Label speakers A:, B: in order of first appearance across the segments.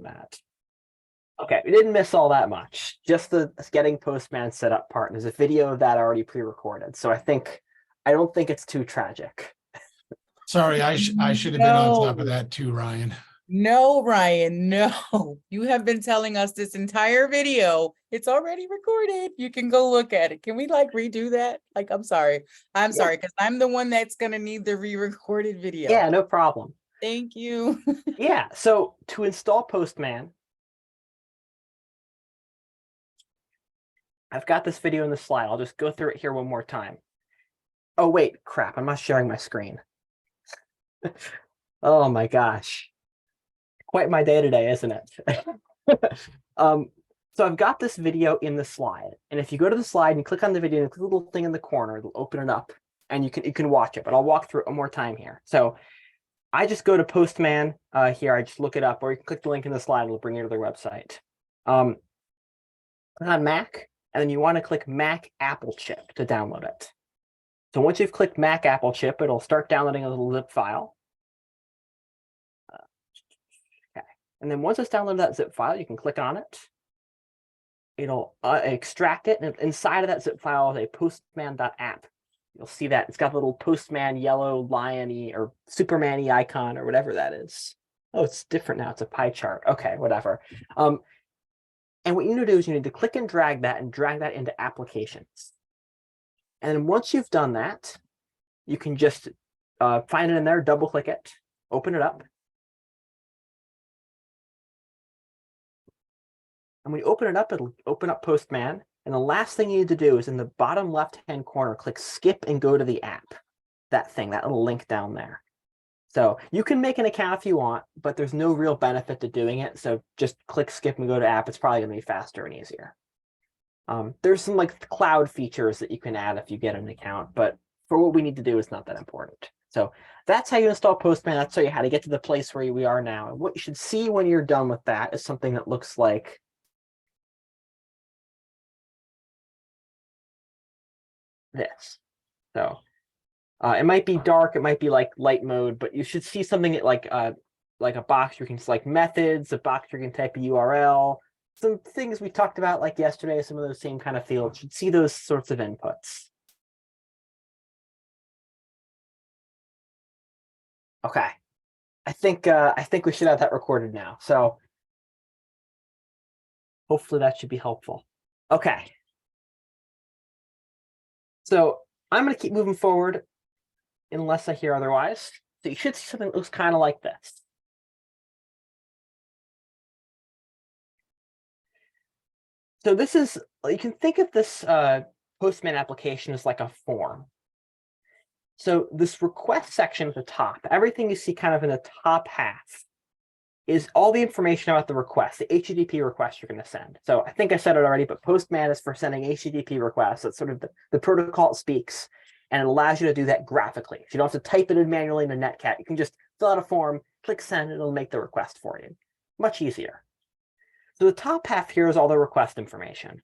A: that. Okay, we didn't miss all that much. Just the getting Postman set up part. There's a video of that already pre-recorded. So I don't think it's too tragic.
B: Sorry, I should have been on top of that too, Ryan.
C: No, Ryan, no. You have been telling us this entire video. It's already recorded. You can go look at it. Can we like redo that? Like, I'm sorry. I'm sorry, because I'm the one that's gonna need the re-recorded video.
A: Yeah, no problem.
C: Thank you.
A: Yeah, so to install Postman, I've got this video in the slide. I'll just go through it here one more time. Oh, wait, crap. I'm not sharing my screen. Oh my gosh. Quite my day today, isn't it? So I've got this video in the slide. And if you go to the slide and click on the video and click the little thing in the corner, it'll open it up and you can watch it. But I'll walk through it one more time here. So I just go to Postman here. I just look it up, or you can click the link in the slide. It'll bring you to their website. On Mac, and then you want to click Mac Apple Chip to download it. So once you've clicked Mac Apple Chip, it'll start downloading a little zip file. Okay, and then once it's downloaded that zip file, you can click on it. It'll extract it, and inside of that zip file is a postman.app. You'll see that it's got the little Postman yellow lion-y or Superman-y icon or whatever that is. Oh, it's different now. It's a pie chart. Okay, whatever. And what you need to do is you need to click and drag that into applications. And then once you've done that, you can just find it in there, double click it, open it up. And when you open it up, it'll open up Postman. And the last thing you need to do is in the bottom left-hand corner, click skip and go to the app. That little link down there. So you can make an account if you want, but there's no real benefit to doing it. So just click skip and go to app. It's probably going to be faster and easier. There's some like cloud features that you can add if you get an account, but for what we need to do, it's not that important. So that's how you install Postman. That's how you how to get to the place where we are now. And what you should see when you're done with that is something that looks like this. So it might be dark, it might be like light mode, but you should see something like a box where you can select methods, a box where you can type a URL, some things we talked about like yesterday, some of those same kind of fields. You should see those sorts of inputs. Okay, I think we should have that recorded now. So hopefully that should be helpful. Okay. So I'm going to keep moving forward unless I hear otherwise. So you should see something that looks kind of like this. So this is, you can think of this Postman application as like a form. So this request section at the top, everything you see kind of in the top half is all the information about the request, the HTTP request you're going to send. So I think I said it already, but Postman is for sending HTTP requests. That's sort of the protocol it speaks, and it allows you to do that graphically. So you don't have to type it in manually in a netcat. You can just fill out a form, click send, and it'll make the request for you. Much easier. So the top half here is all the request information.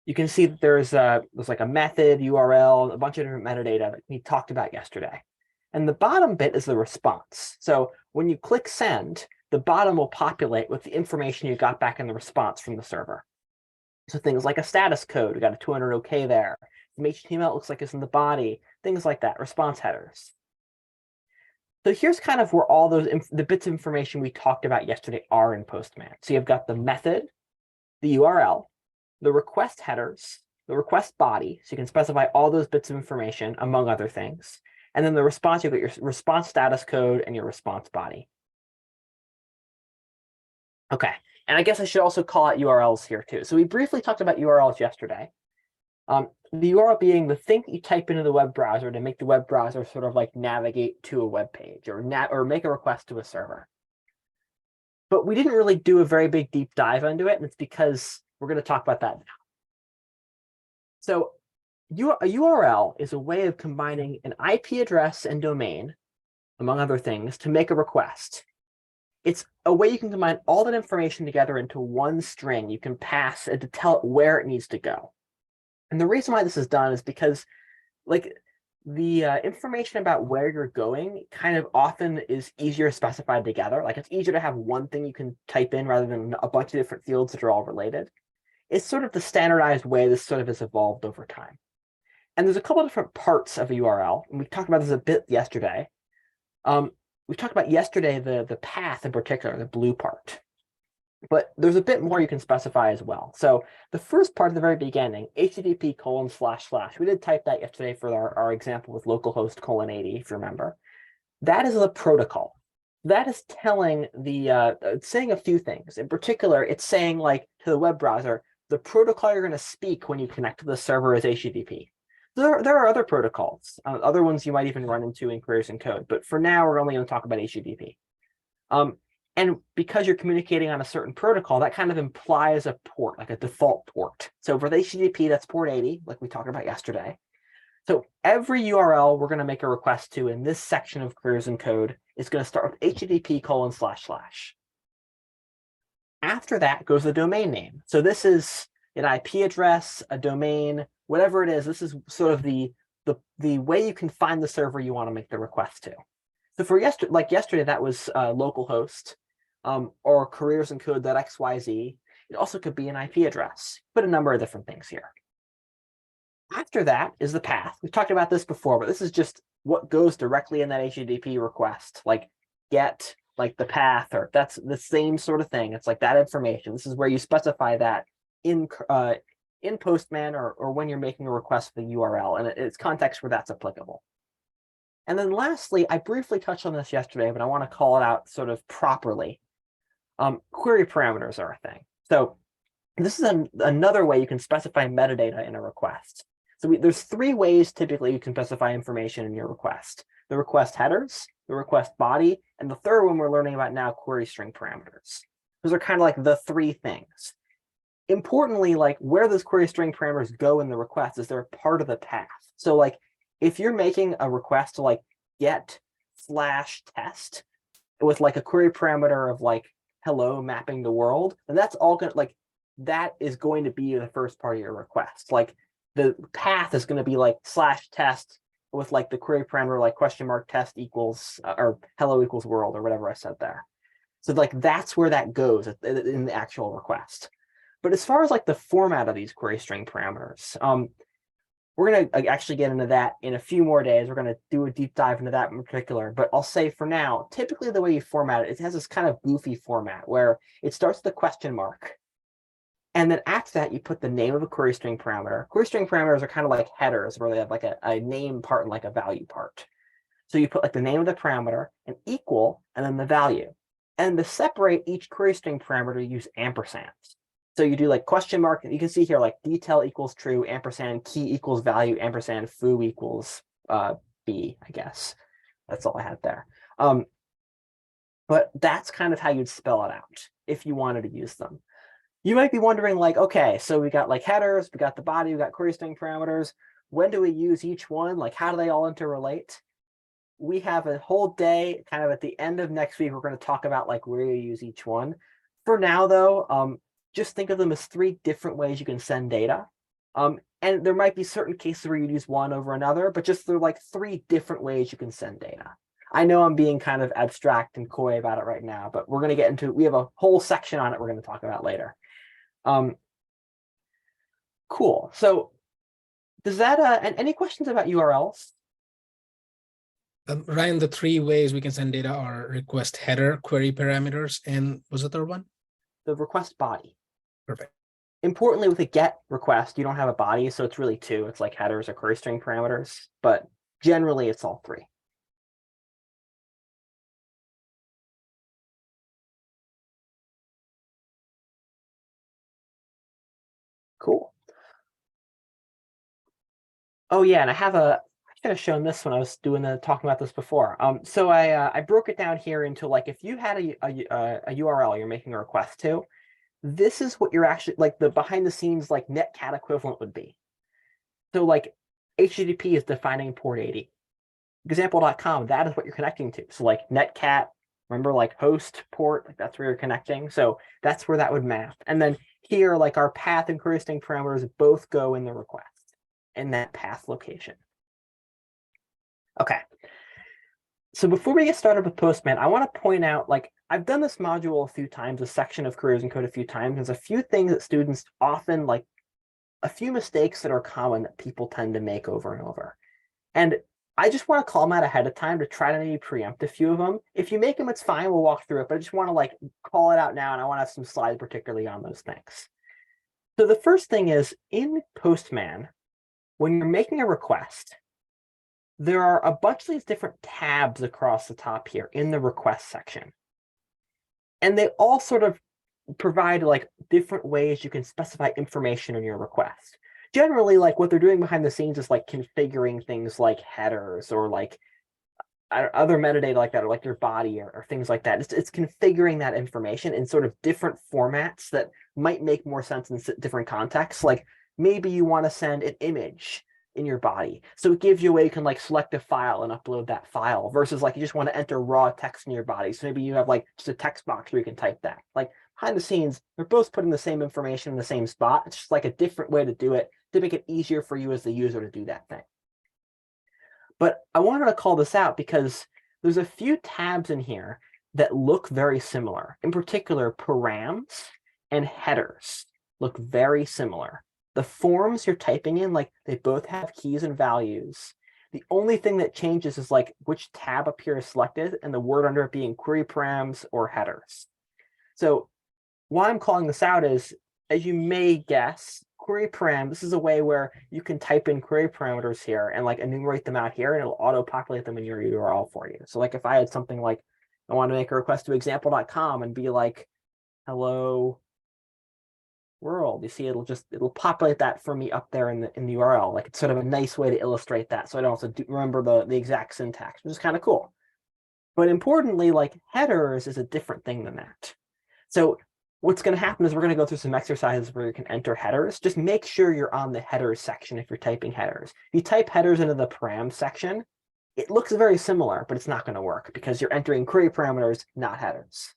A: You can see that there's like a method, URL, a bunch of different metadata that we talked about yesterday. And the bottom bit is the response. So when you click send, the bottom will populate with the information you got back in the response from the server. So things like a status code, we got a 200 OK there. Some HTML looks like it's in the body, things like that, response headers. So here's kind of where all those the bits of information we talked about yesterday are in Postman. So you've got the method, the URL, the request headers, the request body. So you can specify all those bits of information, among other things. And then the response, you've got your response status code and your response body. Okay, and I guess I should also call out URLs here too. So we briefly talked about URLs yesterday. The URL being the thing that you type into the web browser to make the web browser sort of like navigate to a web page or make a request to a server. But we didn't really do a very big deep dive into it, and it's because we're going to talk about that now. So a URL is a way of combining an IP address and domain, among other things, to make a request. It's a way you can combine all that information together into one string you can pass and to tell it where it needs to go. And the reason why this is done is because, like, the information about where you're going kind of often is easier specified together. Like it's easier to have one thing you can type in rather than a bunch of different fields that are all related. It's sort of the standardized way this sort of has evolved over time. And there's a couple of different parts of a URL, and we talked about this a bit yesterday. We talked about yesterday the path in particular, the blue part. But there's a bit more you can specify as well. So the first part at the very beginning, http://. We did type that yesterday for our example with localhost :80, if you remember. That is the protocol. That is telling the saying a few things. In particular, it's saying like to the web browser, the protocol you're going to speak when you connect to the server is HTTP. There are other protocols, other ones you might even run into in queries and code. But for now, we're only going to talk about HTTP. And because you're communicating on a certain protocol, that kind of implies a port, like a default port. So for the HTTP, that's port 80, like we talked about yesterday. So every URL we're going to make a request to in this section of queries and code is going to start with http://. After that goes the domain name. So this is an IP address, a domain, whatever it is. This is sort of the way you can find the server you want to make the request to. So for yesterday, that was localhost or careersandcode.xyz. It also could be an IP address, but a number of different things here. After that is the path. We've talked about this before, but this is just what goes directly in that HTTP request, like get, like the path, or that's the same sort of thing. It's like that information. This is where you specify that in Postman or when you're making a request for the URL, and it's context where that's applicable. And then lastly, I briefly touched on this yesterday, but I want to call it out sort of properly. Query parameters are a thing. So this is another way you can specify metadata in a request. So there's three ways typically you can specify information in your request: the request headers, the request body, and the third one we're learning about now, query string parameters. Those are kind of like the three things. Importantly, like where those query string parameters go in the request is they're part of the path. So like if you're making a request to like get/test with like a query parameter of like hello mapping the world, then that's all going to like that is going to be the first part of your request. Like the path is going to be like /test with like the query parameter like $test equals or hello equals world or whatever I said there. So like that's where that goes in the actual request. But as far as like the format of these query string parameters, we're going to actually get into that in a few more days. We're going to do a deep dive into that in particular. But I'll say for now, typically the way you format it, it has this kind of goofy format where it starts with a question mark. And then after that, you put the name of a query string parameter. Query string parameters are kind of like headers where they have like a name part and like a value part. So you put like the name of the parameter, an equal, and then the value. And to separate each query string parameter, you use ampersands. So you do like question mark, you can see here like detail equals true, ampersand, key equals value, ampersand, foo equals B, I guess. That's all I had there. But that's kind of how you'd spell it out if you wanted to use them. You might be wondering like, okay, so we got like headers, we got the body, we got query string parameters. When do we use each one? Like how do they all interrelate? We have a whole day kind of at the end of next week, we're going to talk about like where you use each one. For now though, just think of them as three different ways you can send data. And there might be certain cases where you use one over another, but just they're like three different ways you can send data. I know I'm being kind of abstract and coy about it right now, but we're going to get into, we have a whole section on it we're going to talk about later. Cool. So does that, and any questions about URLs?
B: Ryan, the three ways we can send data are request header, query parameters, and what's the third one?
A: The request body.
B: Perfect.
A: Importantly, with a GET request, you don't have a body, so it's really two. It's like headers or query string parameters, but generally it's all three. Cool. Oh yeah, and I should have shown this when I was talking about this before. So I broke it down here into like if you had a URL you're making a request to, this is what you're actually like the behind the scenes like netcat equivalent would be. So like HTTP is defining port 80. Example.com, that is what you're connecting to. So like netcat, remember like host port, like that's where you're connecting. So that's where that would map. And then here, like our path and query string parameters both go in the request in that path location. Okay. So before we get started with Postman, I want to point out, like, I've done this module a few times, a section of careers and code a few times. There's a few things that students often, like, a few mistakes that are common that people tend to make over and over. And I just want to call them out ahead of time to try to maybe preempt a few of them. If you make them, it's fine. We'll walk through it. But I just want to like call it out now, and I want to have some slides particularly on those things. So the first thing is in Postman, when you're making a request, there are a bunch of these different tabs across the top here in the request section. And they all sort of provide like different ways you can specify information in your request. Generally, like what they're doing behind the scenes is like configuring things like headers or like other metadata like that, or like your body or things like that. It's configuring that information in sort of different formats that might make more sense in different contexts. Like maybe you want to send an image in your body, so it gives you a way you can like select a file and upload that file, versus like you just want to enter raw text in your body. So maybe you have like just a text box where you can type that. Like behind the scenes, they're both putting the same information in the same spot. It's just like a different way to do it to make it easier for you as the user to do that thing. But I wanted to call this out because there's a few tabs in here that look very similar. In particular, params and headers look very similar. The forms you're typing in, like they both have keys and values. The only thing that changes is like which tab up here is selected and the word under it being query params or headers. So why I'm calling this out is, as you may guess, query param, this is a way where you can type in query parameters here and like enumerate them out here, and it'll auto-populate them in your URL for you. So like if I had something like, I want to make a request to example.com and be like, hello world, you see it'll populate that for me up there in the URL. Like it's sort of a nice way to illustrate that, so I don't have to remember the exact syntax, which is kind of cool. But importantly, like headers is a different thing than that. So what's going to happen is we're going to go through some exercises where you can enter headers. Just make sure you're on the headers section if you're typing headers. If you type headers into the param section, it looks very similar, but it's not going to work because you're entering query parameters, not headers.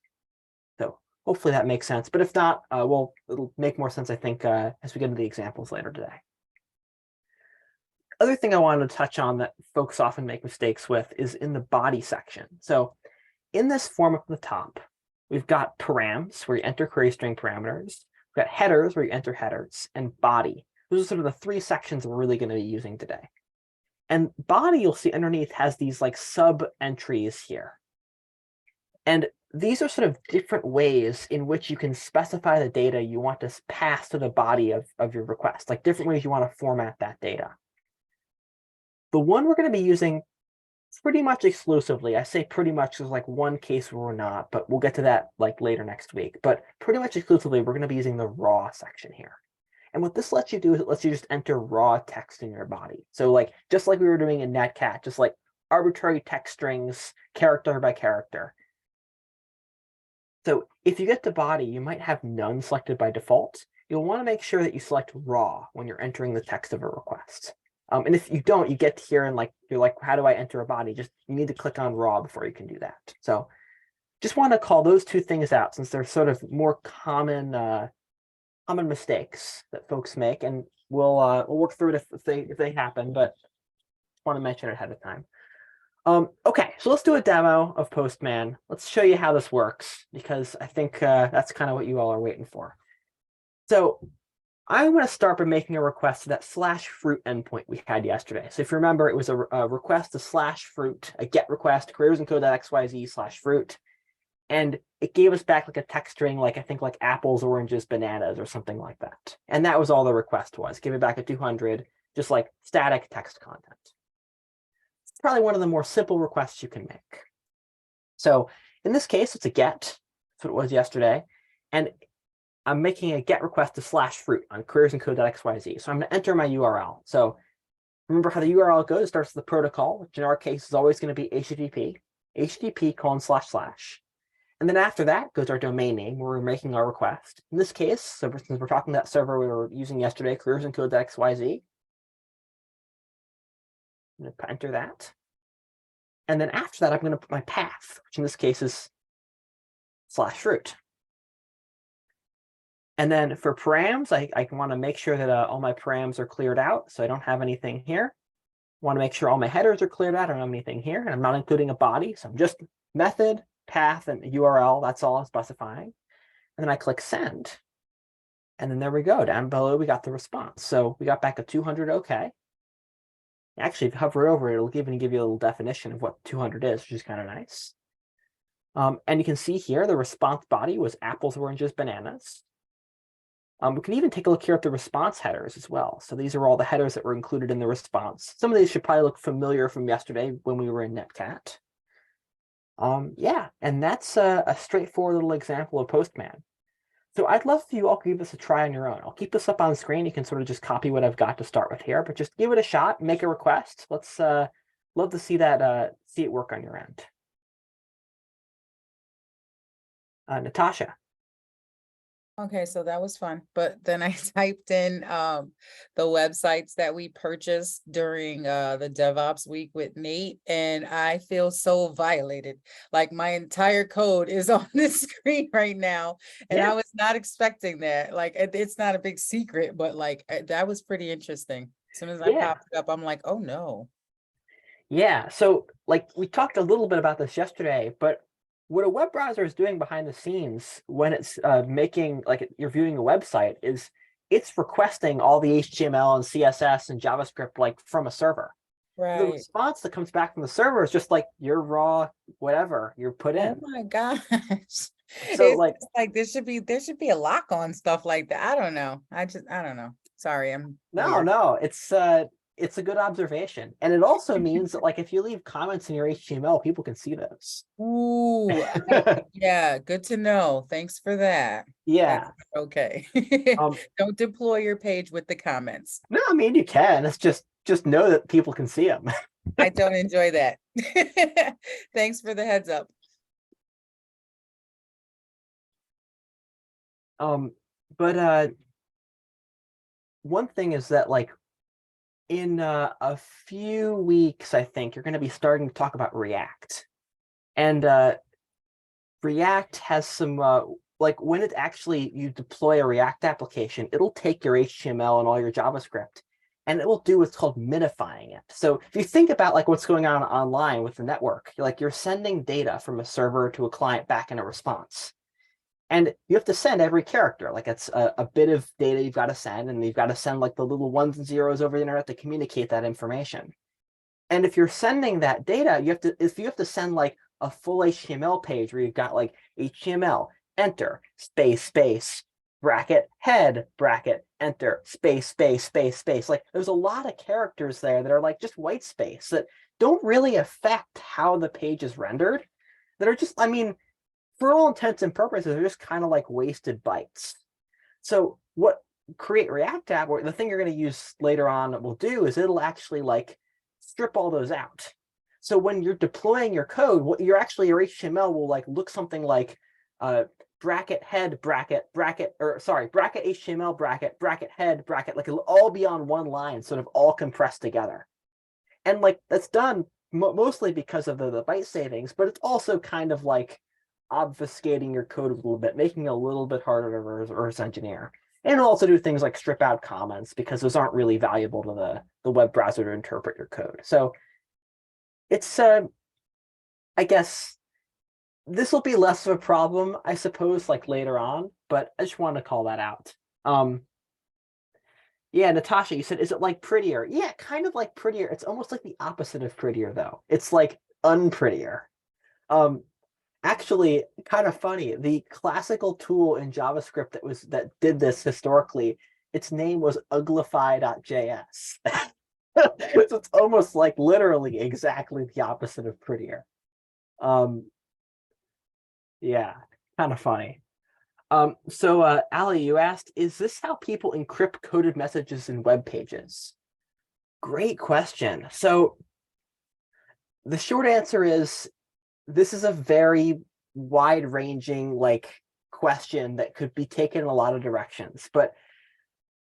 A: So hopefully that makes sense. But if not, it'll make more sense, I think, as we get into the examples later today. Other thing I wanted to touch on that folks often make mistakes with is in the body section. So in this form up at the top, we've got params where you enter query string parameters. We've got headers where you enter headers, and body. Those are sort of the three sections we're really going to be using today. And body, you'll see underneath, has these like sub entries here. And these are sort of different ways in which you can specify the data you want to pass to the body of your request, like different ways you want to format that data. The one we're going to be using pretty much exclusively, I say pretty much, there's like one case where we're not, but we'll get to that like later next week. But pretty much exclusively, we're going to be using the raw section here. And what this lets you do is it lets you just enter raw text in your body. So like, just like we were doing in netcat, just like arbitrary text strings, character by character. So if you get to body, you might have none selected by default. You'll want to make sure that you select raw when you're entering the text of a request. And if you don't, you get here and like you're like, how do I enter a body? Just you need to click on raw before you can do that. So just want to call those two things out since they're sort of more common common mistakes that folks make, and we'll work through it if they happen. But want to mention it ahead of time. Okay, so let's do a demo of Postman. Let's show you how this works because I think that's kind of what you all are waiting for. So I'm going to start by making a request to that /fruit endpoint we had yesterday. So if you remember, it was a request to /fruit, a GET request, careersencode.xyz/fruit. And it gave us back like a text string, like I think like apples, oranges, bananas, or something like that. And that was all the request was. Give it back a 200, just like static text content. It's probably one of the more simple requests you can make. So in this case, it's a GET. That's what it was yesterday. And I'm making a GET request to /fruit on careersencode.xyz. So I'm going to enter my URL. So remember how the URL goes. It starts with the protocol, which in our case is always going to be http://. And then after that goes our domain name where we're making our request. In this case, so since we're talking that server we were using yesterday, careersencode.xyz, I'm going to enter that. And then after that, I'm going to put my path, which in this case is /fruit. And then for params, I want to make sure that all my params are cleared out, so I don't have anything here. Want to make sure all my headers are cleared out. I don't have anything here, and I'm not including a body. So I'm just method, path, and URL. That's all I'm specifying. And then I click send. And then there we go. Down below, we got the response. So we got back a 200 OK. Actually, if you hover over it, it'll even give you a little definition of what 200 is, which is kind of nice. And you can see here, the response body was apples, oranges, bananas. We can even take a look here at the response headers as well. So these are all the headers that were included in the response. Some of these should probably look familiar from yesterday when we were in Netcat. Yeah, and that's a straightforward little example of Postman. So I'd love for you all to give this a try on your own. I'll keep this up on screen. You can sort of just copy what I've got to start with here, but just give it a shot, make a request. Let's love to see that, see it work on your end. Natasha.
C: Okay, so that was fun, but then I typed in the websites that we purchased during the DevOps week with Nate, and I feel so violated. Like my entire code is on this screen right now, and
A: Yeah.
C: I was not expecting that. Like it's not a big secret, but like that was pretty interesting. As soon as I
A: Yeah.
C: popped it up, I'm like, oh no.
A: Yeah, so like we talked a little bit about this yesterday, but what a web browser is doing behind the scenes when it's making, like you're viewing a website, is it's requesting all the HTML and CSS and JavaScript like from a server. The
C: Right.
A: response that comes back from the server is just like your raw whatever you're put in.
C: Oh my gosh.
A: So
C: It's
A: like,
C: just like there should be a lock on stuff like that. I don't know. I don't know. Sorry, I'm weird.
A: no, it's a good observation. And it also means that like if you leave comments in your HTML, people can see those.
C: Ooh, yeah, good to know. Thanks for that.
A: Yeah.
C: Okay.
A: Um,
C: Don't deploy your page with the comments.
A: no, I mean you can. It's just know that people can see them.
C: I don't enjoy that. Thanks for the heads up.
A: But one thing is that like in a few weeks, I think you're going to be starting to talk about React, and React has some like when it actually you deploy a React application, it'll take your HTML and all your JavaScript, and it will do what's called minifying it. So if you think about like what's going on online with the network, you're sending data from a server to a client back in a response. And you have to send every character, like it's a bit of data you've got to send, and you've got to send like the little ones and zeros over the internet to communicate that information. And if you're sending that data, if you have to send like a full HTML page where you've got like HTML, enter, space, bracket, head, bracket, enter, space. Like there's a lot of characters there that are like just white space that don't really affect how the page is rendered. That are just, I mean, for all intents and purposes, they're just kind of like wasted bytes. So what Create React app, or the thing you're going to use later on will do is it'll actually like strip all those out. So when you're deploying your code, what you're actually, your HTML will like look something like bracket head bracket HTML bracket head bracket, like it'll all be on one line, sort of all compressed together. And like that's done mostly because of the byte savings, but it's also kind of like obfuscating your code a little bit, making it a little bit harder to reverse engineer. And it'll also do things like strip out comments because those aren't really valuable to the web browser to interpret your code. So it's, I guess, this will be less of a problem, I suppose, like later on, but I just wanted to call that out. Yeah, Natasha, you said, is it like prettier? Yeah, kind of like prettier. It's almost like the opposite of prettier, though. It's like unprettier. Actually, kind of funny. The classical tool in JavaScript that did this historically, its name was uglify.js. So it's almost like literally exactly the opposite of prettier. Yeah, kind of funny. So Ali, you asked, is this how people encrypt coded messages in web pages? Great question. So the short answer is this is a very wide-ranging like question that could be taken in a lot of directions, but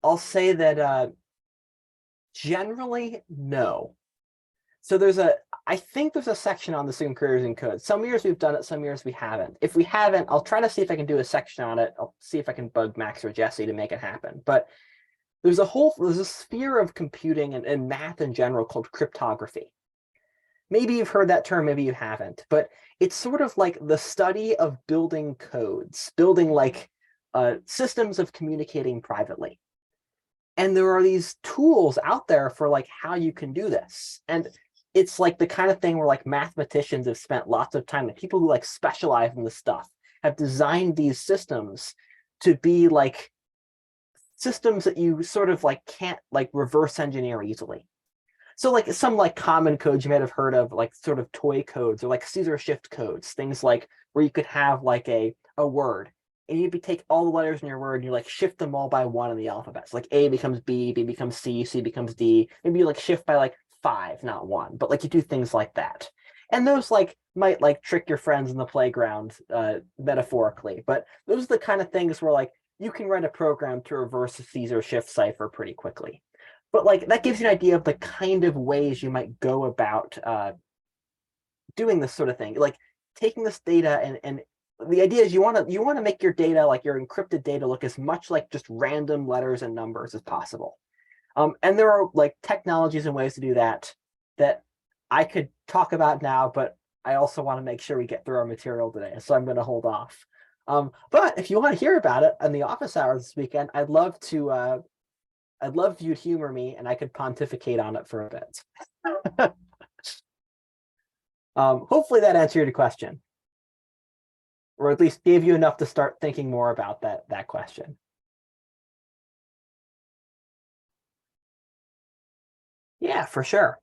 A: I'll say that generally no. So I think there's a section on this in Careers in Code. Some years we've done it, some years we haven't. If we haven't, I'll try to see if I can do a section on it. I'll see if I can bug Max or Jesse to make it happen. But there's a sphere of computing and math in general called cryptography. Maybe you've heard that term, maybe you haven't, but it's sort of like the study of building codes, building like systems of communicating privately. And there are these tools out there for like how you can do this. And it's like the kind of thing where like mathematicians have spent lots of time, like people who like specialize in this stuff have designed these systems to be like systems that you sort of like can't like reverse engineer easily. So like some like common codes you might have heard of, like sort of toy codes or like Caesar shift codes, things like where you could have like a word and you'd take all the letters in your word and you like shift them all by one in the alphabet. So like A becomes B, B becomes C, C becomes D. Maybe you like shift by like 5, not 1, but like you do things like that. And those like might like trick your friends in the playground metaphorically, but those are the kind of things where like you can write a program to reverse a Caesar shift cipher pretty quickly. But like that gives you an idea of the kind of ways you might go about doing this sort of thing. Like taking this data and the idea is you want to make your data, like your encrypted data, look as much like just random letters and numbers as possible. And there are like technologies and ways to do that that I could talk about now, but I also want to make sure we get through our material today, so I'm going to hold off. But if you want to hear about it in the office hours this weekend, I'd love if you'd humor me and I could pontificate on it for a bit. Hopefully that answered your question, or at least gave you enough to start thinking more about that question. Yeah, for sure.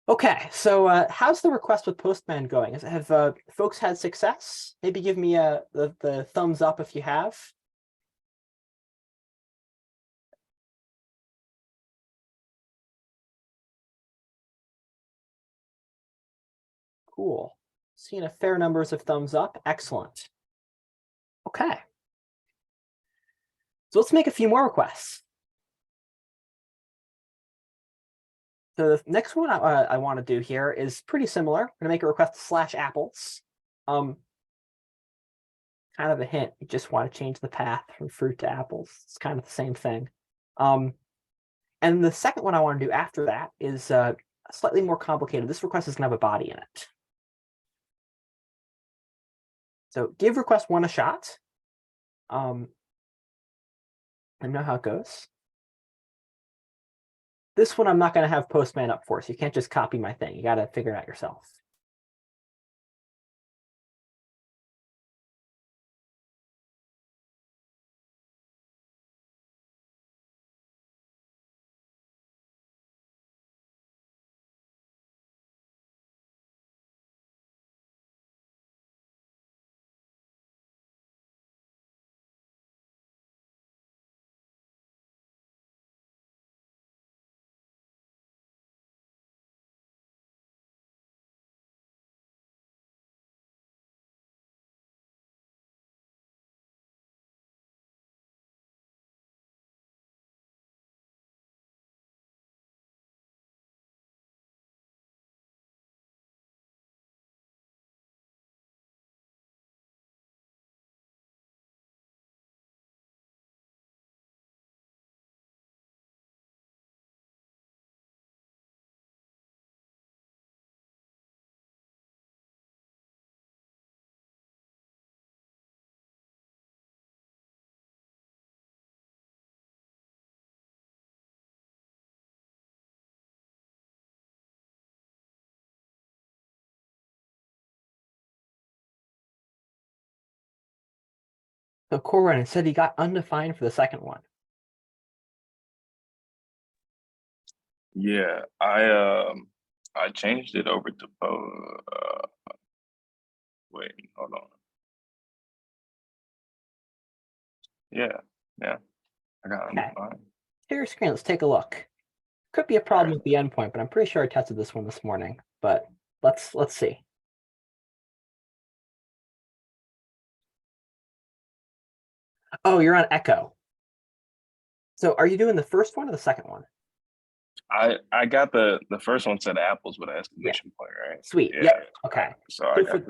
A: Okay, so how's the request with Postman going? Have folks had success? Maybe give me the thumbs up if you have. Cool. Seeing a fair numbers of thumbs up. Excellent. Okay. So let's make a few more requests. So the next one I want to do here is pretty similar. I'm going to make a request to /apples. Kind of a hint. You just want to change the path from fruit to apples. It's kind of the same thing. And the second one I want to do after that is slightly more complicated. This request is going to have a body in it. So give request 1 a shot. And know how it goes. This one I'm not going to have Postman up for, so you can't just copy my thing. You got to figure it out yourself. So Corin said he got undefined for the second one.
D: Yeah, I changed it over to wait, hold on. Yeah, I got undefined.
A: Share your screen. Let's take a look. Could be a problem with the endpoint, but I'm pretty sure I tested this one this morning. But let's see. Oh, you're on Echo. So are you doing the first one or the second one?
D: I got the first one said apples with an exclamation point, right?
A: Sweet.
D: Yeah.
A: Yep. Okay.
D: So I got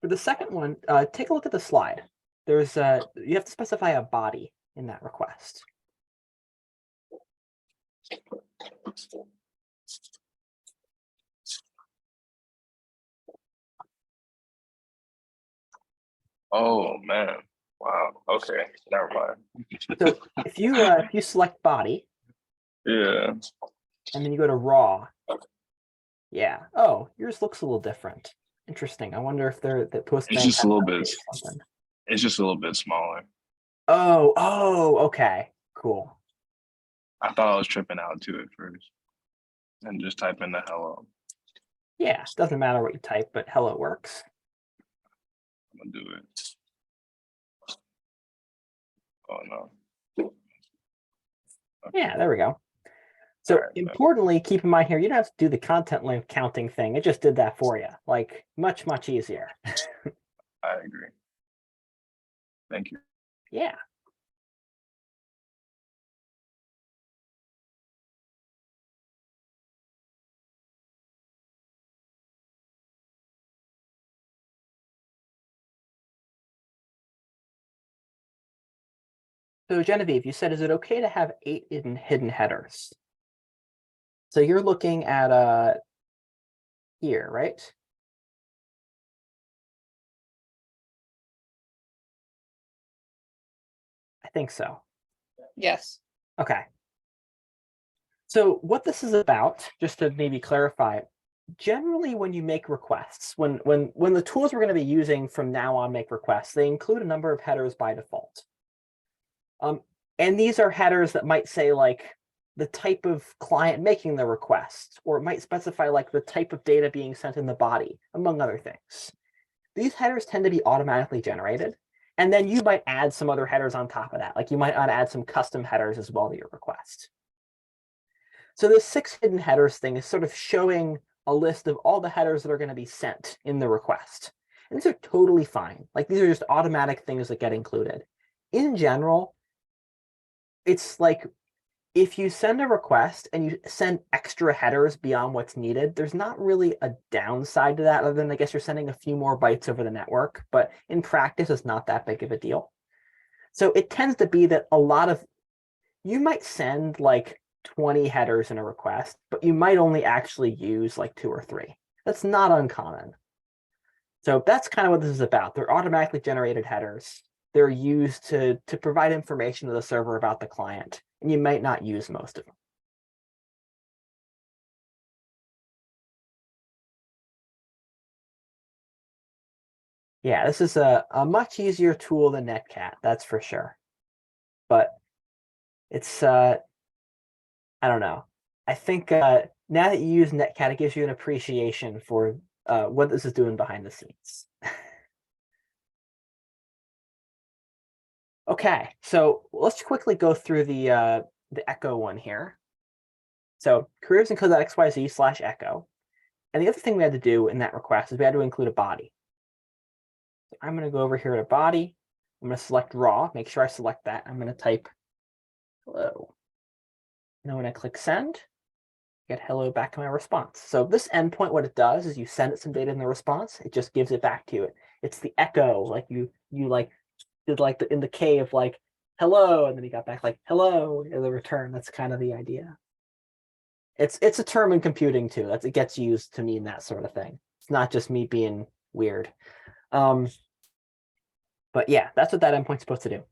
A: for the second one, take a look at the slide. There's you have to specify a body in that request.
D: Oh man. Wow. Okay. Never mind.
A: So if you select body
D: Yeah.
A: and then you go to raw, yeah. Oh, yours looks a little different. Interesting. I wonder if the Postman
D: It's just a little bit.
A: updated something.
D: It's just a little bit smaller.
A: Oh, okay. Cool.
D: I thought I was tripping out too at first, and just type in the hello.
A: Yeah, doesn't matter what you type, but hello works.
D: I'm gonna do it. Oh no.
A: Yeah, there we go. So
D: All right,
A: importantly, keep in mind here, you don't have to do the content link counting thing. It just did that for you. Like much, much easier.
D: I agree. Thank you.
A: Yeah. So Genevieve, you said, is it okay to have 8 hidden headers? So you're looking at here, right? I think so.
C: Yes.
A: Okay. So what this is about, just to maybe clarify, generally when you make requests, when the tools we're going to be using from now on make requests, they include a number of headers by default. And these are headers that might say like the type of client making the request, or it might specify like the type of data being sent in the body, among other things. These headers tend to be automatically generated. And then you might add some other headers on top of that. Like you might add some custom headers as well to your request. So this 6 hidden headers thing is sort of showing a list of all the headers that are going to be sent in the request. And these are totally fine. Like these are just automatic things that get included. In general, it's like if you send a request and you send extra headers beyond what's needed, there's not really a downside to that other than I guess you're sending a few more bytes over the network, but in practice, it's not that big of a deal. So it tends to be that you might send like 20 headers in a request, but you might only actually use like 2 or 3. That's not uncommon. So that's kind of what this is about. They're automatically generated headers. They're used to provide information to the server about the client, and you might not use most of them. Yeah, this is a much easier tool than Netcat, that's for sure. But it's, I don't know. I think now that you use Netcat, it gives you an appreciation for what this is doing behind the scenes. Okay, so let's quickly go through the echo one here. So careers encode.xyz/echo. And the other thing we had to do in that request is we had to include a body. So I'm going to go over here to body. I'm going to select raw, make sure I select that. I'm going to type hello. And when I click send, get hello back in my response. So this endpoint, what it does is you send it some data in the response, it just gives it back to you. It's the echo, like you like did like in the cave, like hello, and then you got back like hello in the return. That's kind of the idea. It's a term in computing too. It gets used to mean that sort of thing. It's not just me being weird. But yeah, that's what that endpoint's supposed to do.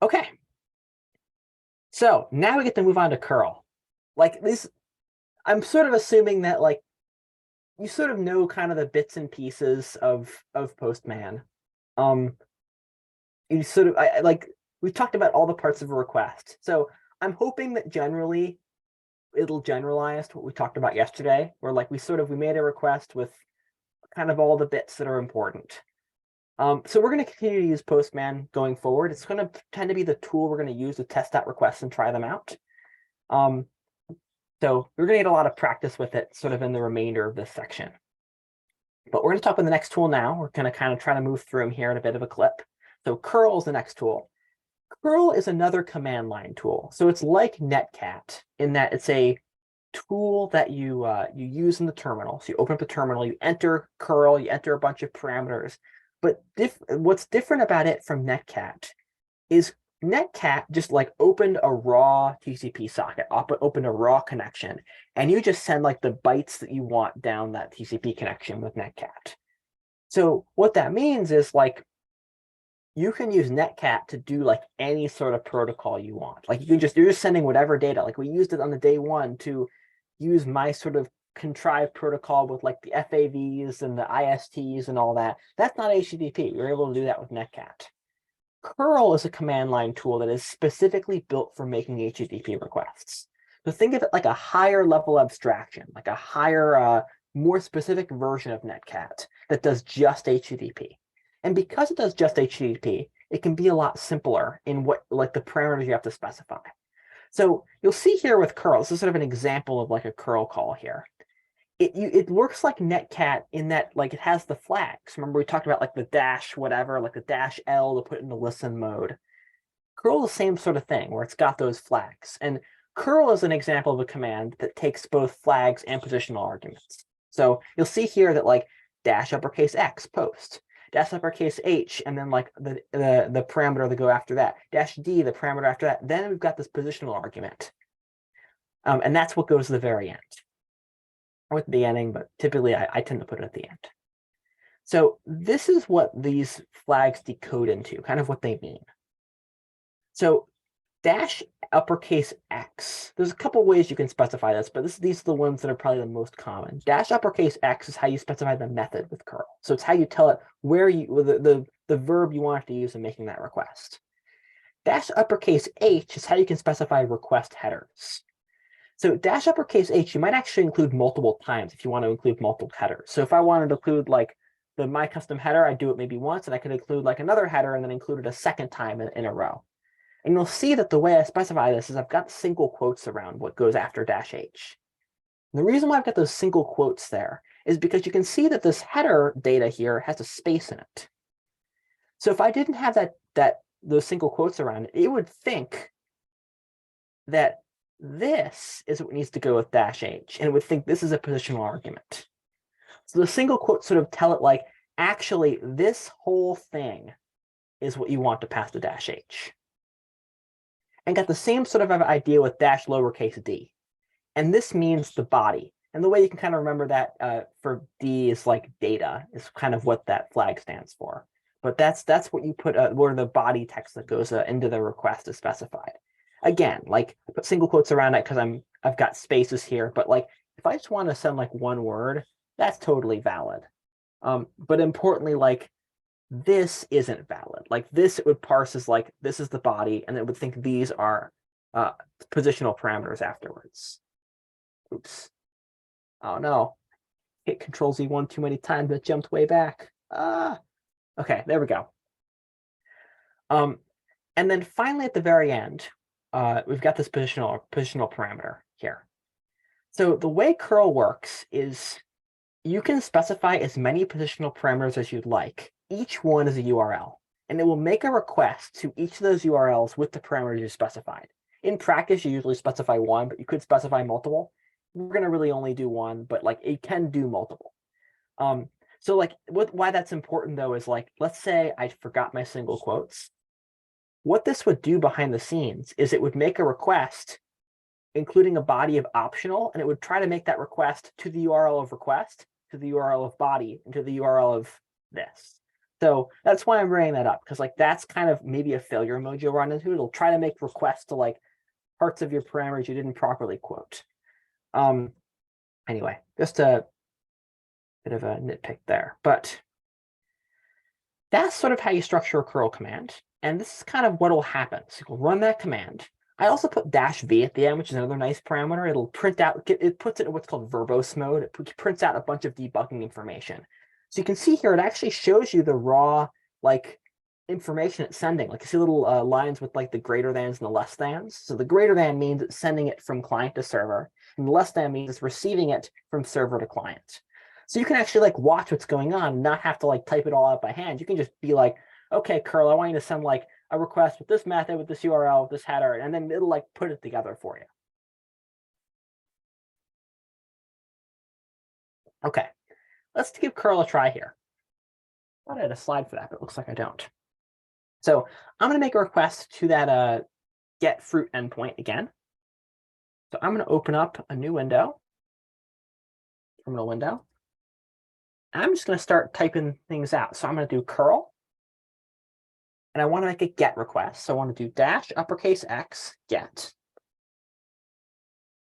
A: Okay. So now we get to move on to curl. Like this, I'm sort of assuming that like you sort of know kind of the bits and pieces of Postman. You sort of like we talked about all the parts of a request. So I'm hoping that generally it'll generalize to what we talked about yesterday, where like we made a request with kind of all the bits that are important. So we're going to continue to use Postman going forward. It's going to tend to be the tool we're going to use to test out requests and try them out. So we're going to get a lot of practice with it sort of in the remainder of this section. But we're going to talk about the next tool now. We're going to kind of try to move through them here in a bit of a clip. So curl is the next tool. Curl is another command line tool. So it's like Netcat in that it's a tool that you use in the terminal. So you open up the terminal, you enter curl, you enter a bunch of parameters. But what's different about it from Netcat is Netcat just like opened a raw TCP socket, opened a raw connection, and you just send like the bytes that you want down that TCP connection with Netcat. So what that means is like you can use Netcat to do like any sort of protocol you want. Like you're just sending whatever data. Like we used it on the day one to use my sort of contrived protocol with like the FAVs and the ISTs and all that. That's not HTTP. You're able to do that with Netcat. Curl is a command line tool that is specifically built for making HTTP requests. So think of it like a higher level abstraction, like a higher, more specific version of Netcat that does just HTTP. And because it does just HTTP, it can be a lot simpler in what like the parameters you have to specify. So you'll see here with curl, this is sort of an example of like a curl call here. It works like Netcat in that like it has the flags. Remember we talked about like the dash whatever, like the dash L to put in the listen mode. Curl is the same sort of thing where it's got those flags. And curl is an example of a command that takes both flags and positional arguments. So you'll see here that like dash uppercase X post, dash uppercase H, and then like the parameter that go after that, dash D, the parameter after that. Then we've got this positional argument. And that's what goes to the very end. Or at the ending, but typically I tend to put it at the end. So this is what these flags decode into, kind of what they mean. So dash uppercase X, there's a couple ways you can specify this, but these are the ones that are probably the most common. Dash uppercase X is how you specify the method with curl. So it's how you tell it where the verb you want it to use in making that request. Dash uppercase H is how you can specify request headers. So dash uppercase H, you might actually include multiple times if you want to include multiple headers. So if I wanted to include like the my custom header, I'd do it maybe once, and I could include like another header and then include it a second time in a row. And you'll see that the way I specify this is I've got single quotes around what goes after dash H. And the reason why I've got those single quotes there is because you can see that this header data here has a space in it. So if I didn't have those single quotes around it, it would think that this is what needs to go with dash H, and it would think this is a positional argument. So the single quotes sort of tell it like, actually, this whole thing is what you want to pass to dash H. And got the same sort of idea with dash lowercase d. And this means the body. And the way you can kind of remember that for D is like data, is kind of what that flag stands for. But that's what you put, where the body text that goes into the request is specified. Again, like I put single quotes around it because I've got spaces here, but like if I just want to send like one word, that's totally valid. But importantly, like this isn't valid. Like this, it would parse as like this is the body, and it would think these are positional parameters afterwards. Oops. Oh no. Hit Control Z1 too many times, it jumped way back. Okay, there we go. And then finally at the very end, we've got this positional parameter here. So the way curl works is you can specify as many positional parameters as you'd like. Each one is a URL, and it will make a request to each of those URLs with the parameters you specified. In practice, you usually specify one, but you could specify multiple. We're going to really only do one, but like it can do multiple. So like why that's important though is like, let's say I forgot my single quotes. What this would do behind the scenes is it would make a request, including a body of optional, and it would try to make that request to the URL of request, to the URL of body, and to the URL of this. So that's why I'm bringing that up, because like that's kind of maybe a failure mode you'll run into. It'll try to make requests to like parts of your parameters you didn't properly quote. Anyway, just a bit of a nitpick there, but that's sort of how you structure a curl command. And this is kind of what will happen. So you'll run that command. I also put -v at the end, which is another nice parameter. It'll print out, it puts it in what's called verbose mode. It prints out a bunch of debugging information. So you can see here, it actually shows you the raw like information it's sending. Like you see little lines with like the greater thans and the less thans. So the greater than means it's sending it from client to server, and the less than means it's receiving it from server to client. So you can actually like watch what's going on and not have to like type it all out by hand. You can just be like, okay, curl, I want you to send like a request with this method, with this URL, with this header, and then it'll like put it together for you. Okay, let's give curl a try here. I thought I had a slide for that, but it looks like I don't. So I'm going to make a request to that get fruit endpoint again. So I'm going to open up a new window, terminal window. And I'm just going to start typing things out. So I'm going to do curl. And I want to make a get request. So I want to do dash uppercase X get.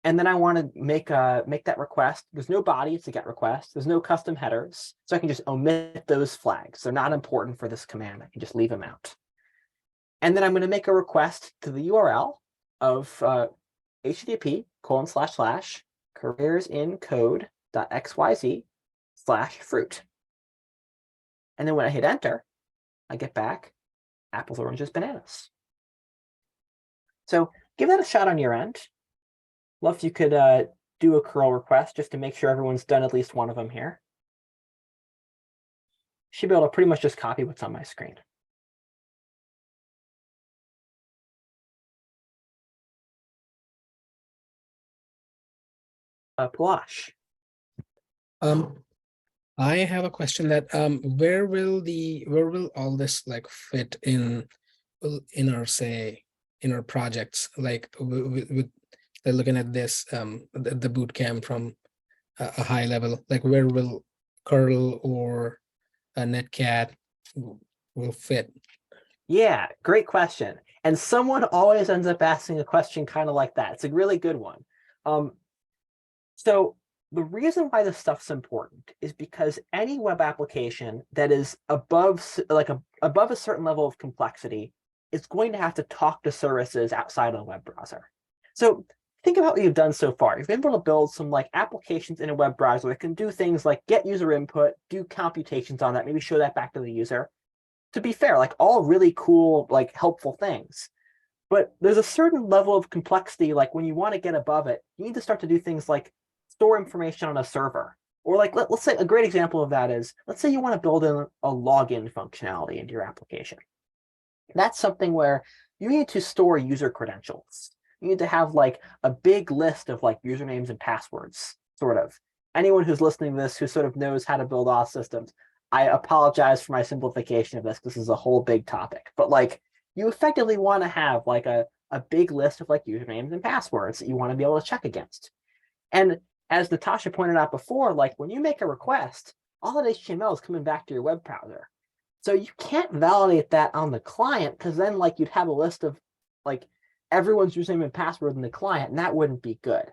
A: And then I want to make that request. There's no body, it's a get request. There's no custom headers. So I can just omit those flags. They're not important for this command. I can just leave them out. And then I'm going to make a request to the URL of http://careersincode.xyz/fruit. And then when I hit enter, I get back apples, oranges, bananas. So give that a shot on your end. Love if you could do a curl request just to make sure everyone's done at least one of them here. Should be able to pretty much just copy what's on my screen. Palash.
B: I have a question that where will all this like fit in our projects, like with looking at this the boot camp from a high level, like where will curl or a netcat will fit?
A: Yeah, great question. And someone always ends up asking a question kind of like that. It's a really good one. So the reason why this stuff's important is because any web application that is above a certain level of complexity is going to have to talk to services outside of the web browser. So think about what you've done so far. You've been able to build some like applications in a web browser that can do things like get user input, do computations on that, maybe show that back to the user. To be fair, like all really cool, like helpful things. But there's a certain level of complexity, like when you want to get above it, you need to start to do things like store information on a server. Or like, let's say a great example of that is, let's say you want to build in a login functionality into your application. That's something where you need to store user credentials. You need to have like a big list of like usernames and passwords, sort of. Anyone who's listening to this who sort of knows how to build auth systems, I apologize for my simplification of this. This is a whole big topic, but like you effectively want to have like a big list of like usernames and passwords that you want to be able to check against. And as Natasha pointed out before, like when you make a request, all that HTML is coming back to your web browser. So you can't validate that on the client because then like you'd have a list of like everyone's username and password in the client, and that wouldn't be good.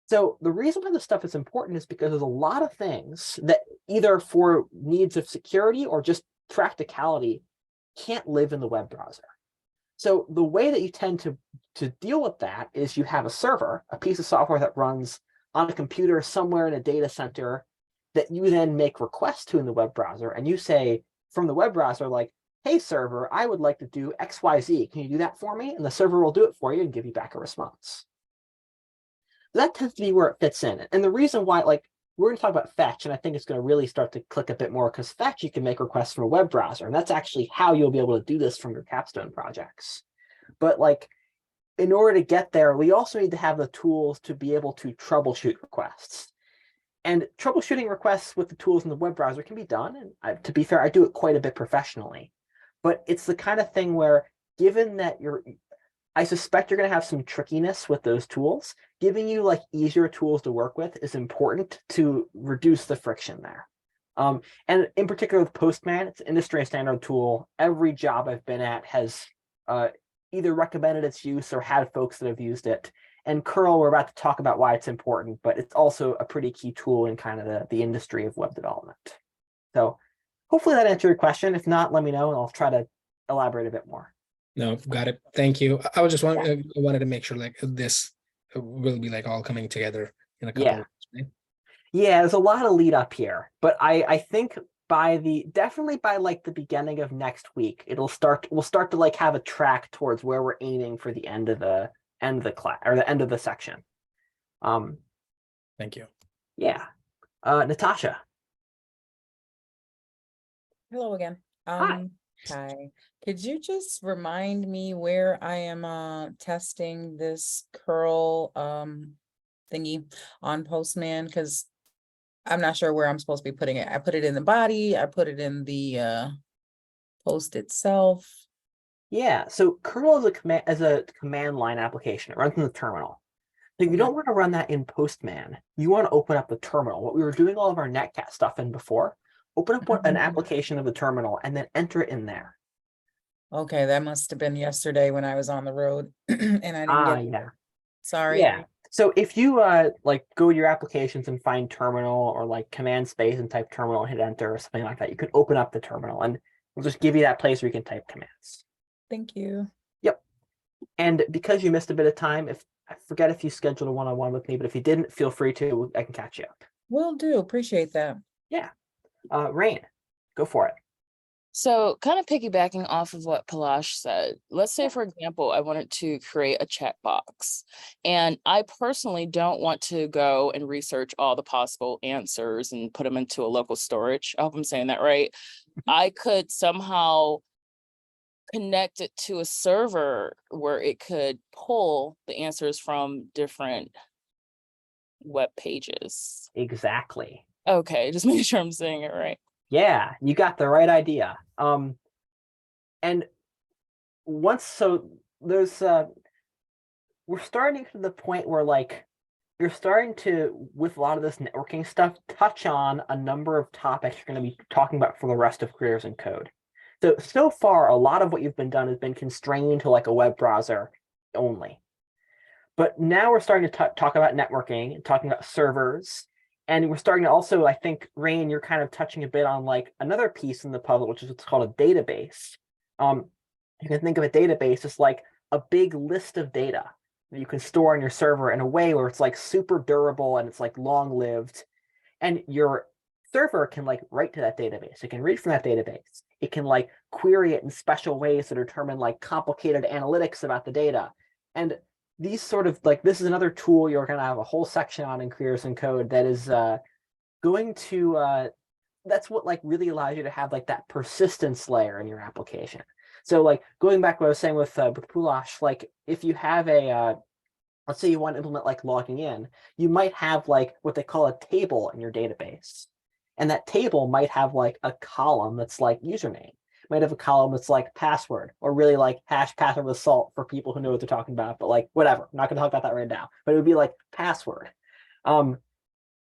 A: So the reason why this stuff is important is because there's a lot of things that either for needs of security or just practicality can't live in the web browser. So the way that you tend to deal with that is you have a server, a piece of software that runs on a computer somewhere in a data center that you then make requests to in the web browser. And you say from the web browser, like, hey, server, I would like to do XYZ. Can you do that for me? And the server will do it for you and give you back a response. That tends to be where it fits in. And the reason why, like, we're going to talk about fetch, and I think it's going to really start to click a bit more because fetch, you can make requests from a web browser. And that's actually how you'll be able to do this from your capstone projects. But like, in order to get there, we also need to have the tools to be able to troubleshoot requests. And troubleshooting requests with the tools in the web browser can be done. And to be fair, I do it quite a bit professionally. But it's the kind of thing where, given that I suspect you're going to have some trickiness with those tools, giving you like easier tools to work with is important to reduce the friction there. And in particular with Postman, it's an industry standard tool. Every job I've been at has either recommended its use or had folks that have used it. And curl, we're about to talk about why it's important, but it's also a pretty key tool in kind of the industry of web development. So hopefully that answered your question. If not, let me know and I'll try to elaborate a bit more.
B: No, got it. Thank you. I was just wanted to make sure like this will be like all coming together in a couple of weeks, right?
A: Yeah, there's a lot of lead up here, but I think definitely by like the beginning of next week, we'll start to like have a track towards where we're aiming for the end of the class or the end of the section.
B: Thank you.
A: Yeah. Natasha.
C: Hello again.
A: Hi.
C: Hi. Could you just remind me where I am testing this curl thingy on Postman? Because I'm not sure where I'm supposed to be putting it. I put it in the body, I put it in the post itself.
A: Yeah, so curl is a command line application. It runs in the terminal. So you
C: Okay.
A: don't want to run that in Postman. You want to open up the terminal. What we were doing all of our netcat stuff in before. Open up an application of the terminal and then enter it in there.
C: Okay, that must have been yesterday when I was on the road and I didn't
A: Ah,
C: get,
A: yeah.
C: sorry.
A: Yeah. So if you like go to your applications and find terminal or like command space and type terminal and hit enter or something like that, you can open up the terminal and we'll just give you that place where you can type commands.
C: Thank you.
A: Yep. And because you missed a bit of time, if I forget if you scheduled a one-on-one with me, but if you didn't, feel free to. I can catch you up.
C: Will do. Appreciate that.
A: Yeah. Rain, go for it.
E: So kind of piggybacking off of what Palash said, let's say, for example, I wanted to create a chat box and I personally don't want to go and research all the possible answers and put them into a local storage. I hope I'm saying that right. I could somehow connect it to a server where it could pull the answers from different web pages.
A: Exactly.
E: Okay, just making sure I'm saying it right.
A: Yeah, you got the right idea. And once so there's we're starting to the point where like you're starting to, with a lot of this networking stuff, touch on a number of topics you're going to be talking about for the rest of Careers in Code. So far, a lot of what you've been done has been constrained to like a web browser only. But now we're starting to talk about networking and talking about servers. And we're starting to also, I think, Rain, you're kind of touching a bit on like another piece in the puzzle, which is what's called a database. You can think of a database as like a big list of data that you can store on your server in a way where it's like super durable and it's like long lived. And your server can like write to that database. It can read from that database. It can like query it in special ways to determine like complicated analytics about the data. And these sort of like, this is another tool you're going to have a whole section on in Careers in Code that is going to, that's what like really allows you to have like that persistence layer in your application. So like going back to what I was saying with Pulash, like if you have a, let's say you want to implement like logging in, you might have like what they call a table in your database. And that table might have like a column that's like username, might have a column that's like password, or really like hash password with salt for people who know what they're talking about, but like whatever, I'm not gonna talk about that right now, but it would be like password. And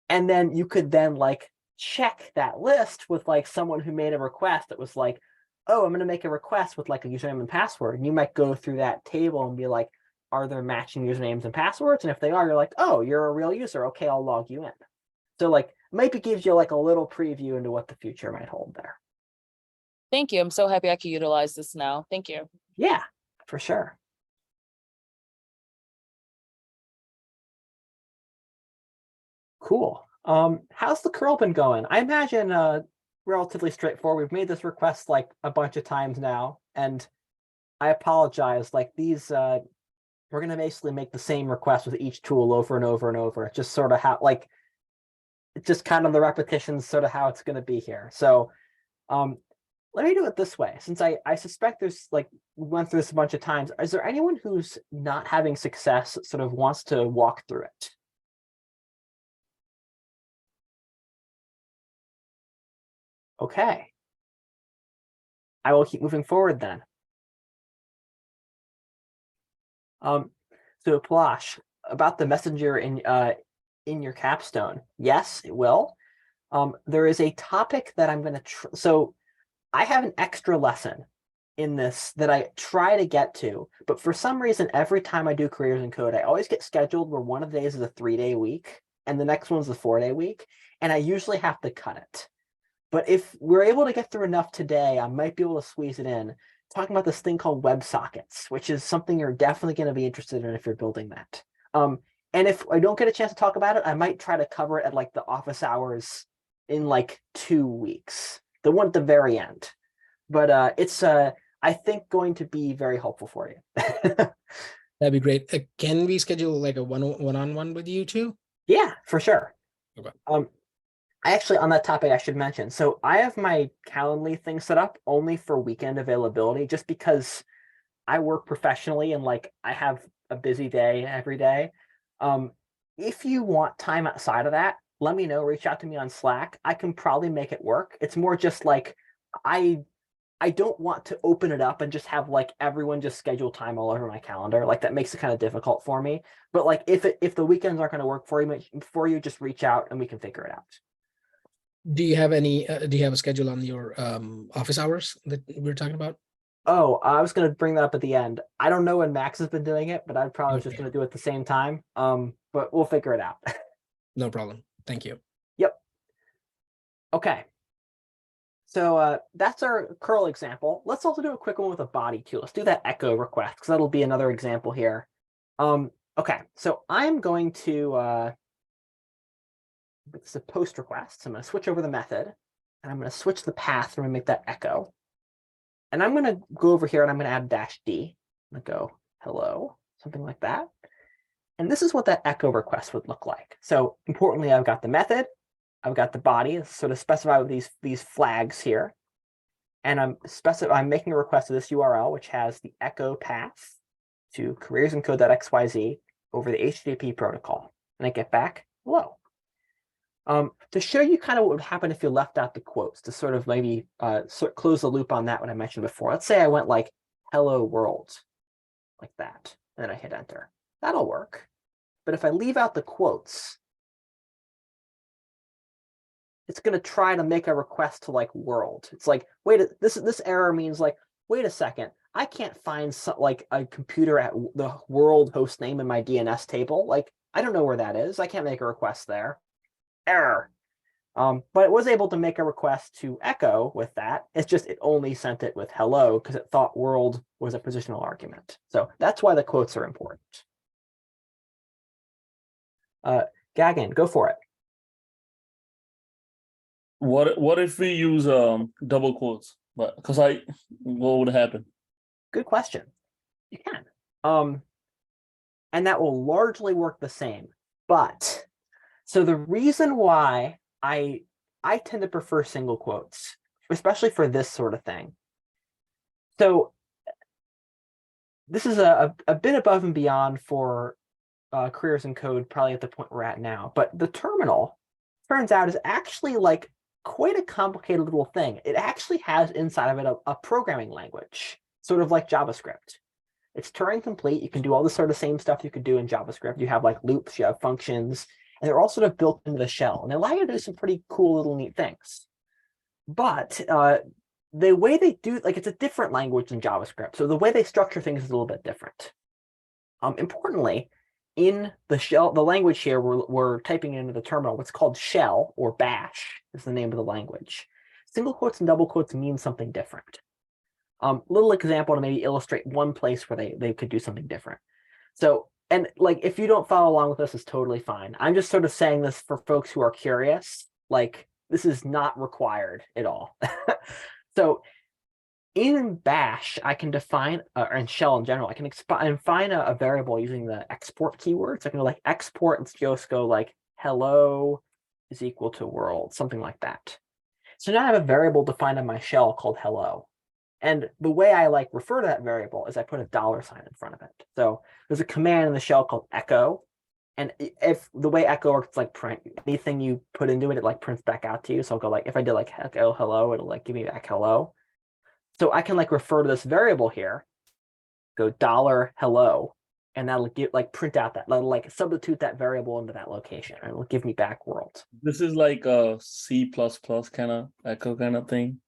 A: then you could then like check that list with like someone who made a request that was like, oh, I'm going to make a request with like a username and password. And you might go through that table and be like, are there matching usernames and passwords? And if they are, you're like, oh, you're a real user. Okay, I'll log you in. So like maybe gives you like a little preview into what the future might hold there.
E: Thank you. I'm so happy I can utilize this now. Thank you.
A: Yeah, for sure. Cool. How's the curl been going? I imagine relatively straightforward. We've made this request like a bunch of times now, and I apologize. Like these, we're gonna basically make the same request with each tool over and over and over. It's just sort of how, like, it's just kind of the repetitions, sort of how it's gonna be here. So, let me do it this way. Since I suspect there's like we went through this a bunch of times. Is there anyone who's not having success that sort of wants to walk through it? Okay. I will keep moving forward then. So Palash, about the messenger in your capstone. Yes, it will. There is a topic that I'm going to so I have an extra lesson in this that I try to get to, but for some reason, every time I do Careers in Code, I always get scheduled where one of the days is a 3-day week and the next one's a 4-day week, and I usually have to cut it. But if we're able to get through enough today, I might be able to squeeze it in. Talking about this thing called WebSockets, which is something you're definitely going to be interested in if you're building that. And if I don't get a chance to talk about it, I might try to cover it at like the office hours in like 2 weeks, the one at the very end. But it's I think going to be very helpful for you.
B: That'd be great. Can we schedule like a one-on-one with you too?
A: Yeah, for sure.
B: Okay.
A: I actually, on that topic, I should mention, so I have my Calendly thing set up only for weekend availability, just because I work professionally and like I have a busy day every day. If you want time outside of that, let me know, reach out to me on Slack. I can probably make it work. It's more just like I I don't want to open it up and just have like everyone just schedule time all over my calendar. Like that makes it kind of difficult for me. But like if the weekends aren't going to work for you, just reach out and we can figure it out.
B: Do you have any? Do you have a schedule on your office hours that we were talking about?
A: Oh, I was going to bring that up at the end. I don't know when Max has been doing it, but I probably was just
B: Okay.
A: going to do it at the same time. But we'll figure it out.
B: No problem. Thank you.
A: Yep. Okay. So that's our curl example. Let's also do a quick one with a body too. Let's do that echo request because that'll be another example here. Okay, so I'm going to it's a post request. So I'm going to switch over the method and I'm going to switch the path and make that echo. And I'm going to go over here and I'm going to add -d. I'm going to go hello, something like that. And this is what that echo request would look like. So importantly, I've got the method, I've got the body, it's sort of specified with these flags here. And I'm making a request to this URL, which has the echo path to careersencode.xyz over the HTTP protocol. And I get back hello. To show you kind of what would happen if you left out the quotes, to sort of maybe close the loop on that, what I mentioned before. Let's say I went like hello world, like that, and then I hit enter. That'll work. But if I leave out the quotes, it's going to try to make a request to like world. It's like, wait, this error means like, wait a second, I can't find like a computer at the world host name in my DNS table. Like, I don't know where that is. I can't make a request there. Error. But it was able to make a request to echo with that. It's just it only sent it with hello because it thought world was a positional argument. So that's why the quotes are important. Gagan, go for it.
F: What if we use double quotes? But what would happen?
A: Good question. You can. And that will largely work the same. But so the reason why I tend to prefer single quotes, especially for this sort of thing. So this is a bit above and beyond for careers in code, probably at the point we're at now. But the terminal, turns out, is actually like quite a complicated little thing. It actually has inside of it a programming language, sort of like JavaScript. It's Turing complete. You can do all the sort of same stuff you could do in JavaScript. You have like loops, you have functions, and they're all sort of built into the shell. And they allow you to do some pretty cool little neat things. But the way they do, like, it's a different language than JavaScript. So the way they structure things is a little bit different. Importantly, in the shell, the language here, we're typing into the terminal, what's called shell or bash is the name of the language. Single quotes and double quotes mean something different. Little example to maybe illustrate one place where they could do something different. So, and like, if you don't follow along with this, it's totally fine. I'm just sort of saying this for folks who are curious, like this is not required at all. So in bash, I can define, or in shell in general, I can define a variable using the export keyword. So I can go like export and just go like hello is equal to world, something like that. So now I have a variable defined in my shell called hello. And the way I like refer to that variable is I put a $sign in front of it. So there's a command in the shell called echo. And if the way echo works, it's like print, anything you put into it, it like prints back out to you. So I'll go like, if I did like echo hello, it'll like give me back hello. So I can like refer to this variable here, go $hello, and that'll give like print out that, that'll like substitute that variable into that location, and it'll give me back world.
F: This is like a C++ kind of echo kind of thing.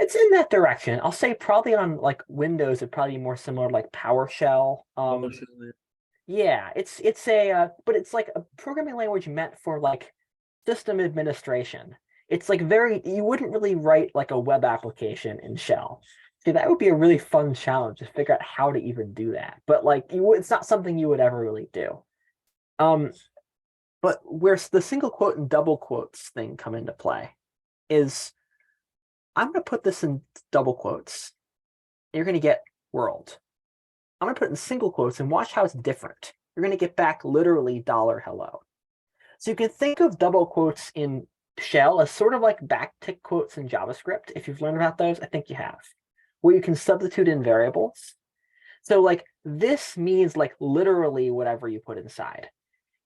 A: It's in that direction. I'll say probably on like Windows, it'd probably be more similar to like PowerShell. Yeah, it's but it's like a programming language meant for like system administration. It's like you wouldn't really write like a web application in shell. See, that would be a really fun challenge to figure out how to even do that. But like it's not something you would ever really do. But where the single quote and double quotes thing come into play is I'm going to put this in double quotes. You're going to get world. I'm going to put it in single quotes and watch how it's different. You're going to get back literally $hello. So you can think of double quotes in shell as sort of like backtick quotes in JavaScript. If you've learned about those, I think you have, where you can substitute in variables. So like this means like literally whatever you put inside.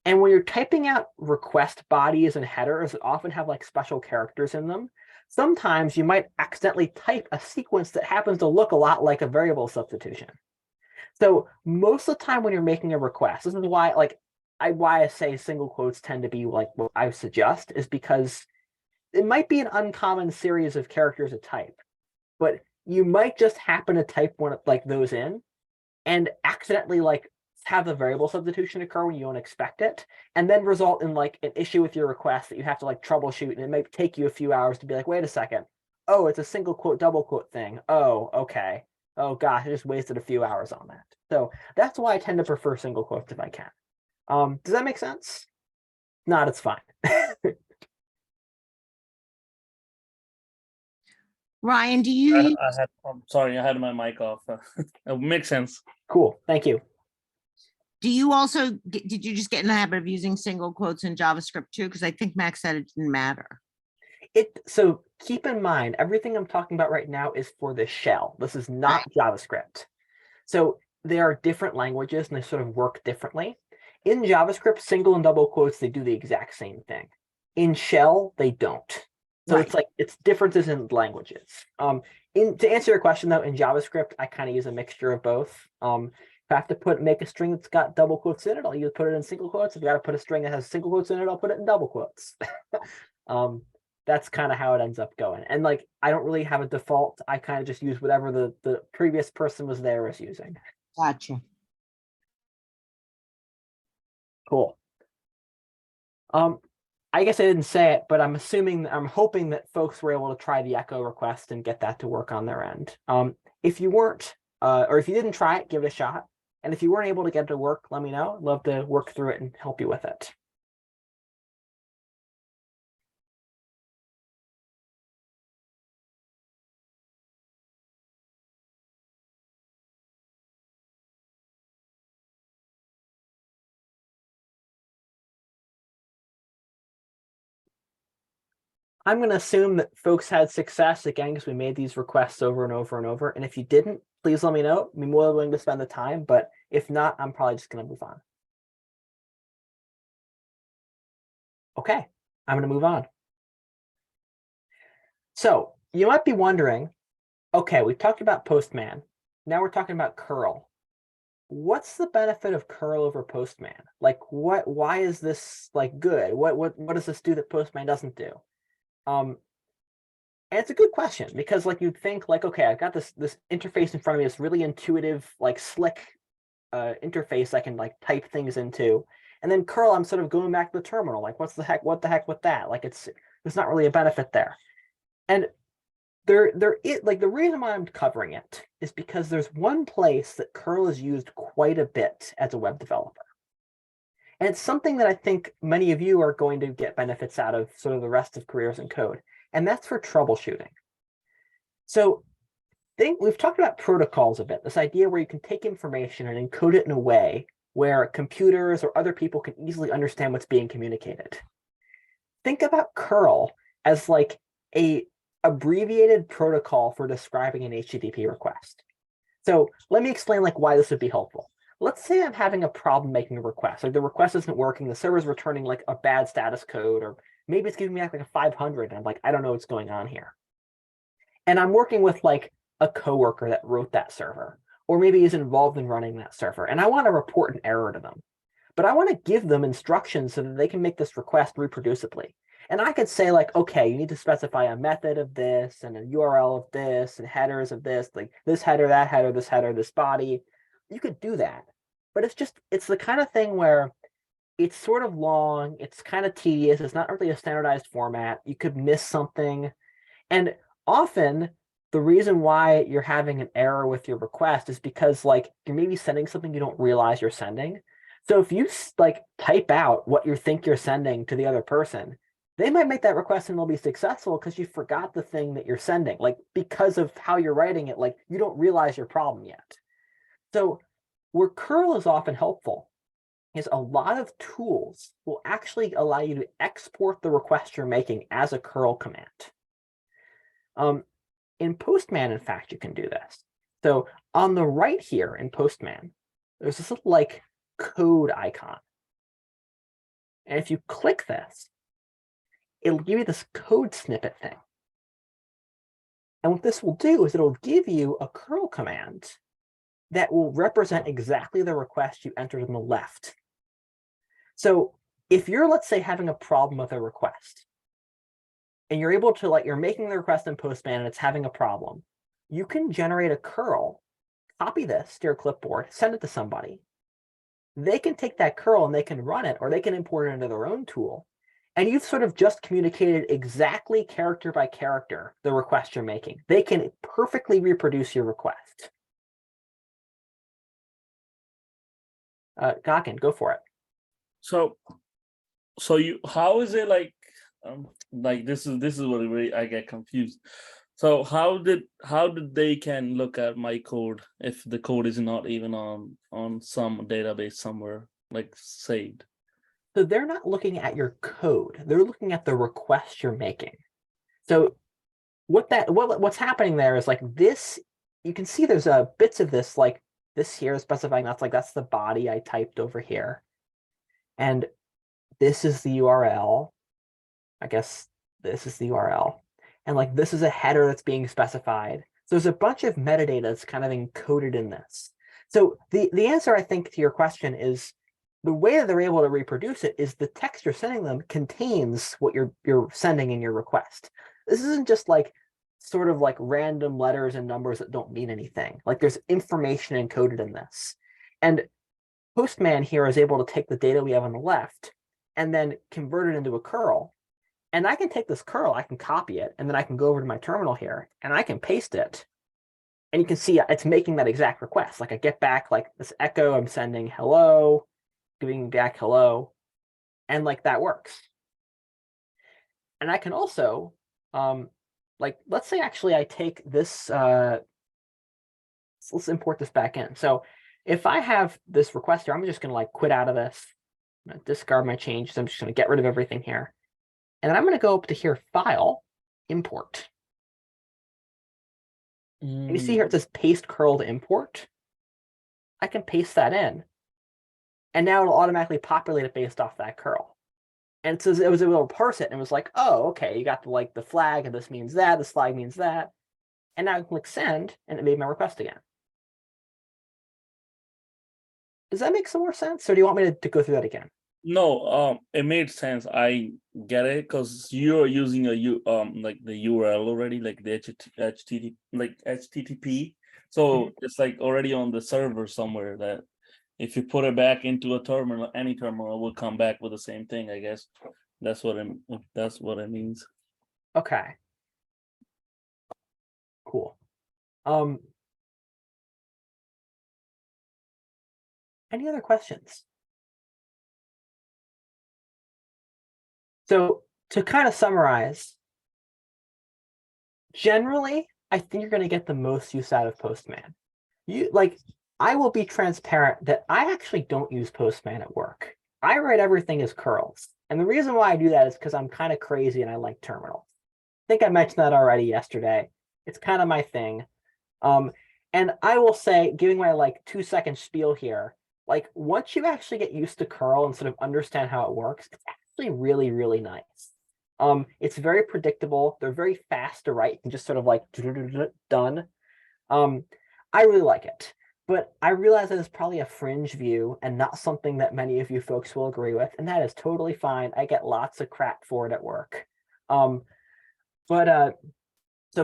A: And when you're typing out request bodies and headers that often have like special characters in them, sometimes you might accidentally type a sequence that happens to look a lot like a variable substitution. So most of the time when you're making a request, this is why why I say single quotes tend to be like what I suggest, is because it might be an uncommon series of characters to type, but you might just happen to type one of like those in and accidentally like have the variable substitution occur when you don't expect it, and then result in like an issue with your request that you have to like troubleshoot, and it might take you a few hours to be like, wait a second, oh, it's a single quote, double quote thing. Oh, okay. Oh gosh, I just wasted a few hours on that. So that's why I tend to prefer single quotes if I can. Does that make sense? Not, it's fine.
G: Ryan, do you
F: I had, I'm sorry, I had my mic off. It makes sense.
A: Cool, thank you.
G: also did you just get in the habit of using single quotes in JavaScript too? Because I think Max said it didn't matter.
A: So keep in mind, everything I'm talking about right now is for the shell. This is not JavaScript. So there are different languages and they sort of work differently. In JavaScript, single and double quotes, they do the exact same thing. In shell, they don't. So
G: Right.
A: it's like, it's differences in languages. To answer your question though, in JavaScript, I kind of use a mixture of both. If I have to make a string that's got double quotes in it, I'll put it in single quotes. If I got to put a string that has single quotes in it, I'll put it in double quotes. That's kind of how it ends up going. And like, I don't really have a default. I kind of just use whatever the previous person was there was using.
G: Gotcha.
A: Cool. I guess I didn't say it, but I'm hoping that folks were able to try the echo request and get that to work on their end. If you weren't, or if you didn't try it, give it a shot. And if you weren't able to get it to work, let me know. I'd love to work through it and help you with it. I'm going to assume that folks had success again because we made these requests over and over and over. And if you didn't, please let me know. I'm more willing to spend the time, but if not, I'm probably just going to move on. Okay, I'm going to move on. So you might be wondering, okay, we've talked about Postman. Now we're talking about curl. What's the benefit of curl over Postman? Like why is this like good? What does this do that Postman doesn't do? And it's a good question because like you'd think like, okay, I've got this interface in front of me, this really intuitive, like slick interface I can like type things into. And then curl, I'm sort of going back to the terminal. Like, what the heck with that? Like there's not really a benefit there. And there is like the reason why I'm covering it is because there's one place that curl is used quite a bit as a web developer. And it's something that I think many of you are going to get benefits out of sort of the rest of careers in code. And that's for troubleshooting. So we've talked about protocols a bit, this idea where you can take information and encode it in a way where computers or other people can easily understand what's being communicated. Think about curl as like a abbreviated protocol for describing an HTTP request. So let me explain like why this would be helpful. Let's say I'm having a problem making a request. Like the request isn't working, the server's returning like a bad status code, or maybe it's giving me like a 500 and I'm like, I don't know what's going on here. And I'm working with like a coworker that wrote that server, or maybe is involved in running that server, and I want to report an error to them. But I want to give them instructions so that they can make this request reproducibly. And I could say like, okay, you need to specify a method of this and a URL of this and headers of this, like this header, that header, this body. You could do that. But it's the kind of thing where it's sort of long, it's kind of tedious, it's not really a standardized format. You could miss something. And often the reason why you're having an error with your request is because like you're maybe sending something you don't realize you're sending. So if you like type out what you think you're sending to the other person, they might make that request and they'll be successful because you forgot the thing that you're sending. Like because of how you're writing it, like you don't realize your problem yet. So where curl is often helpful is a lot of tools will actually allow you to export the request you're making as a curl command. In Postman, in fact, you can do this. So on the right here in Postman, there's this little like code icon. And if you click this, it'll give you this code snippet thing. And what this will do is it'll give you a curl command that will represent exactly the request you entered on the left. So if you're, let's say, having a problem with a request, and you're able to, like, you're making the request in Postman and it's having a problem, you can generate a curl, copy this to your clipboard, send it to somebody. They can take that curl and they can run it, or they can import it into their own tool. And you've sort of just communicated exactly character by character the request you're making. They can perfectly reproduce your request. Gawkin, go for it.
F: So you, how is it like this is what really I get confused. So how did they can look at my code if the code is not even on some database somewhere like saved?
A: So they're not looking at your code. They're looking at the request you're making. So what's happening there is like this, you can see there's bits of this, like this here is specifying that's the body I typed over here. And this is the URL. I guess this is the URL. And like this is a header that's being specified. So there's a bunch of metadata that's kind of encoded in this. So the answer, I think, to your question is the way that they're able to reproduce it is the text you're sending them contains what you're sending in your request. This isn't just like sort of like random letters and numbers that don't mean anything. Like there's information encoded in this. And Postman here is able to take the data we have on the left and then convert it into a curl. And I can take this curl, I can copy it, and then I can go over to my terminal here and I can paste it. And you can see it's making that exact request. Like I get back like this echo, I'm sending hello, giving back hello, and like that works. And I can also, like, let's say actually I take this, let's import this back in. So if I have this request here, I'm just gonna like quit out of this, I'm gonna discard my changes, I'm just gonna get rid of everything here. And then I'm gonna go up to here, File, Import. And you see here it says paste curl to import. I can paste that in. And now it'll automatically populate it based off that curl. And so it was able to parse it and it was like, oh, okay, you got the flag, and this means that, this flag means that. And now I can click send, and it made my request again. Does that make some more sense? Or do you want me to go through that again?
F: No, it made sense. I get it because you're using like the URL already, like the HTTP. So it's like already on the server somewhere that if you put it back into a terminal, any terminal will come back with the same thing. I guess that's what it means.
A: Okay. Cool. Any other questions? So to kind of summarize, generally, I think you're going to get the most use out of Postman. I will be transparent that I actually don't use Postman at work. I write everything as curls. And the reason why I do that is because I'm kind of crazy and I like terminals. I think I mentioned that already yesterday. It's kind of my thing. And I will say, giving my 2-second spiel here, like once you actually get used to curl and sort of understand how it works, it's actually really, really nice. It's very predictable. They're very fast to write and just sort of like done. I really like it. But I realize that it's probably a fringe view and not something that many of you folks will agree with, and that is totally fine. I get lots of crap for it at work. So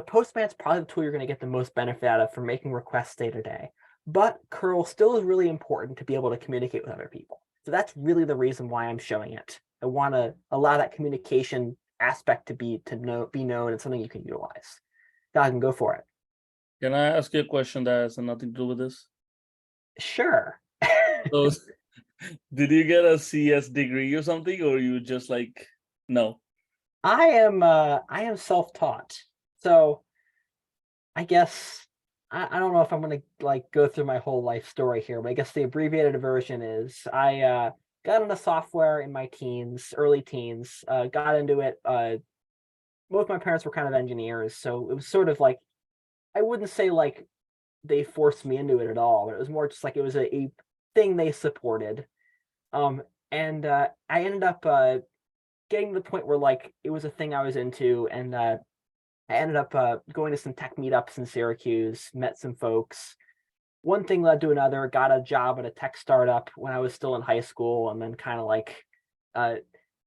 A: Postman's probably the tool you're going to get the most benefit out of for making requests day to day. But curl still is really important to be able to communicate with other people. So that's really the reason why I'm showing it. I want to allow that communication aspect to be known and something you can utilize. Go ahead and go for it.
F: Can I ask you a question that has nothing to do with this?
A: Sure.
F: So, did you get a CS degree or something, or you just like no?
A: I am self-taught. So I guess I don't know if I'm gonna go through my whole life story here, but I guess the abbreviated version is I got into software in my early teens, got into it. Both my parents were kind of engineers, so it was sort of like, I wouldn't say like they forced me into it at all. It was more just like it was a thing they supported. And I ended up getting to the point where like it was a thing I was into, and I ended up going to some tech meetups in Syracuse, met some folks. One thing led to another, got a job at a tech startup when I was still in high school, and then kind of like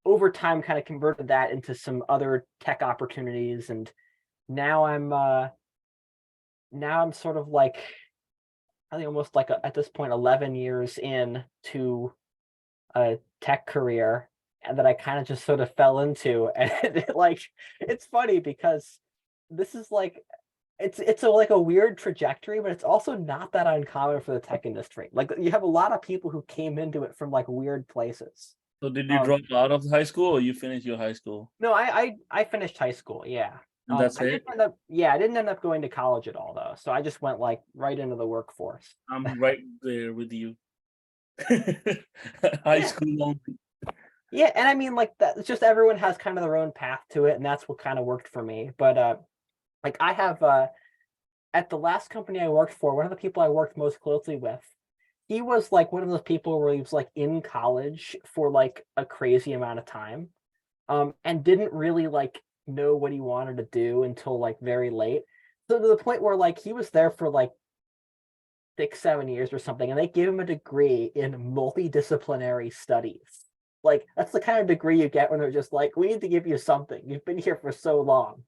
A: over time kind of converted that into some other tech opportunities. And now I'm sort of like, I think almost like at this point 11 years in to a tech career, and that I kind of just sort of fell into. And it's funny because this is like it's like a weird trajectory, but it's also not that uncommon for the tech industry. Like you have a lot of people who came into it from like weird places.
F: So did you drop out of high school or you finished your high school?
A: No, I finished high school, yeah.
F: And that's
A: I
F: it?
A: didn't end up, yeah, I didn't end up going to college at all though. So I just went like right into the workforce.
F: I'm right there with you. High
A: Yeah.
F: school only.
A: Yeah, and I mean like that, it's just everyone has kind of their own path to it, and that's what kind of worked for me. But like I have at the last company I worked for, one of the people I worked most closely with, he was like one of those people where he was like in college for like a crazy amount of time, and didn't really like know what he wanted to do until like very late. So to the point where like he was there for like 6, 7 years or something, and they gave him a degree in multidisciplinary studies. Like that's the kind of degree you get when they're just like, we need to give you something. You've been here for so long.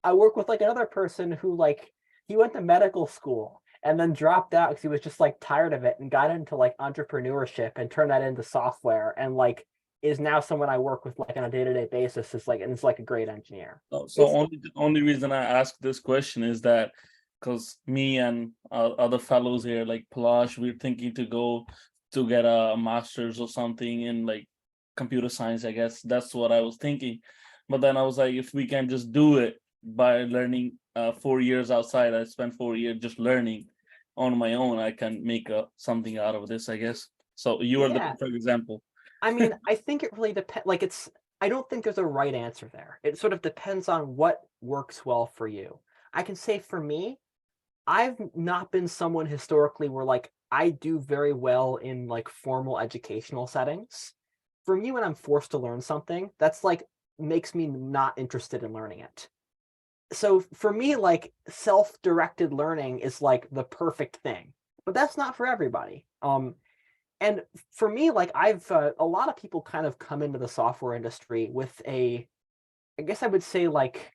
A: I work with like another person who like he went to medical school and then dropped out because he was just like tired of it and got into like entrepreneurship and turned that into software, and like is now someone I work with like on a day-to-day basis, is like, and it's like a great engineer.
F: So the only reason I ask this question is that because me and other fellows here like Palash, we're thinking to go to get a master's or something in like computer science. I guess that's what I was thinking. But then I was like, if we can just do it by learning 4 years outside, I spent 4 years just learning on my own, I can make something out of this, I guess. So you are the
A: Yeah.
F: perfect example.
A: I mean, I think it really depends. Like I don't think there's a right answer there. It sort of depends on what works well for you. I can say for me, I've not been someone historically where like I do very well in like formal educational settings. For me, when I'm forced to learn something, that's like makes me not interested in learning it. So for me, like self-directed learning is like the perfect thing, but that's not for everybody. And for me, like I've a lot of people kind of come into the software industry with I guess I would say like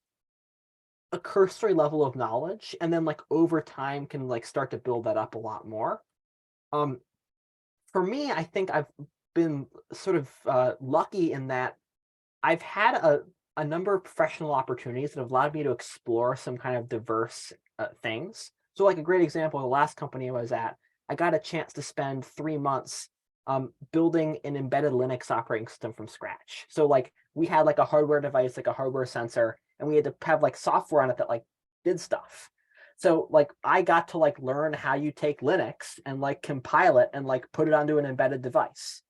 A: a cursory level of knowledge, and then like over time can like start to build that up a lot more. Um, for me, I think I've been sort of lucky in that I've had a number of professional opportunities that have allowed me to explore some kind of diverse things. So like a great example, the last company I was at, I got a chance to spend 3 months building an embedded Linux operating system from scratch. So like we had like a hardware device, like a hardware sensor, and we had to have like software on it that like did stuff. So like I got to like learn how you take Linux and like compile it and like put it onto an embedded device.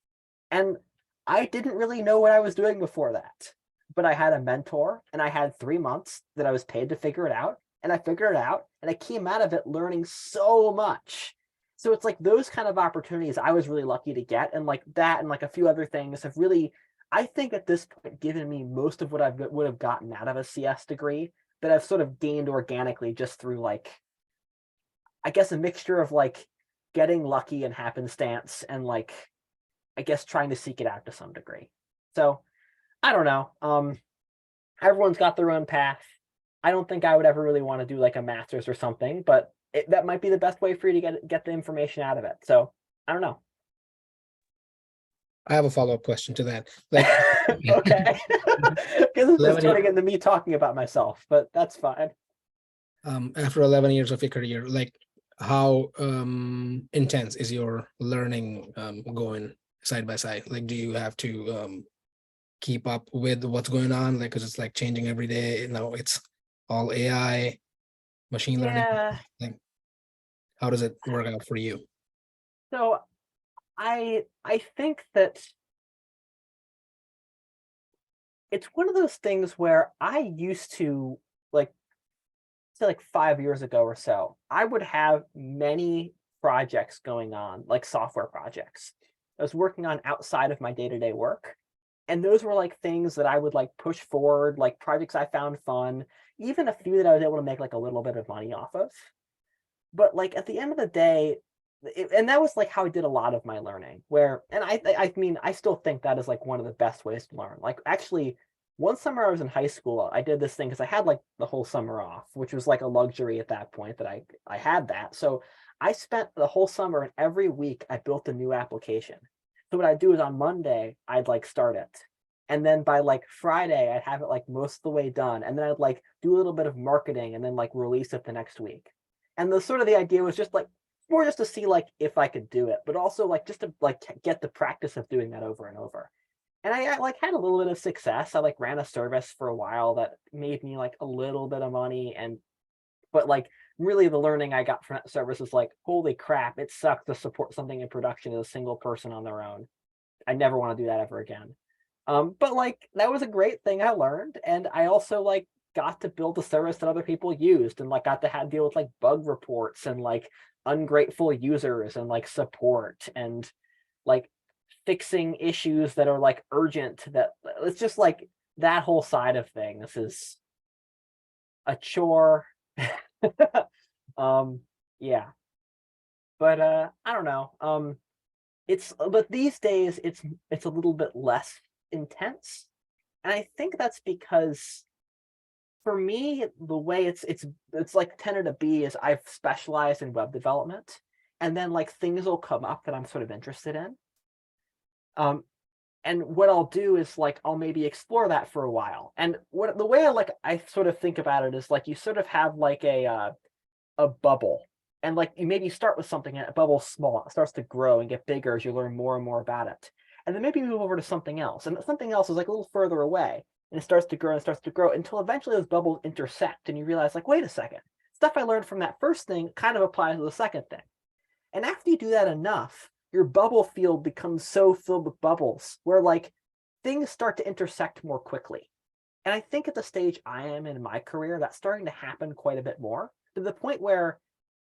A: And I didn't really know what I was doing before that, but I had a mentor and I had 3 months that I was paid to figure it out, and I figured it out, and I came out of it learning so much. So it's like those kind of opportunities I was really lucky to get, and like that and like a few other things have really, I think at this point, given me most of what I would have gotten out of a CS degree that I've sort of gained organically just through like, I guess a mixture of like getting lucky and happenstance and like, I guess trying to seek it out to some degree. So I don't know. Everyone's got their own path. I don't think I would ever really want to do like a master's or something, but that might be the best way for you to get the information out of it. So I don't know.
B: I have a follow-up question to that. Like,
A: Okay. Because this is
B: 11
A: turning into me talking about myself, but that's fine.
B: after 11 years of your career, like how intense is your learning going side by side? Like, do you have to keep up with what's going on? Like, because it's like changing every day. Now it's all AI, machine learning.
A: Yeah.
B: Like, how does it work out for you?
A: So I think that it's one of those things where I used to like, say like 5 years ago or so, I would have many projects going on, like software projects I was working on outside of my day-to-day work. And those were like things that I would like push forward, like projects I found fun, even a few that I was able to make like a little bit of money off of. But like at the end of the day, and that was like how I did a lot of my learning, where, and I mean, I still think that is like one of the best ways to learn. Like actually, one summer I was in high school, I did this thing because I had like the whole summer off, which was like a luxury at that point that I had that. So I spent the whole summer, and every week I built a new application. So what I'd do is on Monday, I'd like start it. And then by like Friday, I'd have it like most of the way done. And then I'd like do a little bit of marketing and then like release it the next week. And the sort of the idea was just like more just to see like if I could do it, but also like just to like get the practice of doing that over and over. And I like had a little bit of success. I like ran a service for a while that made me like a little bit of money, and but like really the learning I got from that service is like, holy crap, it sucks to support something in production as a single person on their own. I never want to do that ever again. But like that was a great thing I learned, and I also like got to build a service that other people used, and like got to have deal with like bug reports and like ungrateful users and like support and like fixing issues that are like urgent. That it's just like that whole side of things is a chore. Yeah, but I don't know. But these days it's a little bit less intense, and I think that's because for me the way it's like tended to be is I've specialized in web development, and then like things will come up that I'm sort of interested in, and what I'll do is like I'll maybe explore that for a while. And what the way I sort of think about it is like you sort of have like a bubble, and like you maybe start with something and a bubble's small, it starts to grow and get bigger as you learn more and more about it, and then maybe move over to something else, and something else is like a little further away, and it starts to grow and starts to grow until eventually those bubbles intersect, and you realize like, wait a second, stuff I learned from that first thing kind of applies to the second thing. And after you do that enough, your bubble field becomes so filled with bubbles where like things start to intersect more quickly. And I think at the stage I am in my career, that's starting to happen quite a bit more, to the point where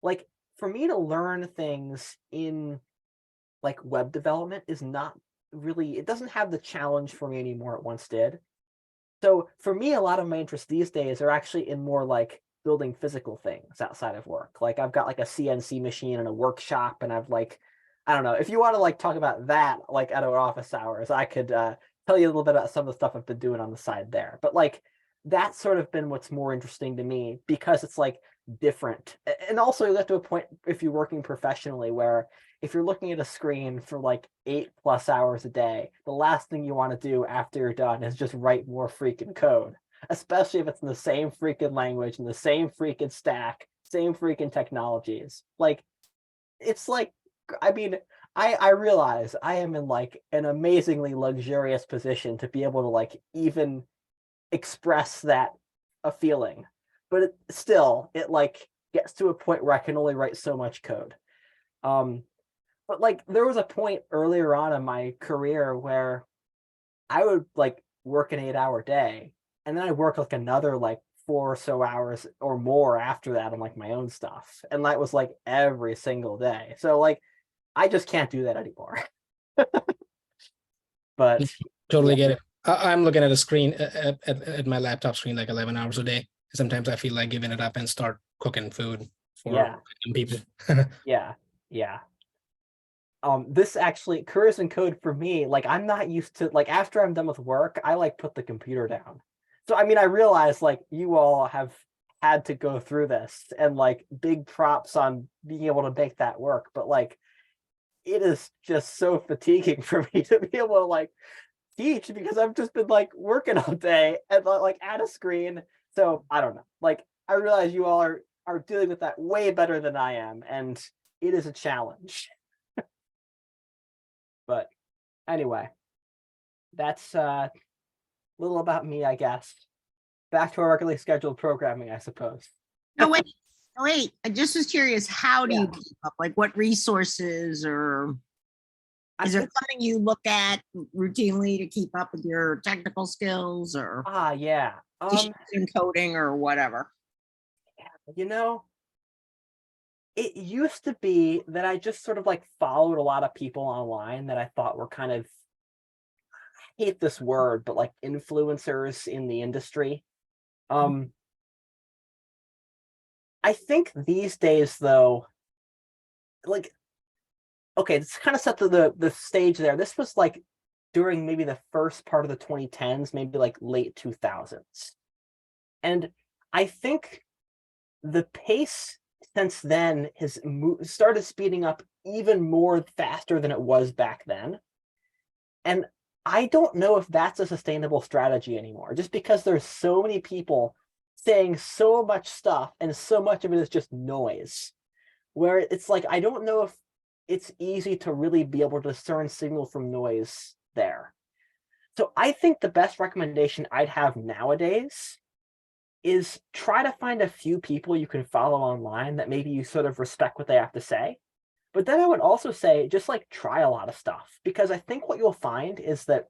A: like for me to learn things in like web development is not really, it doesn't have the challenge for me anymore it once did. So for me, a lot of my interests these days are actually in more like building physical things outside of work. Like I've got like a CNC machine and a workshop, and I've like, I don't know, if you want to like talk about that like at our office hours, I could tell you a little bit about some of the stuff I've been doing on the side there. But like that's sort of been what's more interesting to me, because it's like different. And also you get to a point if you're working professionally where if you're looking at a screen for like 8+ hours a day, the last thing you want to do after you're done is just write more freaking code, especially if it's in the same freaking language and the same freaking stack, same freaking technologies. Like it's like, I mean, I realize I am in like an amazingly luxurious position to be able to like even express that a feeling, but it like gets to a point where I can only write so much code. But like there was a point earlier on in my career where I would like work an 8-hour day, and then I work like another like 4 or so hours or more after that on like my own stuff, and that was like every single day. So like I just can't do that anymore. But
B: Totally
A: yeah.
B: get it. I'm looking at a screen at my laptop screen like 11 hours a day. Sometimes I feel like giving it up and start cooking food for
A: Yeah.
B: people.
A: Yeah, this actually careers in code for me, like I'm not used to like after I'm done with work, I like put the computer down. So I mean I realize like you all have had to go through this, and like big props on being able to make that work, but like it is just so fatiguing for me to be able to like teach, because I've just been like working all day and like at a screen. So I don't know. Like I realize you all are dealing with that way better than I am, and it is a challenge. But anyway, that's a little about me, I guess. Back to our regularly scheduled programming, I suppose.
G: No, wait, I just was curious, how do
A: Yeah.
G: you keep up? Like what resources, or is there something you look at routinely to keep up with your technical skills, or
A: Yeah.
G: issues in coding or whatever?
A: You know, it used to be that I just sort of like followed a lot of people online that I thought were kind of, hate this word, but like influencers in the industry. I think these days though, like, okay, it's kind of set to the stage there. This was like during maybe the first part of the 2010s, maybe like late 2000s. And I think the pace since then has started speeding up even more faster than it was back then. And I don't know if that's a sustainable strategy anymore, just because there's so many people saying so much stuff and so much of it is just noise, where it's like, I don't know if it's easy to really be able to discern signal from noise there. So I think the best recommendation I'd have nowadays is try to find a few people you can follow online that maybe you sort of respect what they have to say. But then I would also say just like try a lot of stuff, because I think what you'll find is that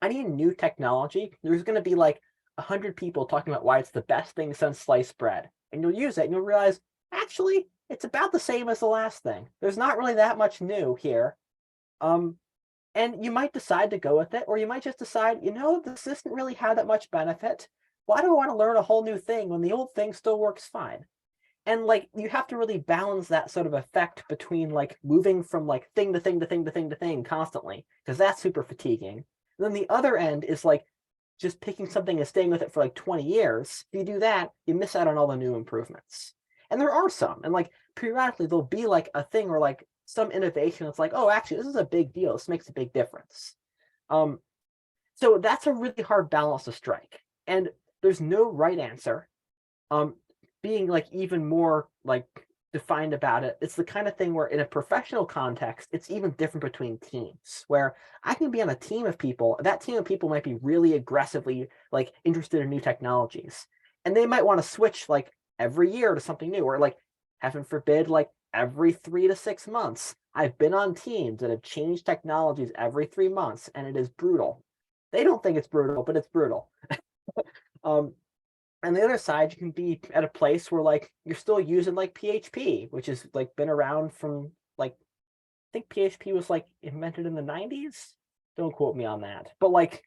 A: any new technology, there's going to be like 100 people talking about why it's the best thing since sliced bread. And you'll use it and you'll realize, actually, it's about the same as the last thing. There's not really that much new here. And you might decide to go with it, or you might just decide, you know, this doesn't really have that much benefit. Why do I want to learn a whole new thing when the old thing still works fine? And like, you have to really balance that sort of effect between like moving from like thing to thing to thing to thing to thing constantly, because that's super fatiguing. And then the other end is like just picking something and staying with it for like 20 years. If you do that, you miss out on all the new improvements. And there are some, and like periodically there'll be like a thing or like some innovation that's like, oh, actually, this is a big deal. This makes a big difference. So that's a really hard balance to strike. And there's no right answer. Being like even more like defined about it, it's the kind of thing where in a professional context, it's even different between teams, where I can be on a team of people. That team of people might be really aggressively like interested in new technologies, and they might want to switch like every year to something new, or like heaven forbid, like every 3 to 6 months. I've been on teams that have changed technologies every 3 months, and it is brutal. They don't think it's brutal, but it's brutal. And the other side, you can be at a place where like you're still using like PHP, which has like been around from like, I think PHP was like invented in the 90s. Don't quote me on that, but like,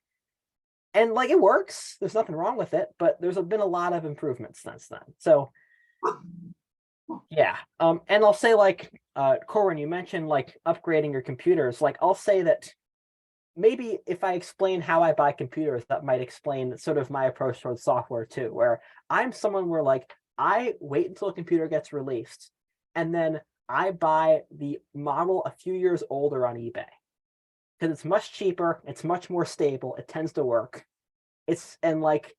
A: and like it works. There's nothing wrong with it, but there's been a lot of improvements since then. So yeah. And I'll say like, Corwin, you mentioned like upgrading your computers. Like I'll say that maybe if I explain how I buy computers, that might explain sort of my approach towards software too, where I'm someone where like I wait until a computer gets released and then I buy the model a few years older on eBay because it's much cheaper, it's much more stable, it tends to work. It's like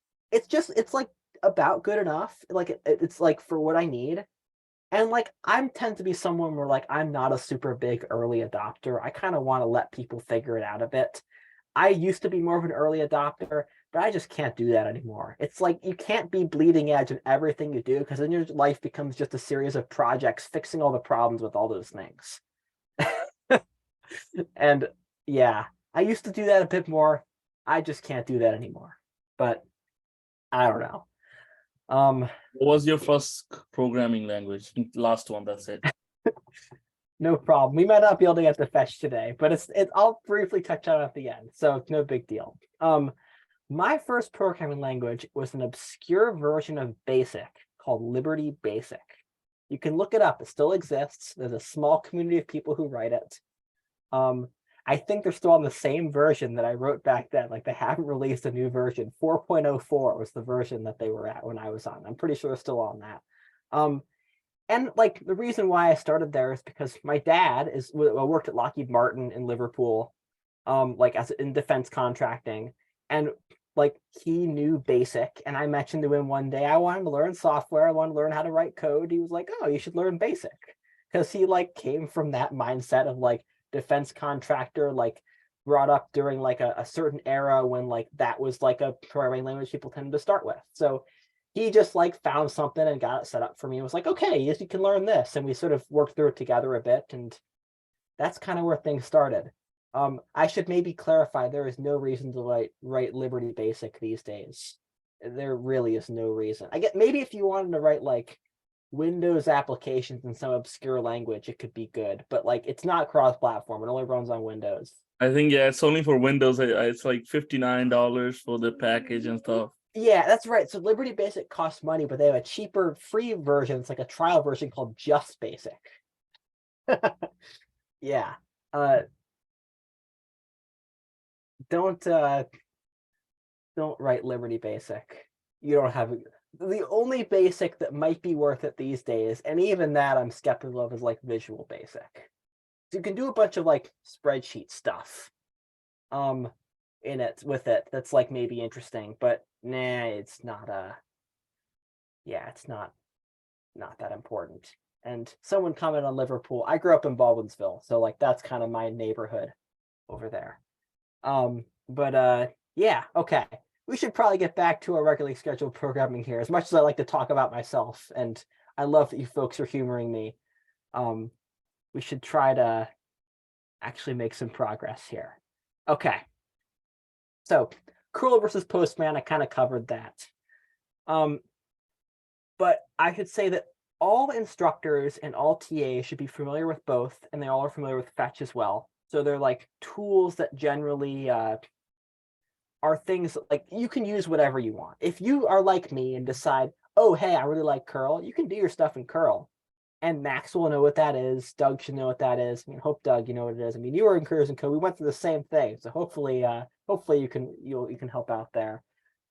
A: about good enough. Like it's like for what I need. And like I tend to be someone where like I'm not a super big early adopter. I kind of want to let people figure it out a bit. I used to be more of an early adopter, but I just can't do that anymore. It's like you can't be bleeding edge in everything you do, because then your life becomes just a series of projects fixing all the problems with all those things. And yeah, I used to do that a bit more. I just can't do that anymore. But I don't know.
F: What was your first programming language? Last one, that's it.
A: No problem. We might not be able to get the fetch today, but it's I'll briefly touch on it at the end, so it's no big deal. My first programming language was an obscure version of BASIC called Liberty Basic. You can look it up. It still exists. There's a small community of people who write it. I think they're still on the same version that I wrote back then. Like they haven't released a new version. 4.04 was the version that they were at when I was on. I'm pretty sure they're still on that. And like the reason why I started there is because my dad worked at Lockheed Martin in Liverpool, like as in defense contracting, and like he knew BASIC. And I mentioned to him one day I wanted to learn software. I wanted to learn how to write code. He was like, "Oh, you should learn BASIC," because he like came from that mindset of like defense contractor, like brought up during like a certain era when like that was like a programming language people tended to start with. So he just like found something and got it set up for me. It was like, okay, yes, you can learn this. And we sort of worked through it together a bit. And that's kind of where things started. I should maybe clarify, there is no reason to write Liberty Basic these days. There really is no reason. I get maybe if you wanted to write like Windows applications in some obscure language, it could be good, but like it's not cross-platform. It only runs on Windows.
F: I think yeah, it's only for Windows. It's like $59 for the package and stuff.
A: Yeah, that's right. So Liberty Basic costs money, but they have a cheaper free version. It's like a trial version called Just Basic. Yeah. Don't write Liberty Basic. You don't have the only basic that might be worth it these days, and even that I'm skeptical of, is like Visual Basic. So you can do a bunch of like spreadsheet stuff in it with it that's like maybe interesting, but nah, it's not yeah, it's not that important. And someone commented on Liverpool. I grew up in Baldwinsville, so like that's kind of my neighborhood over there. But yeah, okay. We should probably get back to our regularly scheduled programming here. As much as I like to talk about myself, and I love that you folks are humoring me, we should try to actually make some progress here. Okay. So curl versus postman, I kind of covered that. But I should say that all instructors and all TAs should be familiar with both, and they all are familiar with fetch as well. So they're like tools that generally are things that, like, you can use whatever you want. If you are like me and decide, oh, hey, I really like curl, you can do your stuff in curl. And Max will know what that is. Doug should know what that is. I mean, hope Doug, you know what it is. I mean, you were in Careers and Code. We went through the same thing. So hopefully you can help out there.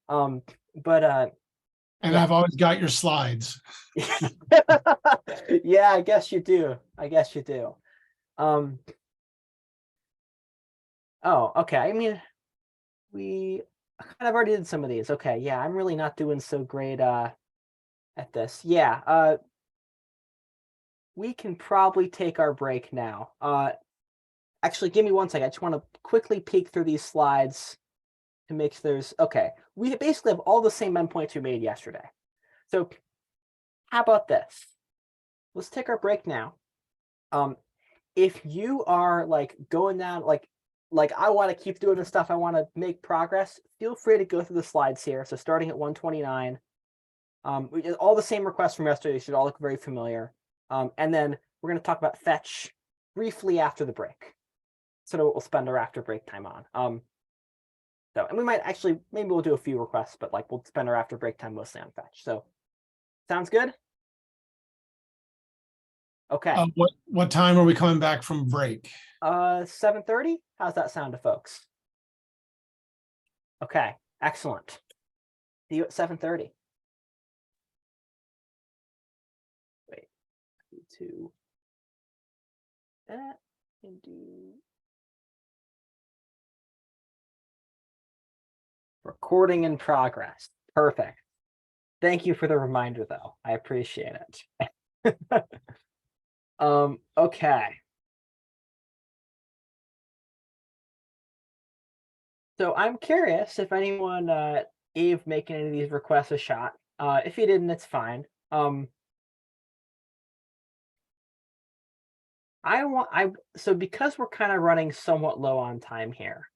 A: But
H: And
A: yeah.
H: I've always got your slides.
A: Yeah, I guess you do. Oh, okay. I mean, we kind of already did some of these. Okay, yeah, I'm really not doing so great at this. Yeah, we can probably take our break now. Actually, give me 1 second. I just want to quickly peek through these slides to make sure there's okay. We basically have all the same endpoints we made yesterday. So how about this? Let's take our break now. If you are like going down, like I want to keep doing this stuff, I want to make progress, feel free to go through the slides here. So starting at 129, we did all the same requests from yesterday. They should all look very familiar. And then we're going to talk about fetch briefly after the break. So we'll spend our after break time on. So, and we might actually, maybe we'll do a few requests, but like we'll spend our after break time mostly on fetch. So sounds good? Okay.
H: What time are we coming back from break?
A: 7:30. How's that sound to folks? Okay, excellent. See you at 7:30. Wait, to that and do recording in progress. Perfect. Thank you for the reminder, though. I appreciate it. Okay. So I'm curious if anyone gave making any of these requests a shot. If you didn't, it's fine. So because we're kind of running somewhat low on time here,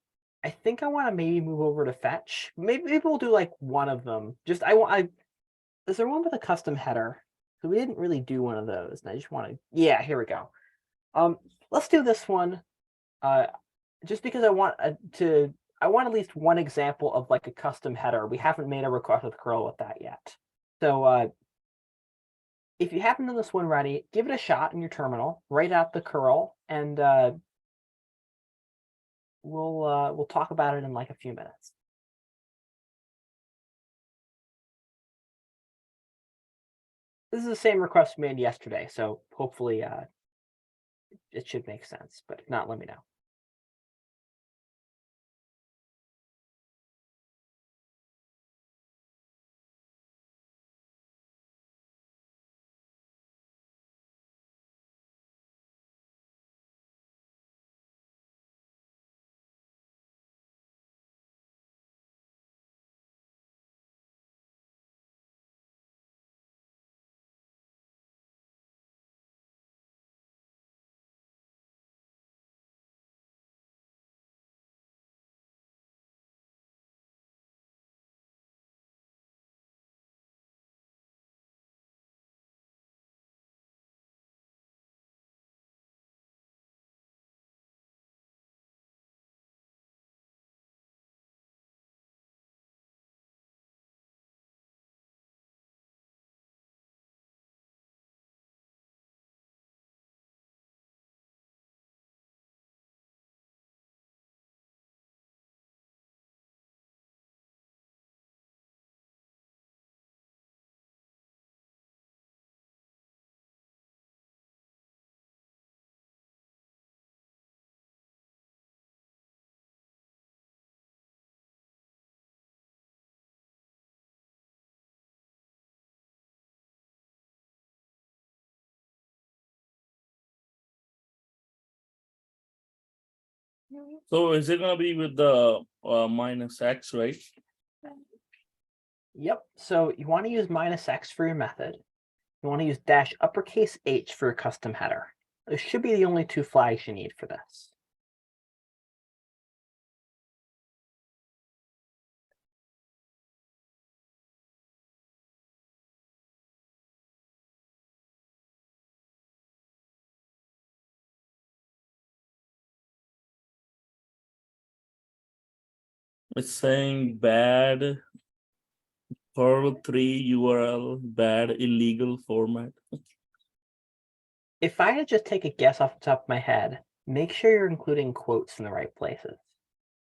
A: I think I want to maybe move over to fetch. Maybe we'll do like one of them. Just is there one with a custom header? So we didn't really do one of those, and I just want to. Yeah, here we go. Let's do this one. Just because I want at least one example of like a custom header. We haven't made a request with curl with that yet. So if you haven't done this one already, give it a shot in your terminal, write out the curl, and we'll talk about it in like a few minutes. This is the same request we made yesterday, so hopefully it should make sense. But if not, let me know.
F: So is it gonna be with the minus X, right?
A: Yep. So you want to use -X for your method. You want to use dash uppercase H for your custom header. Those should be the only two flags you need for this.
F: It's saying bad Perl 3 URL, bad illegal format.
A: If I had to just take a guess off the top of my head, make sure you're including quotes in the right places.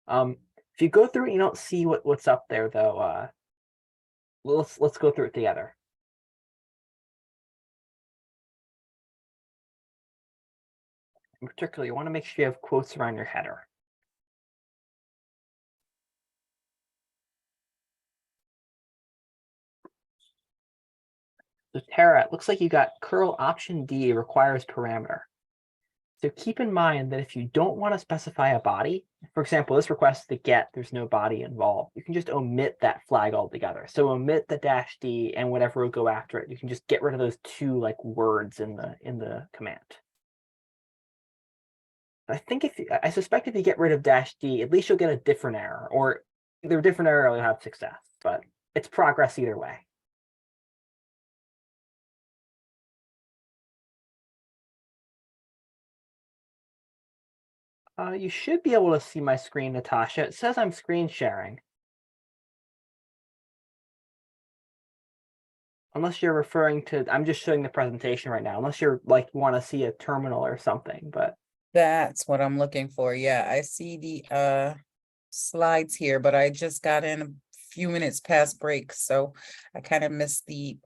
A: If you go through it, you don't see what's up there though. Let's go through it together. In particular, you want to make sure you have quotes around your header. So Tara, it looks like you got curl option D requires parameter. So keep in mind that if you don't want to specify a body, for example, this request to get, there's no body involved. You can just omit that flag altogether. So omit the -D and whatever will go after it. You can just get rid of those two like words in the command. I think I suspect if you get rid of -D, at least you'll get a different error, or either a different error or you'll have success, but it's progress either way. You should be able to see my screen, Natasha. It says I'm screen sharing. Unless you're referring to, I'm just showing the presentation right now, unless you're like want to see a terminal or something, but.
C: That's what I'm looking for. Yeah, I see the slides here, but I just got in a few minutes past break, so I kind of missed the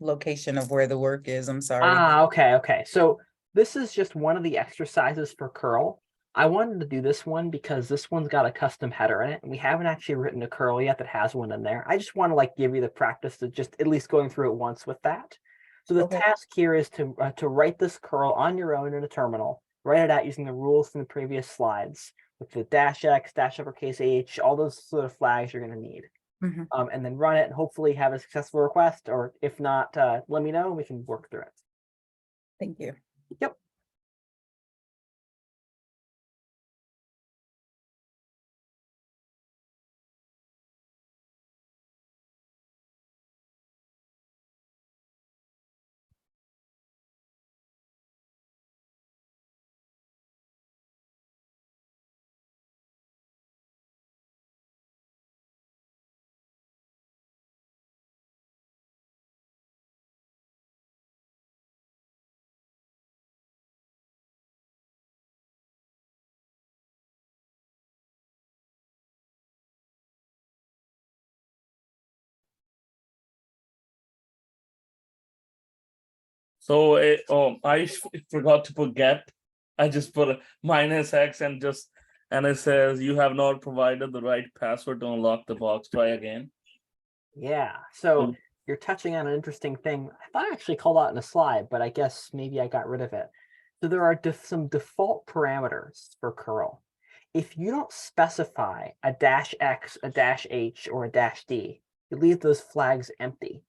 C: location of where the work is. I'm sorry.
A: Ah, okay. So this is just one of the exercises for curl. I wanted to do this one because this one's got a custom header in it, and we haven't actually written a curl yet that has one in there. I just want to like give you the practice to just at least going through it once with that. So the
C: Okay.
A: task here is to write this curl on your own in a terminal. Write it out using the rules from the previous slides with the -X, dash uppercase H, all those sort of flags you're going to need.
C: Mhm.
A: And then run it and hopefully have a successful request, or if not, let me know and we can work through it.
C: Thank you.
A: Yep.
F: So I forgot to put get. I just put a -X and it says you have not provided the right password to unlock the box. Try again.
A: Yeah. So
F: Mm.
A: you're touching on an interesting thing. I thought I actually called out in a slide, but I guess maybe I got rid of it. So there are some default parameters for curl. If you don't specify a -X, a -H, or a -D, you leave those flags empty.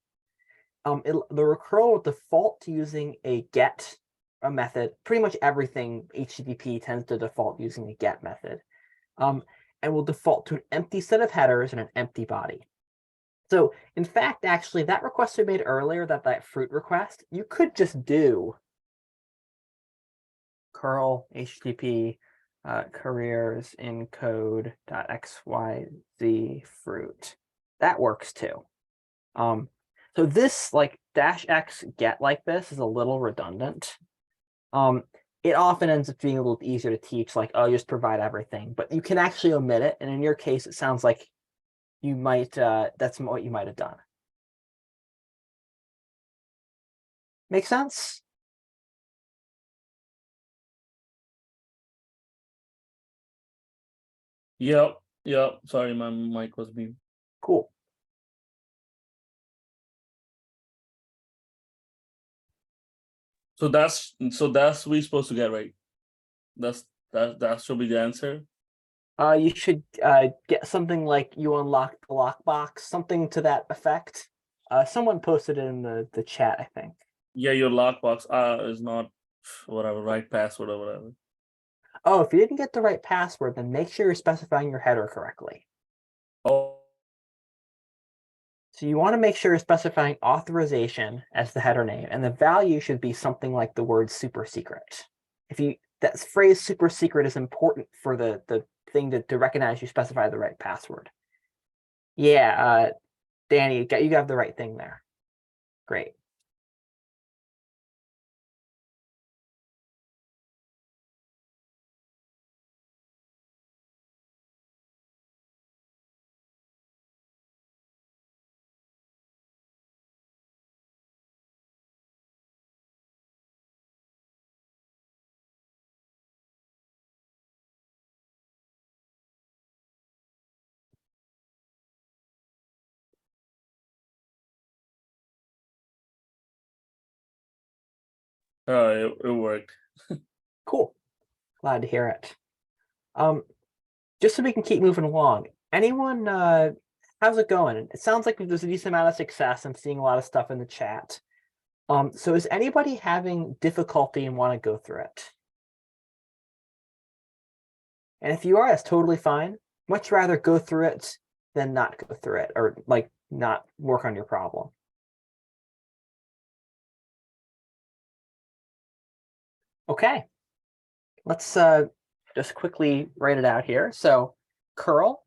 A: The curl will default to using a get method. Pretty much everything HTTP tends to default using a get method, and will default to an empty set of headers and an empty body. So in fact, actually, that request we made earlier, that fruit request, you could just do curl HTTP careers in code.xyz fruit. That works too. So this like -X get like this is a little redundant. It often ends up being a little easier to teach, like, oh, just provide everything, but you can actually omit it. And in your case, it sounds like you might, that's what you might have done. Make sense?
F: Yep. Sorry, my mic was muted.
A: Cool.
F: So that's we supposed to get right. That's That should be the answer.
A: You should get something like you unlock the lockbox, something to that effect. Someone posted it in the chat, I think.
F: Yeah, your lockbox is not whatever right password or whatever.
A: Oh, if you didn't get the right password, then make sure you're specifying your header correctly.
F: Oh,
A: So you want to make sure you're specifying authorization as the header name, and the value should be something like the word super secret. That phrase super secret is important for the thing to recognize you specify the right password. Yeah, Danny, you got the right thing there. Great.
F: it worked.
A: Cool. Glad to hear it. Just so we can keep moving along, anyone, how's it going? It sounds like there's a decent amount of success. I'm seeing a lot of stuff in the chat. So is anybody having difficulty and want to go through it? And if you are, that's totally fine. Much rather go through it than not go through it, or like not work on your problem. Okay, let's just quickly write it out here. So curl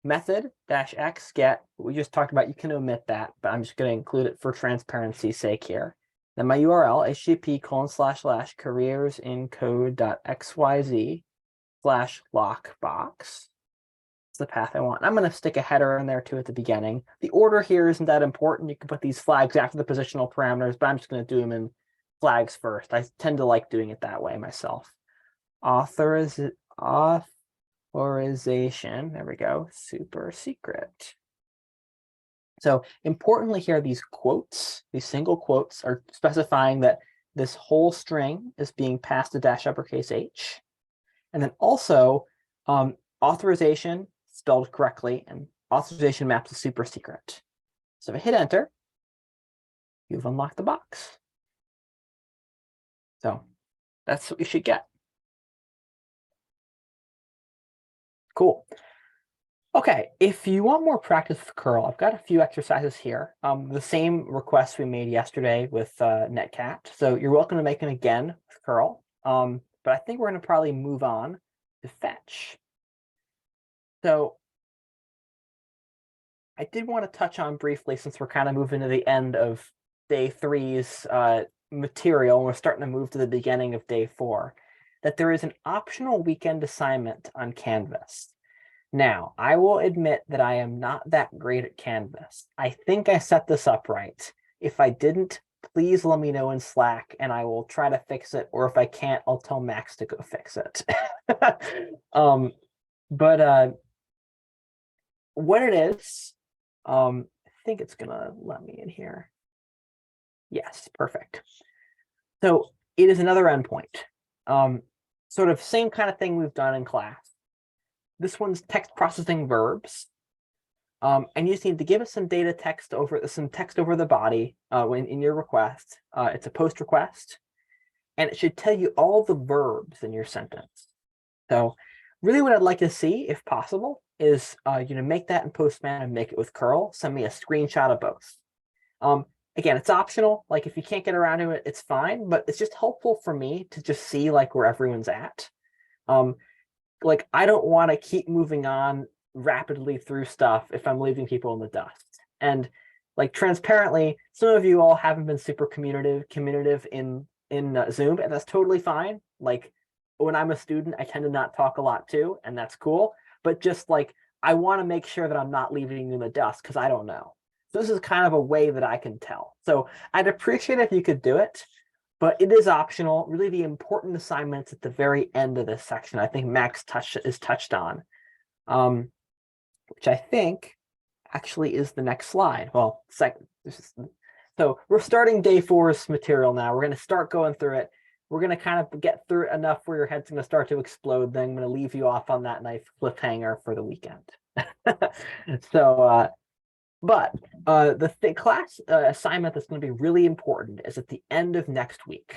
A: method -x get, we just talked about, you can omit that, but I'm just going to include it for transparency's sake here. Then my URL, http://careersincode.xyz/lockbox. It's the path I want. I'm going to stick a header in there too at the beginning. The order here isn't that important. You can put these flags after the positional parameters, but I'm just going to do them in flags first. I tend to like doing it that way myself. Authorization, there we go, super secret. So importantly here, these quotes, these single quotes are specifying that this whole string is being passed to -uppercase H. And then also authorization spelled correctly, and authorization maps to super secret. So if I hit enter, you've unlocked the box. So that's what you should get. Cool. Okay, if you want more practice with curl, I've got a few exercises here. The same requests we made yesterday with netcat. So you're welcome to make them again with curl. But I think we're going to probably move on to fetch. So I did want to touch on briefly, since we're kind of moving to the end of day 3's material, and we're starting to move to the beginning of day 4, that there is an optional weekend assignment on Canvas. Now, I will admit that I am not that great at Canvas. I think I set this up right. If I didn't, please let me know in Slack and I will try to fix it. Or if I can't, I'll tell Max to go fix it. What it is, I think it's gonna let me in here. Yes, perfect. So it is another endpoint. Sort of same kind of thing we've done in class. This one's text processing verbs. And you just need to give us some text over the body in your request. It's a post request, and it should tell you all the verbs in your sentence. So really what I'd like to see, if possible, is make that in Postman and make it with curl. Send me a screenshot of both. Again, it's optional. Like if you can't get around to it, it's fine, but it's just helpful for me to just see like where everyone's at. Like I don't want to keep moving on rapidly through stuff if I'm leaving people in the dust. And like transparently, some of you all haven't been super communicative in Zoom, and that's totally fine. Like when I'm a student, I tend to not talk a lot too, and that's cool. But just like I want to make sure that I'm not leaving you in the dust because I don't know. So this is kind of a way that I can tell. So I'd appreciate it if you could do it. But it is optional. Really, the important assignments at the very end of this section, I think Max touched on, which I think actually is the next slide. Well, so we're starting day 4's material now. We're going to start going through it. we're going to kind of get through it enough where your head's going to start to explode. Then I'm going to leave you off on that nice cliffhanger for the weekend. So, but the class assignment that's going to be really important is at the end of next week.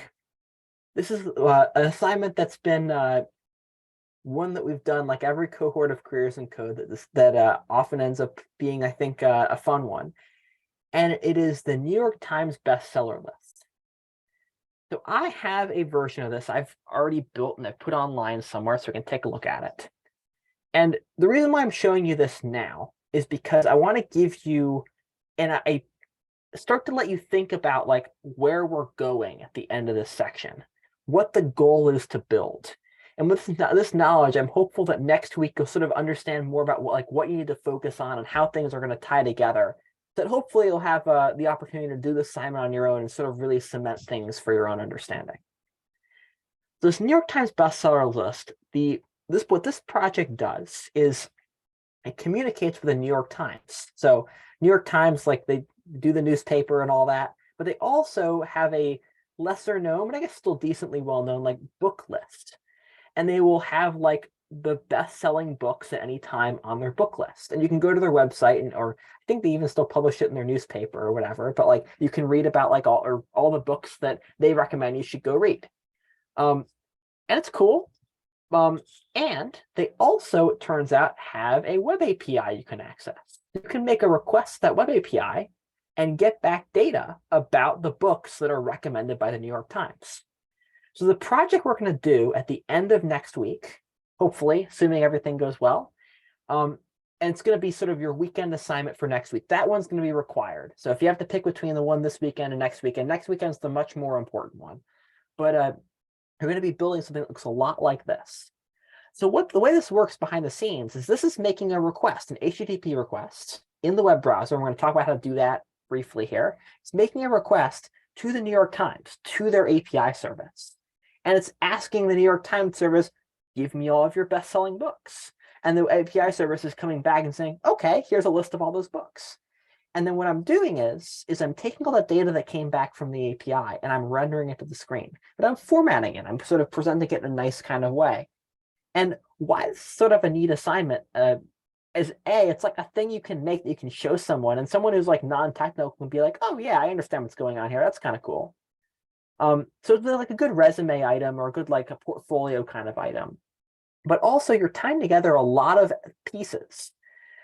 A: This is an assignment that's been one that we've done like every cohort of Careers in Code that often ends up being, I think, a fun one. And it is the New York Times bestseller list. So I have a version of this I've already built and I put online somewhere so we can take a look at it. And the reason why I'm showing you this now is because I want to give you, and I start to let you think about like where we're going at the end of this section, what the goal is to build. And with this knowledge, I'm hopeful that next week you'll sort of understand more about what you need to focus on and how things are going to tie together. That hopefully you'll have the opportunity to do the assignment on your own and sort of really cement things for your own understanding. This New York Times bestseller list, what this project does is it communicates with the New York Times. So New York Times, like they do the newspaper and all that, but they also have a lesser known, but I guess still decently well known, like book list. And they will have like the best-selling books at any time on their book list. And you can go to their website or I think they even still publish it in their newspaper or whatever, but like you can read about like all the books that they recommend you should go read. And it's cool. And they also, it turns out, have a web API you can access. You can make a request to that web API and get back data about the books that are recommended by the New York Times. So the project we're going to do at the end of next week, hopefully, assuming everything goes well, and it's going to be sort of your weekend assignment for next week. That one's going to be required. So if you have to pick between the one this weekend and next weekend's the much more important one. But you're going to be building something that looks a lot like this. So the way this works behind the scenes is this is making a request, an HTTP request in the web browser. And we're going to talk about how to do that briefly here. It's making a request to the New York Times, to their API service. And it's asking the New York Times service, give me all of your best-selling books. And the API service is coming back and saying, okay, here's a list of all those books. And then what I'm doing is I'm taking all the data that came back from the API and I'm rendering it to the screen. But I'm formatting it. I'm sort of presenting it in a nice kind of way. And why it's sort of a neat assignment is it's like a thing you can make that you can show someone. And someone who's like non-technical can be like, oh, yeah, I understand what's going on here. That's kind of cool. So it's like a good resume item or a good like a portfolio kind of item, but also you're tying together a lot of pieces.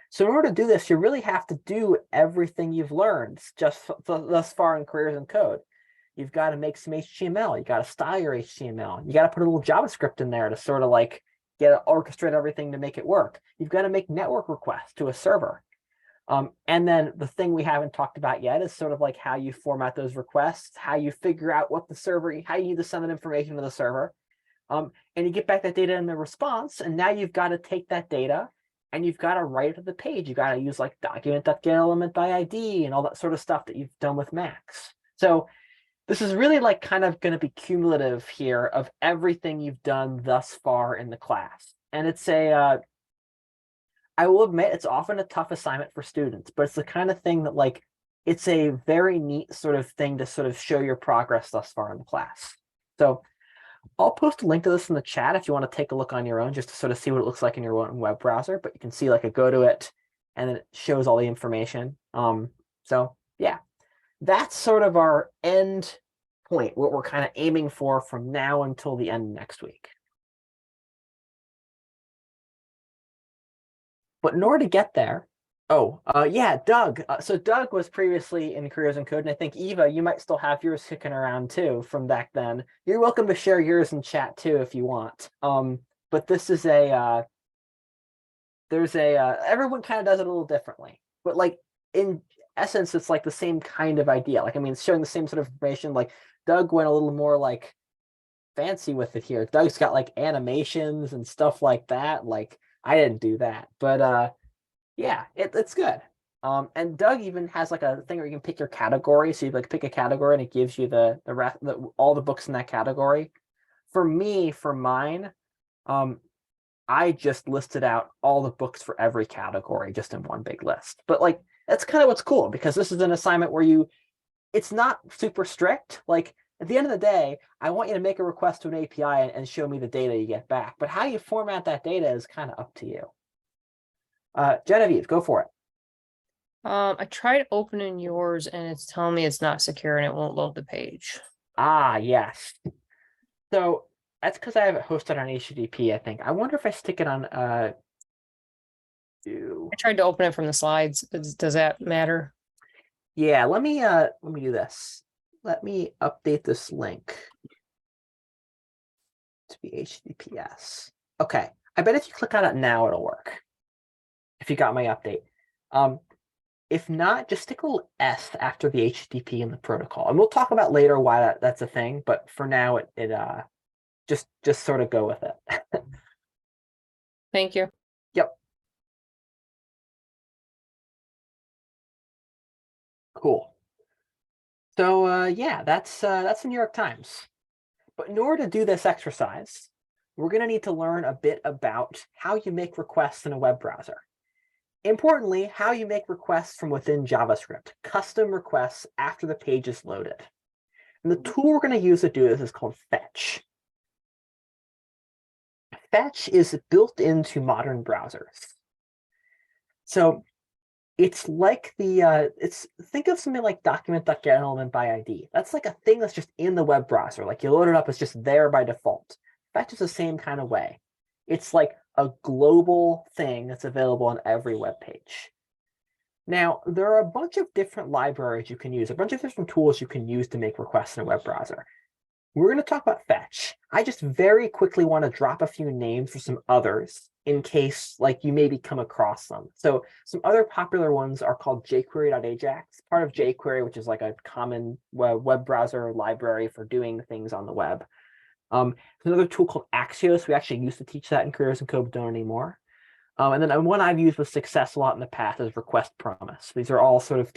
A: So in order to do this, you really have to do everything you've learned just thus far in Careers in Code. You've got to make some HTML. You got to style your HTML. You got to put a little JavaScript in there to sort of like orchestrate everything to make it work. You've got to make network requests to a server. And then the thing we haven't talked about yet is sort of like how you format those requests, how you figure out what the server, how you need to send that information to the server. And you get back that data in the response. And now you've got to take that data and you've got to write it to the page. You got to use like document.getElementById and all that sort of stuff that you've done with Max. So this is really like kind of going to be cumulative here of everything you've done thus far in the class. And it's I will admit it's often a tough assignment for students, but it's the kind of thing that like, it's a very neat sort of thing to sort of show your progress thus far in the class. So I'll post a link to this in the chat if you want to take a look on your own, just to sort of see what it looks like in your own web browser, but you can see like a go to it and then it shows all the information. So yeah, that's sort of our end point, what we're kind of aiming for from now until the end next week. But in order to get there, yeah, Doug. So Doug was previously in Careers in Code, and I think Eva, you might still have yours kicking around too from back then. You're welcome to share yours in chat too if you want. But this is everyone kind of does it a little differently, but like in essence, it's like the same kind of idea. Like, I mean, it's showing the same sort of information. Like Doug went a little more like fancy with it here. Doug's got like animations and stuff like that. Like, I didn't do that, but yeah, it's good. And Doug even has like a thing where you can pick your category. So you like pick a category and it gives you all the books in that category. For me, for mine, I just listed out all the books for every category just in one big list. But like, that's kind of what's cool because this is an assignment where it's not super strict. Like At the end of the day, I want you to make a request to an API and show me the data you get back. But how you format that data is kind of up to you. Genevieve, go for it.
I: I tried opening yours and it's telling me it's not secure and it won't load the page.
A: Ah, yes. So that's because I have it hosted on HTTP, I think. I wonder if I stick it on
I: I tried to open it from the slides. Does that matter?
A: Yeah, let me do this. Let me update this link to be HTTPS. Okay. I bet if you click on it now, it'll work. If you got my update. If not, just stick a little S after the HTTP in the protocol. And we'll talk about later why that's a thing, but for now it just sort of go with it.
I: Thank you.
A: Yep. Cool. So yeah, that's the New York Times. But in order to do this exercise, we're going to need to learn a bit about how you make requests in a web browser. Importantly, how you make requests from within JavaScript, custom requests after the page is loaded. And the tool we're going to use to do this is called Fetch. Fetch is built into modern browsers. So it's like think of something like document.getElementById. That's like a thing that's just in the web browser. Like you load it up, it's just there by default. Fetch is the same kind of way. It's like a global thing that's available on every web page. Now, there are a bunch of different libraries you can use, a bunch of different tools you can use to make requests in a web browser. We're going to talk about Fetch. I just very quickly want to drop a few names for some others in case like you maybe come across them. So some other popular ones are called jQuery.ajax, part of jQuery, which is like a common web browser library for doing things on the web. There's another tool called Axios. We actually used to teach that in Careers in Code, but don't anymore. And then one I've used with success a lot in the past is Request Promise. These are all sort of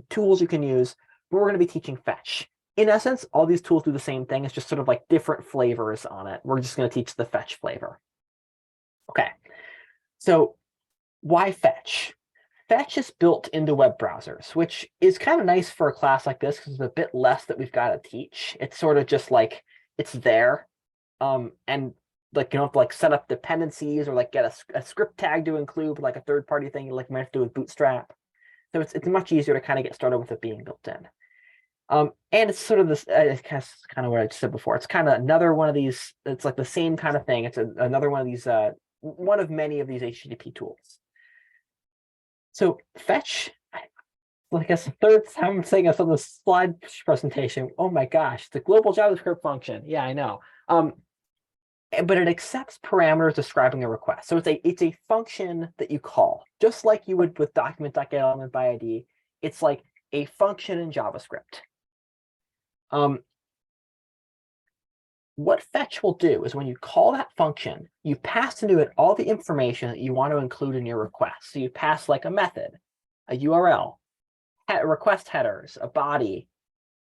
A: tools you can use, but we're going to be teaching Fetch. In essence, all these tools do the same thing. It's just sort of like different flavors on it. We're just going to teach the Fetch flavor. Okay, so why Fetch? Fetch is built into web browsers, which is kind of nice for a class like this because it's a bit less that we've got to teach. It's sort of just like it's there, and like you don't have to like set up dependencies or like get a script tag to include like a third-party thing like you might have to do with Bootstrap. So it's much easier to kind of get started with it being built in. And it's sort of this kind of what I just said before. It's kind of another one of these. It's like the same kind of thing. It's another one of these. One of many of these HTTP tools. So Fetch, like a third time I'm saying this on the slide presentation. Oh my gosh, the global JavaScript function. Yeah, I know. But it accepts parameters describing a request. So it's a function that you call, just like you would with document.getElementById. It's like a function in JavaScript. What Fetch will do is when you call that function, you pass into it all the information that you want to include in your request. So you pass like a method, a URL, request headers, a body,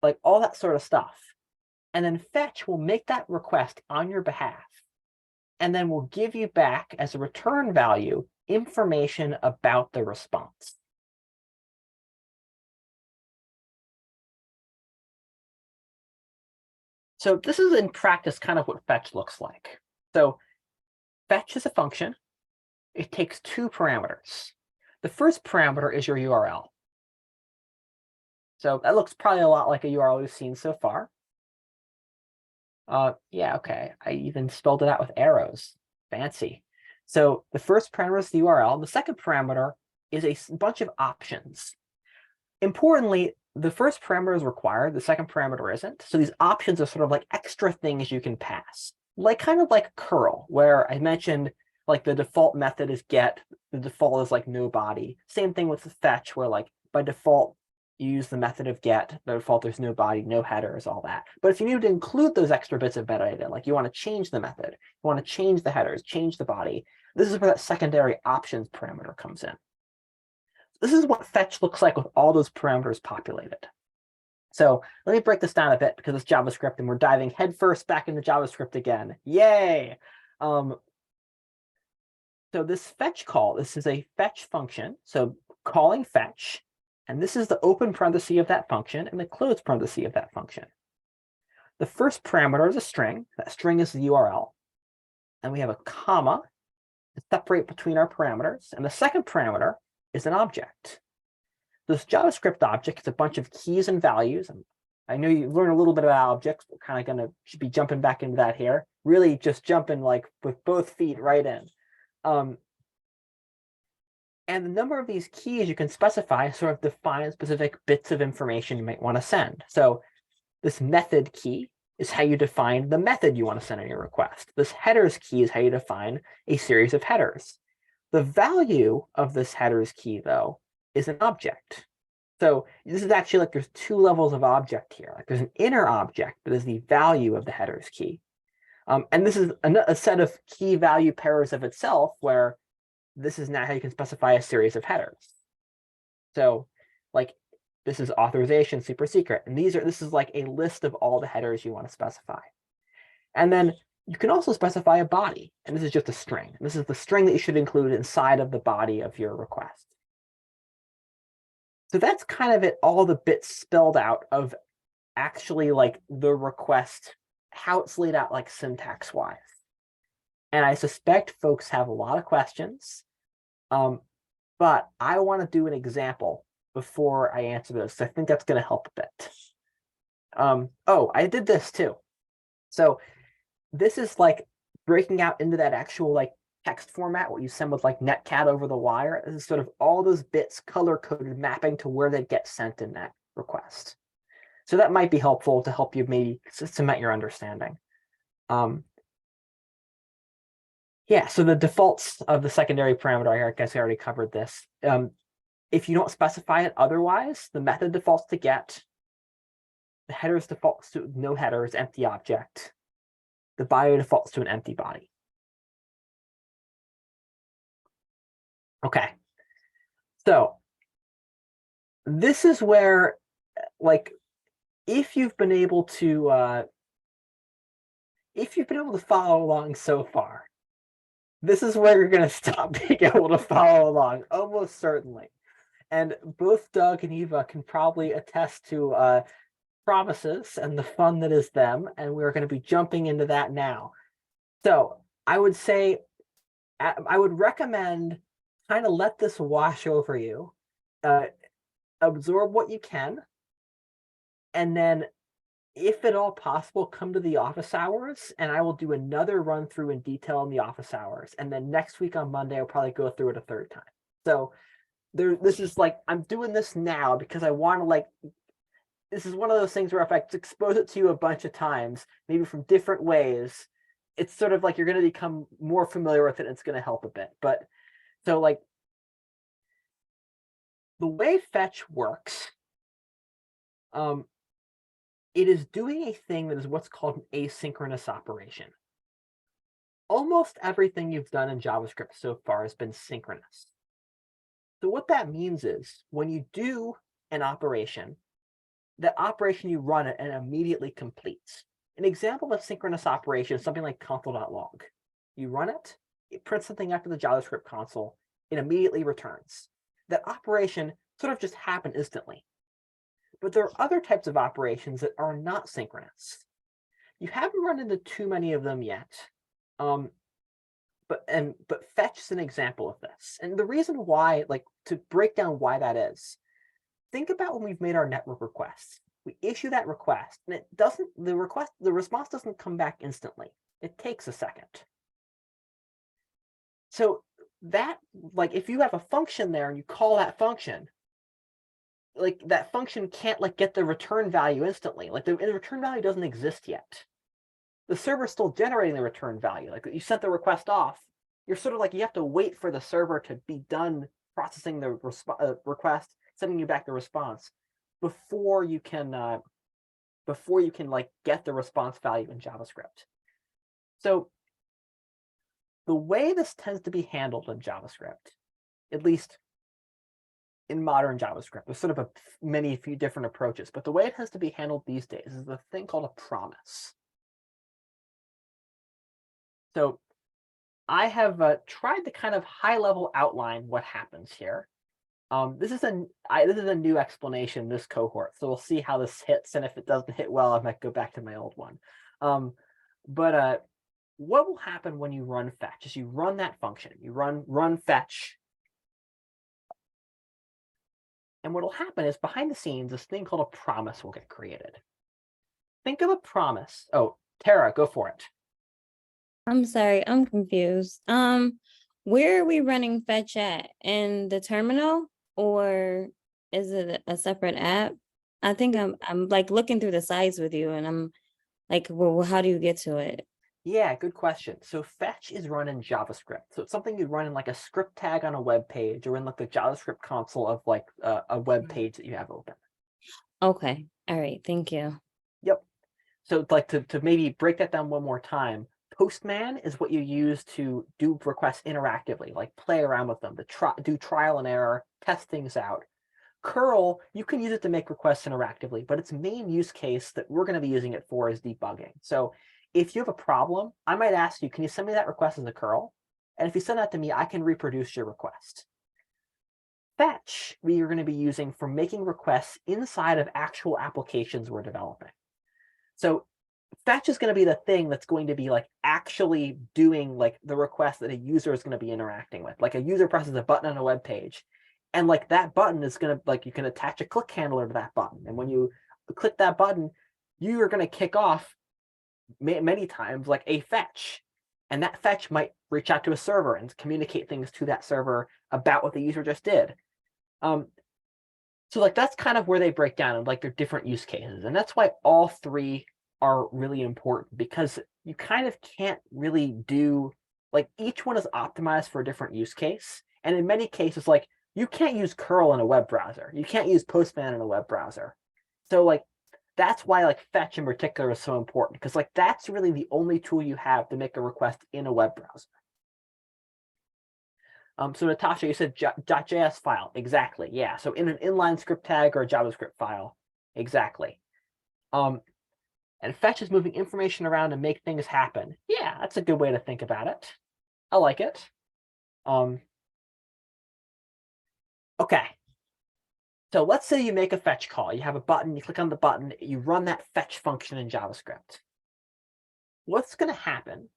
A: like all that sort of stuff. And then Fetch will make that request on your behalf and then will give you back as a return value information about the response. So this is in practice kind of what Fetch looks like. So Fetch is a function. It takes two parameters. The first parameter is your URL. So that looks probably a lot like a URL we've seen so far. Yeah, okay. I even spelled it out with arrows. Fancy. So the first parameter is the URL. The second parameter is a bunch of options. Importantly, the first parameter is required. The second parameter isn't. So these options are sort of like extra things you can pass. Like kind of like curl, where I mentioned like the default method is get. The default is like no body. Same thing with the fetch, where like by default, you use the method of get. By default, there's no body, no headers, all that. But if you need to include those extra bits of metadata, like you want to change the method, you want to change the headers, change the body, this is where that secondary options parameter comes in. This is what Fetch looks like with all those parameters populated. So let me break this down a bit because it's JavaScript and we're diving headfirst back into JavaScript again. Yay! So this fetch call, this is a fetch function. So calling fetch, and this is the open parenthesis of that function and the closed parenthesis of that function. The first parameter is a string. That string is the URL. And we have a comma to separate between our parameters. And the second parameter is an object. This JavaScript object is a bunch of keys and values. And I know you learned a little bit about objects. We're kind of should be jumping back into that here. Really just jumping like with both feet right in. And the number of these keys you can specify sort of define specific bits of information you might want to send. So this method key is how you define the method you want to send in your request. This headers key is how you define a series of headers. The value of this headers key, though, is an object. So this is actually like there's two levels of object here. Like there's an inner object that is the value of the headers key. And this is a set of key value pairs of itself, where this is now how you can specify a series of headers. So like this is authorization, super secret. And this is like a list of all the headers you want to specify. And then you can also specify a body. And this is just a string. This is the string that you should include inside of the body of your request. So that's kind of it, all the bits spelled out of actually like the request, how it's laid out like syntax wise. And I suspect folks have a lot of questions, but I want to do an example before I answer those. So I think that's going to help a bit. Oh, I did this too. So this is like breaking out into that actual like text format, what you send with like netcat over the wire. This is sort of all those bits color coded, mapping to where they get sent in that request. So that might be helpful to help you maybe cement your understanding. Yeah, so the defaults of the secondary parameter, I guess I already covered this. If you don't specify it otherwise, the method defaults to get, the headers defaults to no headers, empty object. The body defaults to an empty body. Okay, so this is where, like, if you've been able to follow along so far, this is where you're going to stop being able to follow along, almost certainly. And both Doug and Eva can probably attest to promises and the fun that is them, and we're going to be jumping into that now. So I would say, I would recommend kind of let this wash over you, absorb what you can, and then if at all possible, come to the office hours, and I will do another run through in detail in the office hours. And then next week on Monday, I'll probably go through it a third time. So this is like, I'm doing this now because I want to like, this is one of those things where if I expose it to you a bunch of times, maybe from different ways, it's sort of like you're going to become more familiar with it and it's going to help a bit. But so like the way fetch works, it is doing a thing that is what's called an asynchronous operation. Almost everything you've done in JavaScript so far has been synchronous. So what that means is when you do an operation, the operation you run it and immediately completes. An example of synchronous operation is something like console.log. You run it, it prints something after the JavaScript console, it immediately returns. That operation sort of just happened instantly. But there are other types of operations that are not synchronous. You haven't run into too many of them yet, but fetch is an example of this. And the reason why, like to break down why that is, think about when we've made our network requests. We issue that request, and the response doesn't come back instantly. It takes a second. So that, like, if you have a function there and you call that function, like that function can't like get the return value instantly. Like the return value doesn't exist yet. The server's still generating the return value. Like you sent the request off, you're sort of like, you have to wait for the server to be done processing the request, sending you back the response before you can like get the response value in JavaScript. So the way this tends to be handled in JavaScript, at least in modern JavaScript, there's sort of a few different approaches, but the way it has to be handled these days is a thing called a promise. So I have tried to kind of high-level outline what happens here. This is a new explanation, this cohort. So we'll see how this hits, and if it doesn't hit well, I might go back to my old one. But what will happen when you run fetch is you run that function, you run fetch. And what will happen is behind the scenes, this thing called a promise will get created. Think of a promise. Oh, Tara, go for it.
J: I'm sorry, I'm confused. Where are we running fetch at? In the terminal, or is it a separate app? I think I'm like looking through the sites with you, and I'm like, well, how do you get to it?
A: Yeah, good question. So fetch is run in JavaScript. So it's something you'd run in like a script tag on a web page, or in like the JavaScript console of like a web page that you have open.
J: Okay, all right, thank you.
A: Yep. So like to maybe break that down one more time, Postman is what you use to do requests interactively, like play around with them, to do trial and error, test things out. Curl, you can use it to make requests interactively, but its main use case that we're going to be using it for is debugging. So if you have a problem, I might ask you, can you send me that request as a curl? And if you send that to me, I can reproduce your request. Fetch, we are going to be using for making requests inside of actual applications we're developing. So fetch is going to be the thing that's going to be like actually doing like the request that a user is going to be interacting with. Like a user presses a button on a web page, and like that button is going to, like, you can attach a click handler to that button. And when you click that button, you are going to kick off many times like a fetch. And that fetch might reach out to a server and communicate things to that server about what the user just did. So like that's kind of where they break down and like their different use cases. And that's why all three are really important, because you kind of can't really do, like, each one is optimized for a different use case. And in many cases, like, you can't use curl in a web browser. You can't use Postman in a web browser. So like that's why like fetch in particular is so important, because like that's really the only tool you have to make a request in a web browser. So Natasha, you said .js file. Exactly. Yeah. So in an inline script tag or a JavaScript file. Exactly. And fetch is moving information around to make things happen. Yeah, that's a good way to think about it. I like it. Okay. So let's say you make a fetch call. You have a button, you click on the button, you run that fetch function in JavaScript. What's going to happen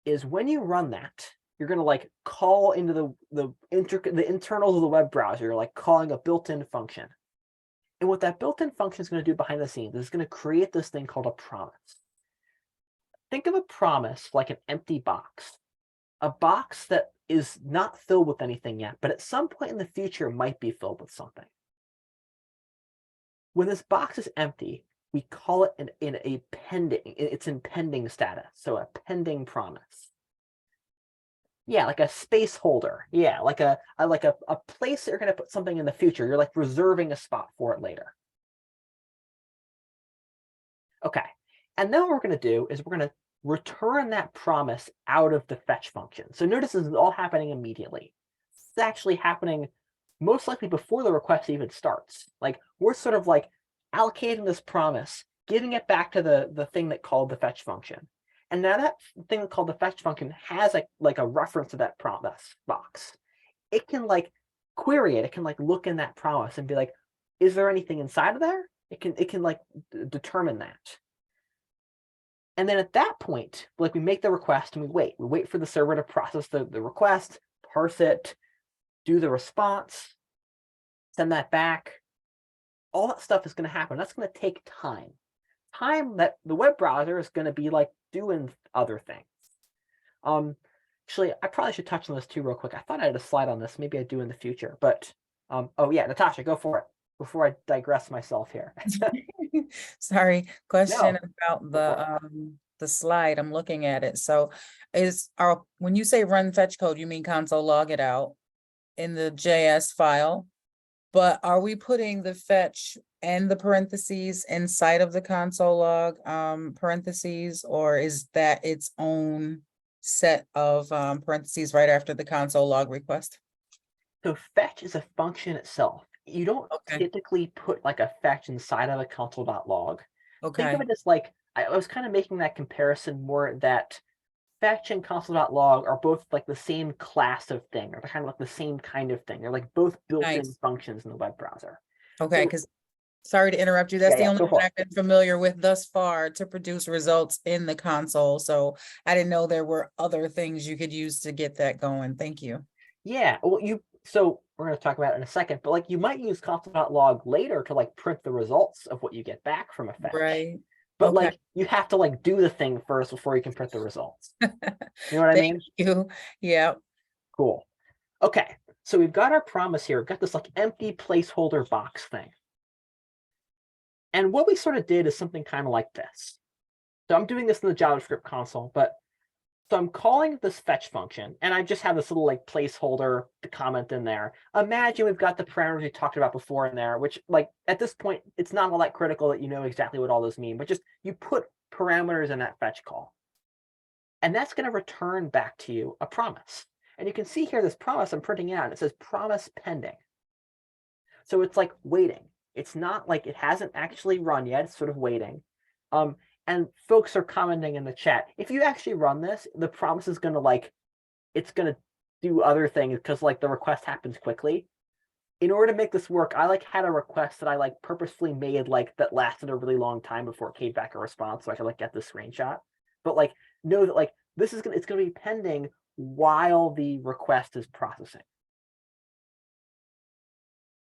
A: is when you run that, you're going to like call into the internals of the web browser. You're like calling a built-in function. And what that built-in function is going to do behind the scenes is going to create this thing called a promise. Think of a promise like an empty box, a box that is not filled with anything yet, but at some point in the future might be filled with something. When this box is empty, we call it it's in pending status, so a pending promise. Yeah, like a space holder. Yeah, like a place that you're going to put something in the future. You're like reserving a spot for it later. Okay, and then what we're going to do is we're going to return that promise out of the fetch function. So notice this is all happening immediately. It's actually happening most likely before the request even starts. Like we're sort of like allocating this promise, giving it back to the thing that called the fetch function. And now that thing called the fetch function has like a reference to that promise box. It can like query it. It can like look in that promise and be like, is there anything inside of there? It can like determine that. And then at that point, like we make the request and we wait for the server to process the request, parse it, do the response, send that back. All that stuff is going to happen. That's going to take time. Time that the web browser is going to be like doing other things. Actually, I probably should touch on this too real quick. I thought I had a slide on this. Maybe I do in the future. But oh yeah, Natasha, go for it before I digress myself here.
C: Sorry, question
A: No.
C: about the slide. I'm looking at it. So when you say run fetch code, you mean console log it out in the JS file, but are we putting the fetch and the parentheses inside of the console log parentheses, or is that its own set of parentheses right after the console log request?
A: So fetch is a function itself. You don't typically put like a fetch inside of a console.log.
C: Okay.
A: Think of it as like, I was kind of making that comparison more that fetch and console.log are both like the same class of thing, or they're kind of like the same kind of thing. They're like both built-in
C: Nice.
A: functions in the web browser.
C: Okay,
A: So-
C: because sorry to interrupt you. That's
A: Yeah,
C: the
A: yeah,
C: only
A: go for
C: one
A: it.
C: I've been familiar with thus far to produce results in the console. So I didn't know there were other things you could use to get that going. Thank you.
A: Yeah, well, so we're going to talk about it in a second, but like you might use console.log later to like print the results of what you get back from a fetch.
C: Right.
A: But
C: Okay.
A: like you have to like do the thing first before you can print the results. You know what I mean?
C: You. Yeah.
A: Cool. Okay, so we've got our promise here. We've got this like empty placeholder box thing. And what we sort of did is something kind of like this. So I'm doing this in the JavaScript console, but so I'm calling this fetch function, and I just have this little like placeholder to comment in there. Imagine we've got the parameters we talked about before in there, which like at this point, it's not all that critical that you know exactly what all those mean, but just you put parameters in that fetch call. And that's going to return back to you a promise. And you can see here this promise I'm printing out, and it says promise pending. So it's like waiting. It's not like it hasn't actually run yet, it's sort of waiting. And folks are commenting in the chat. If you actually run this, the promise is going to like, it's going to do other things because like the request happens quickly. In order to make this work, I like had a request that I like purposefully made like that lasted a really long time before it came back a response, so I could like get the screenshot. But like know that like this is it's going to be pending while the request is processing.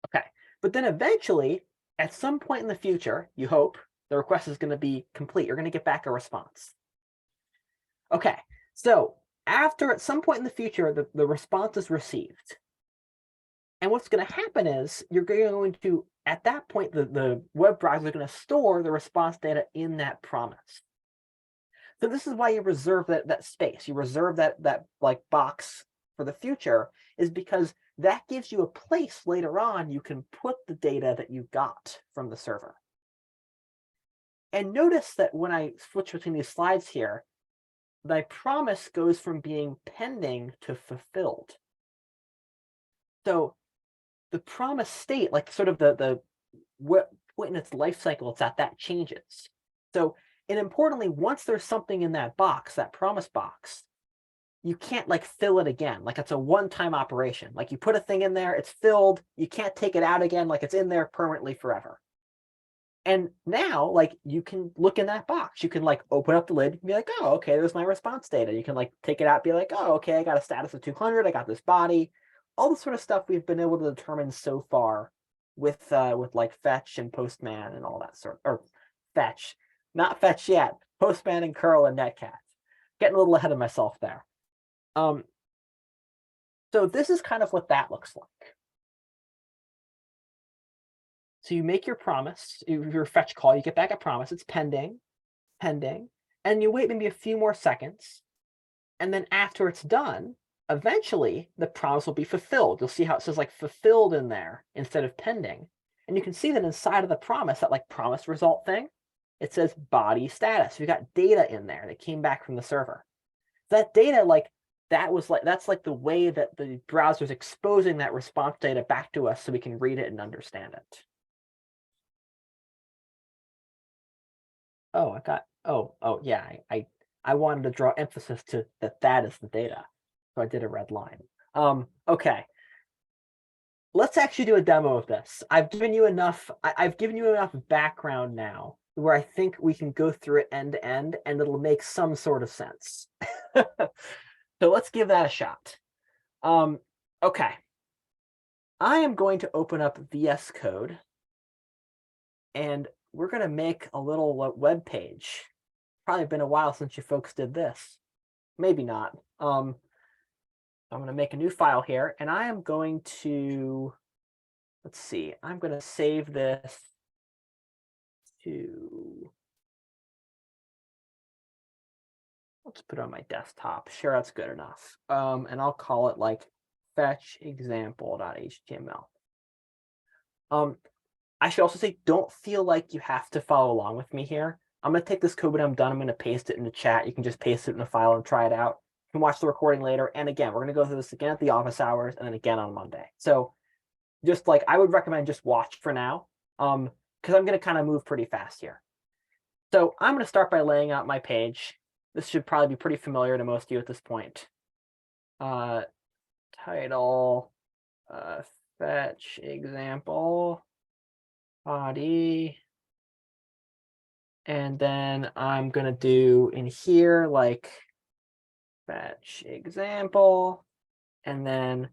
A: Okay, but then eventually, at some point in the future, you hope, the request is going to be complete. You're going to get back a response. Okay, so after at some point in the future, the response is received. And what's going to happen is you're going to, at that point, the web browser is going to store the response data in that promise. So this is why you reserve that space. You reserve that like box for the future, is because that gives you a place later on you can put the data that you got from the server. And notice that when I switch between these slides here, my promise goes from being pending to fulfilled. So the promise state, like sort of the what point in its life cycle it's at, that changes. So, and importantly, once there's something in that box, that promise box, you can't like fill it again. Like it's a one-time operation. Like you put a thing in there, it's filled, you can't take it out again, like it's in there permanently forever. And now, like, you can look in that box. You can like open up the lid and be like, oh, okay, there's my response data. You can like take it out, be like, oh, okay, I got a status of 200. I got this body. All the sort of stuff we've been able to determine so far with like fetch and postman and all that sort, or fetch, not fetch yet, postman and curl and netcat. Getting a little ahead of myself there. So this is kind of what that looks like. So you make your promise, your fetch call, you get back a promise, it's pending, and you wait maybe a few more seconds. And then after it's done, eventually the promise will be fulfilled. You'll see how it says like fulfilled in there instead of pending. And you can see that inside of the promise, that like promise result thing, it says body status. We got data in there that came back from the server. That data, like that's like the way that the browser is exposing that response data back to us so we can read it and understand it. Oh, yeah, I wanted to draw emphasis to that is the data. So I did a red line. Okay. Let's actually do a demo of this. I've given you enough background now where I think we can go through it end to end and it'll make some sort of sense. So let's give that a shot. Okay. I am going to open up VS Code and we're going to make a little web page. Probably been a while since you folks did this. Maybe not. I'm going to make a new file here, and I am going to, let's see, I'm going to save this to, let's put it on my desktop. Sure, that's good enough. And I'll call it like fetch example.html. I should also say, don't feel like you have to follow along with me here. I'm going to take this code when I'm done. I'm going to paste it in the chat. You can just paste it in a file and try it out. You can watch the recording later. And again, we're going to go through this again at the office hours and then again on Monday. So just like, I would recommend just watch for now, because I'm going to kind of move pretty fast here. So I'm going to start by laying out my page. This should probably be pretty familiar to most of you at this point. Title, fetch example, body. And then I'm going to do in here, like, fetch example. And then,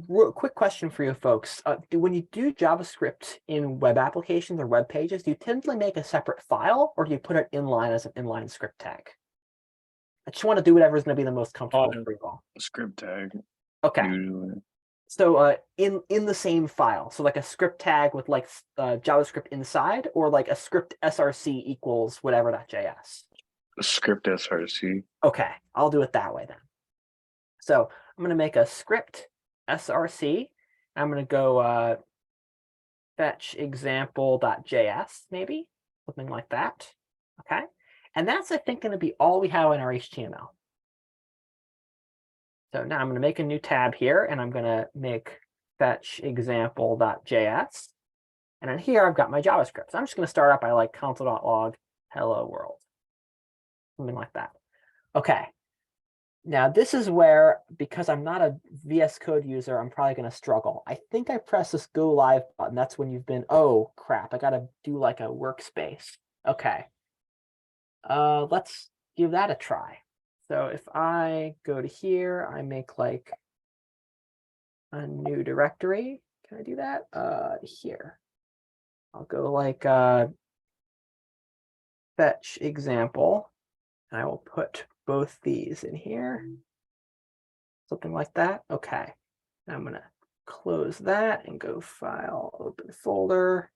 A: quick question for you folks. When you do JavaScript in web applications or web pages, do you typically make a separate file, or do you put it inline as an inline script tag? I just want to do whatever is going to be the most comfortable for you all.
D: Script tag.
A: Okay.
D: Usually.
A: So in the same file, so like a script tag with like JavaScript inside, or like a script src equals whatever.js.
D: Script src.
A: Okay, I'll do it that way then. So I'm going to make a script src. I'm going to go fetch example.js, maybe something like that. Okay, and that's, I think, going to be all we have in our HTML. So now I'm going to make a new tab here, and I'm going to make fetch example.js. And then here I've got my JavaScript. So I'm just going to start out by like console.log hello world, something like that. Okay. Now this is where, because I'm not a VS Code user, I'm probably going to struggle. I think I press this go live button. That's when you've been, oh crap, I got to do like a workspace. Okay. Let's give that a try. So if I go to here, I make like a new directory. Can I do that? Here. I'll go like fetch example, and I will put both these in here. Something like that. Okay. Now I'm gonna close that and go file, open folder,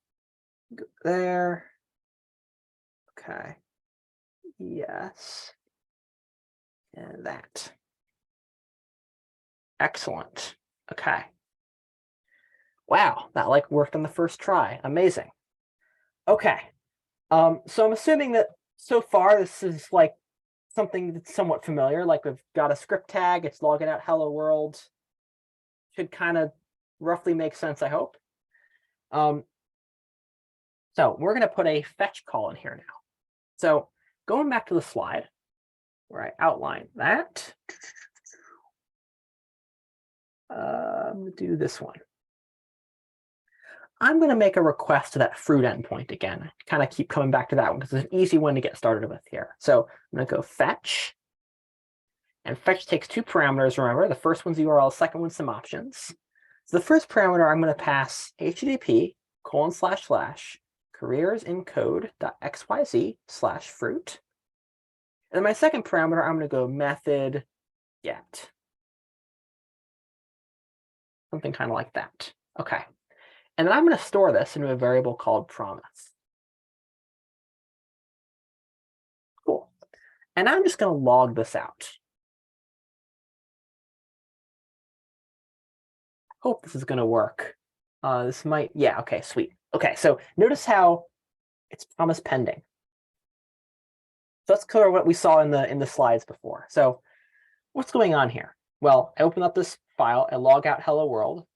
A: go there. Okay. Yes. And that. Excellent. Okay. Wow, that like worked on the first try. Amazing. Okay. So I'm assuming that so far this is like something that's somewhat familiar. Like we've got a script tag, it's logging out hello world. Should kind of roughly make sense, I hope. So we're going to put a fetch call in here now. So going back to the slide where I outlined that, I'm going to do this one. I'm going to make a request to that fruit endpoint again. Kind of keep coming back to that one because it's an easy one to get started with here. So I'm going to go fetch. And fetch takes two parameters, remember. The first one's URL, the second one's some options. So the first parameter, I'm going to pass HTTP careersincode.xyz/fruit. And then my second parameter, I'm going to go method get. Something kind of like that. Okay. And then I'm going to store this into a variable called promise. Cool. And I'm just going to log this out. Hope this is going to work. This might, yeah, okay, sweet. Okay, so notice how it's promise pending. So that's clear what we saw in the slides before. So what's going on here? Well, I open up this file, I log out hello world,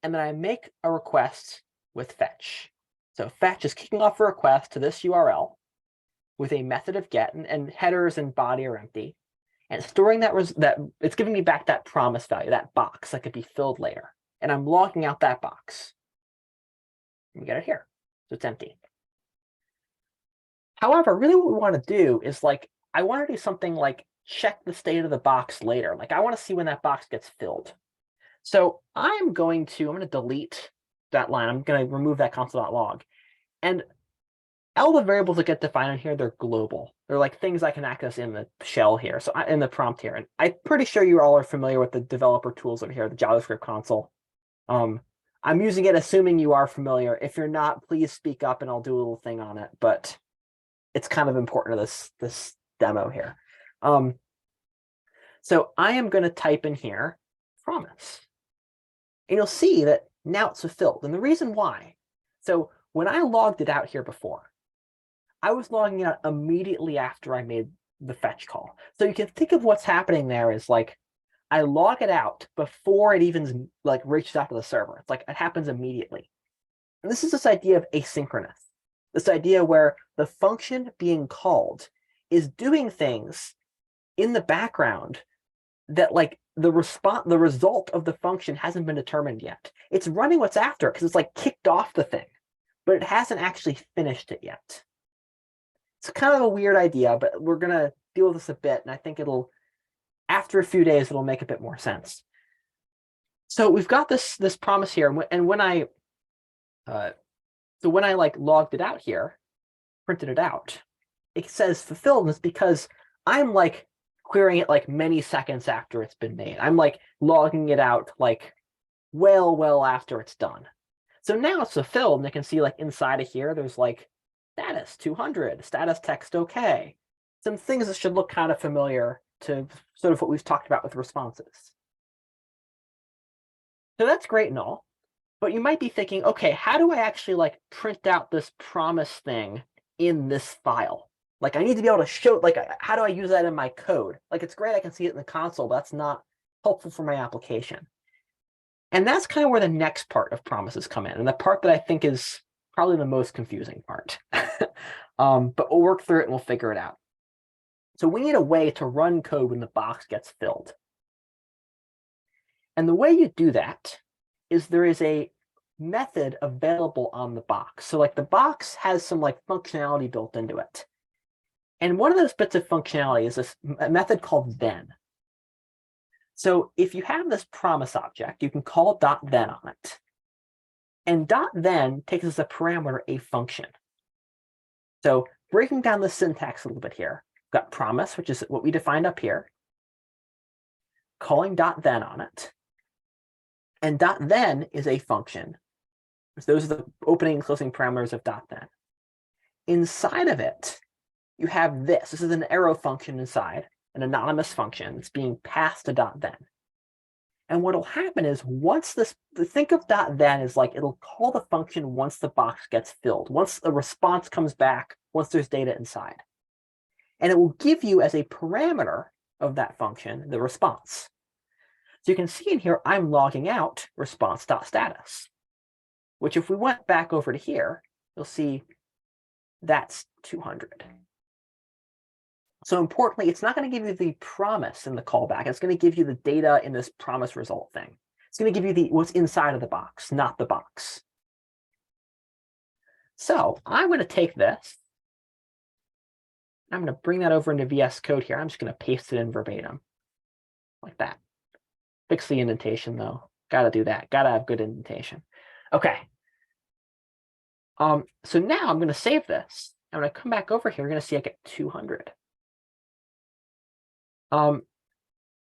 A: and then I make a request with fetch. So fetch is kicking off a request to this URL with a method of get, and headers and body are empty. And storing that, it's giving me back that promise value, that box that could be filled later. And I'm logging out that box. And we get it here. So it's empty. However, really what we want to do is like, I want to do something like check the state of the box later. Like I want to see when that box gets filled. So I'm going to delete that line. I'm going to remove that console.log. And all the variables that get defined in here, they're global. They're like things I can access in the shell here. So in the prompt here. And I'm pretty sure you all are familiar with the developer tools over here, the JavaScript console. I'm using it assuming you are familiar. If you're not, please speak up and I'll do a little thing on it. But it's kind of important to this demo here. So I am going to type in here promise. And you'll see that now it's fulfilled. And the reason why, so when I logged it out here before, I was logging it out immediately after I made the fetch call. So you can think of what's happening there is like, I log it out before it even like reaches out to the server. It's like it happens immediately. And this is this idea of asynchronous. This idea where the function being called is doing things in the background that like the result of the function hasn't been determined yet. It's running what's after because it's like kicked off the thing, but it hasn't actually finished it yet. It's kind of a weird idea, but we're gonna deal with this a bit, and I think after a few days, it'll make a bit more sense. So we've got this promise here, and when I like logged it out here, printed it out, it says fulfilled, and it's because I'm like querying it like many seconds after it's been made. I'm like logging it out like well after it's done. So now it's fulfilled, and I can see like inside of here, there's like status 200, status text okay. Some things that should look kind of familiar to sort of what we've talked about with responses. So that's great and all, but you might be thinking, okay, how do I actually like print out this promise thing in this file? Like I need to be able to show, like, how do I use that in my code? Like it's great, I can see it in the console, but that's not helpful for my application. And that's kind of where the next part of promises come in, and the part that I think is probably the most confusing part. But we'll work through it and we'll figure it out. So we need a way to run code when the box gets filled. And the way you do that is there is a method available on the box. So like the box has some like functionality built into it. And one of those bits of functionality is a method called then. So if you have this promise object, you can call .then on it. And .then takes as a parameter a function. So breaking down the syntax a little bit here, we've got promise, which is what we defined up here, calling .then on it. And .then is a function. So those are the opening and closing parameters of .then. Inside of it, you have this. This is an arrow function inside, an anonymous function that's being passed to .then. And what will happen is once think of .then as like it'll call the function once the box gets filled, once a response comes back, once there's data inside. And it will give you as a parameter of that function the response. So you can see in here, I'm logging out response.status, which if we went back over to here, you'll see that's 200. So importantly, it's not going to give you the promise in the callback. It's going to give you the data in this promise result thing. It's going to give you what's inside of the box, not the box. So I'm going to take this. I'm going to bring that over into VS Code here. I'm just going to paste it in verbatim like that. Fix the indentation though. Got to do that. Got to have good indentation. Okay. So now I'm going to save this. I'm going to come back over here. You're going to see I get 200.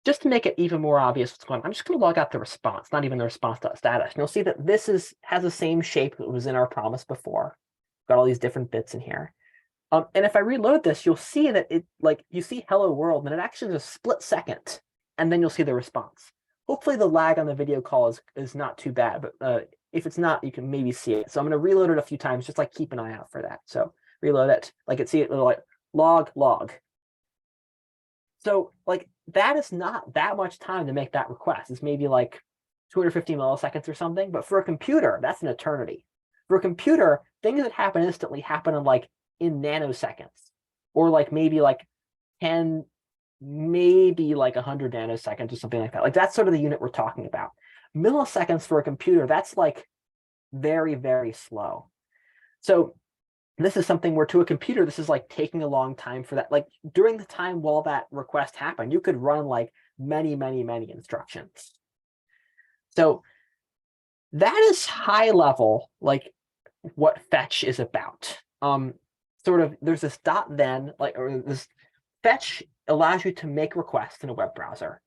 A: Just to make it even more obvious what's going on, I'm just going to log out the response, not even the response.status. And you'll see that this has the same shape that was in our promise before. Got all these different bits in here. And if I reload this, you'll see that you see hello world, and it actually is a split second, and then you'll see the response. Hopefully the lag on the video call is not too bad, but if it's not, you can maybe see it. So I'm going to reload it a few times, just like keep an eye out for that. So reload it, see it like log. So like that is not that much time to make that request. It's maybe like 250 milliseconds or something, but for a computer, that's an eternity. For a computer, things that happen instantly happen in nanoseconds, or like maybe like 10, maybe like 100 nanoseconds or something like that. Like that's sort of the unit we're talking about. Milliseconds for a computer, that's like very, very slow. So this is something where to a computer, this is like taking a long time for that. Like during the time while that request happened, you could run like many, many, many instructions. So that is high level, like what fetch is about. There's this .then, or this fetch allows you to make requests in a web browser.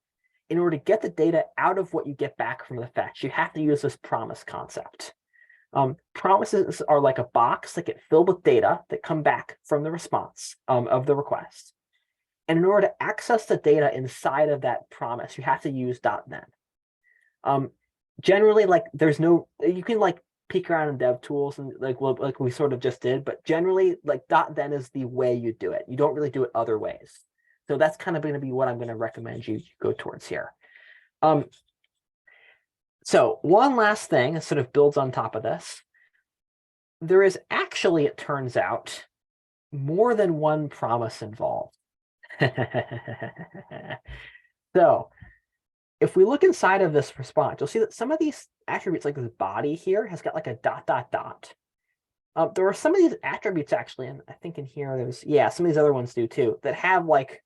A: In order to get the data out of what you get back from the fetch, you have to use this promise concept. Promises are like a box that get filled with data that come back from the response of the request. And in order to access the data inside of that promise, you have to use .then. Generally, you can peek around in dev tools and like we sort of just did, but generally .then is the way you do it. You don't really do it other ways. So that's kind of going to be what I'm going to recommend you go towards here. So one last thing that sort of builds on top of this. There is actually, it turns out, more than one promise involved. So if we look inside of this response, you'll see that some of these attributes, like this body here, has got like a dot, dot, dot. There are some of these attributes actually, and I think in here there's, yeah, some of these other ones do too, that have like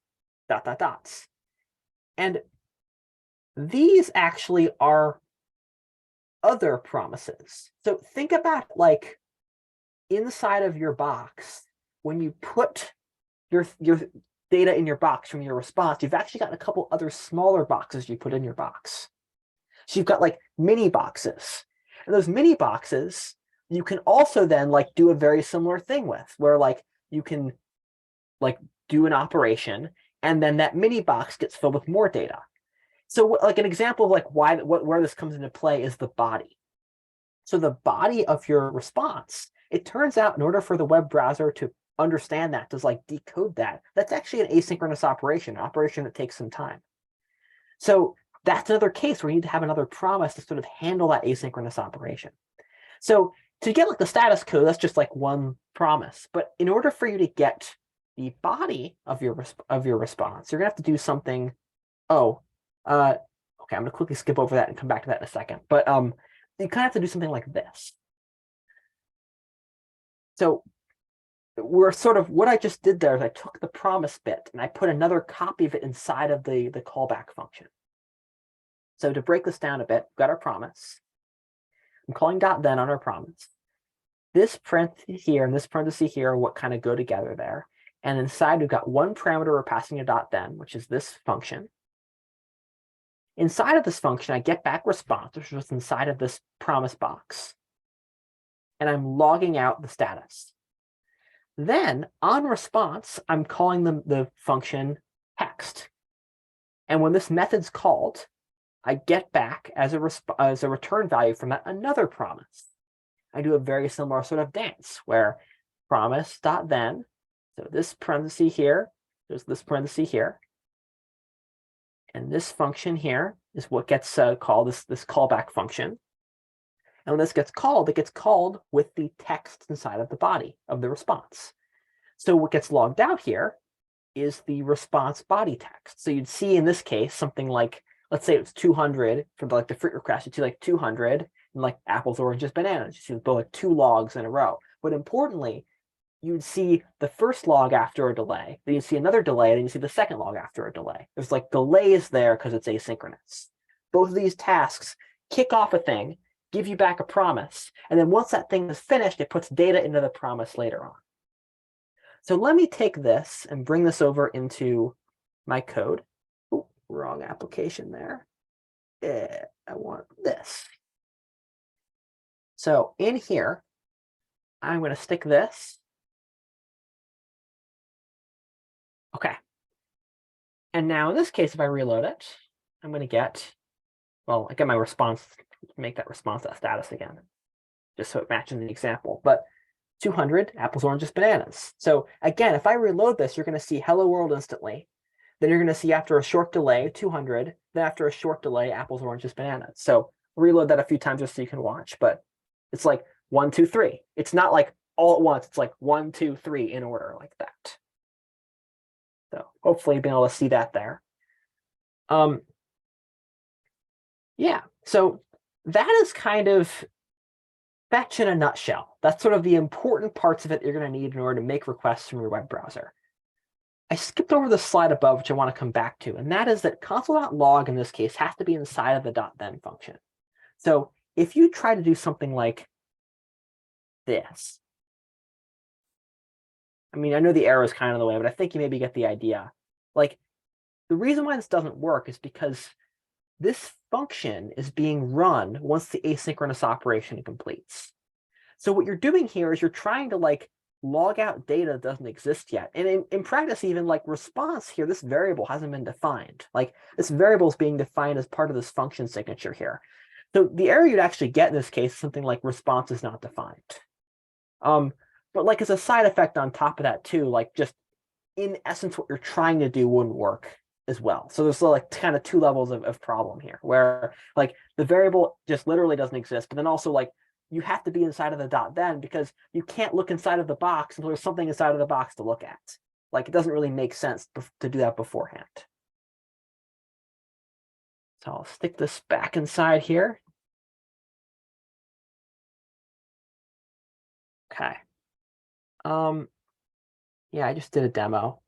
A: dot, dot, dots. And these actually are other promises. So think about like inside of your box, when you put your data in your box from your response, you've actually got a couple other smaller boxes you put in your box. So you've got like mini boxes. And those mini boxes, you can also then like do a very similar thing with, where like you can like do an operation and then that mini box gets filled with more data. So like an example of like where this comes into play is the body. So the body of your response, it turns out in order for the web browser to understand that, to like decode that, that's actually an asynchronous operation, an operation that takes some time. So that's another case where you need to have another promise to sort of handle that asynchronous operation. So to get like the status code, that's just like one promise. But in order for you to get the body of your response, you're gonna have to do something. Okay, I'm gonna quickly skip over that and come back to that in a second. But you kind of have to do something like this. So we're sort of, what I just did there is I took the promise bit and I put another copy of it inside of the callback function. So to break this down a bit, we've got our promise. I'm calling .then on our promise. This parenthesis here and this parenthesis here are what kind of go together there. And inside we've got one parameter we're passing a .then, which is this function. Inside of this function, I get back response, which was inside of this promise box. And I'm logging out the status. Then on response, I'm calling the function text. And when this method's called, I get back as a return value from that another promise. I do a very similar sort of dance where promise.then, so this parenthesis here, there's this parenthesis here. And this function here is what gets called this callback function. And when this gets called, it gets called with the text inside of the body of the response. So what gets logged out here is the response body text. So you'd see in this case something like, let's say it was 200 for like the fruit request. You'd see like 200 and like apples, oranges, bananas. You see both like 2 logs in a row. But importantly, you'd see the first log after a delay, then you see another delay, then you see the second log after a delay. There's like delays there because it's asynchronous. Both of these tasks kick off a thing, give you back a promise, and then once that thing is finished, it puts data into the promise later on. So let me take this and bring this over into my code. Oh, wrong application there. I want this. So in here, I'm going to stick this. Okay. And now in this case, if I reload it, I'm going to get, well, I get my response, make that response that status again, just so it matches the example. But 200 apples, oranges, bananas. So again, if I reload this, you're going to see hello world instantly. Then you're going to see after a short delay, 200. Then after a short delay, apples, oranges, bananas. So reload that a few times just so you can watch. But it's like 1, 2, 3. It's not like all at once. It's like 1, 2, 3 in order like that. So hopefully you've been able to see that there. Yeah, so that is kind of fetch in a nutshell. That's sort of the important parts of it you're going to need in order to make requests from your web browser. I skipped over the slide above, which I want to come back to, and that is that console.log in this case has to be inside of the .then function. So if you try to do something like this, I mean, I know the arrow is kind of in the way, but I think you maybe get the idea. Like, the reason why this doesn't work is because this function is being run once the asynchronous operation completes. So what you're doing here is you're trying to like log out data that doesn't exist yet. And in practice, even like response here, this variable hasn't been defined. Like this variable is being defined as part of this function signature here. So the error you'd actually get in this case is something like response is not defined. But like as a side effect on top of that too, like just in essence, what you're trying to do wouldn't work as well. So there's like kind of 2 levels of problem here where like the variable just literally doesn't exist, but then also like you have to be inside of the dot then, because you can't look inside of the box until there's something inside of the box to look at. Like, it doesn't really make sense to do that beforehand. So I'll stick this back inside here. Okay. Yeah, I just did a demo.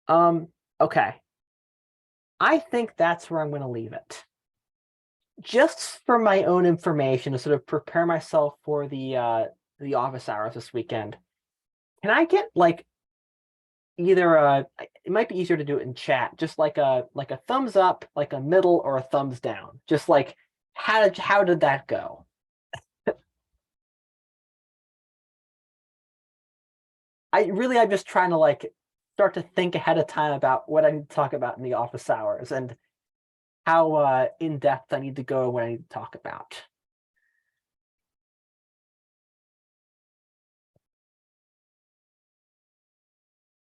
A: Okay. I think that's where I'm going to leave it. Just for my own information, to sort of prepare myself for the office hours this weekend, can I get like either it might be easier to do it in chat, just like a thumbs up, like a middle, or a thumbs down, just like how did that go? I'm just trying to like start to think ahead of time about what I need to talk about in the office hours and how in depth I need to go and what I need to talk about.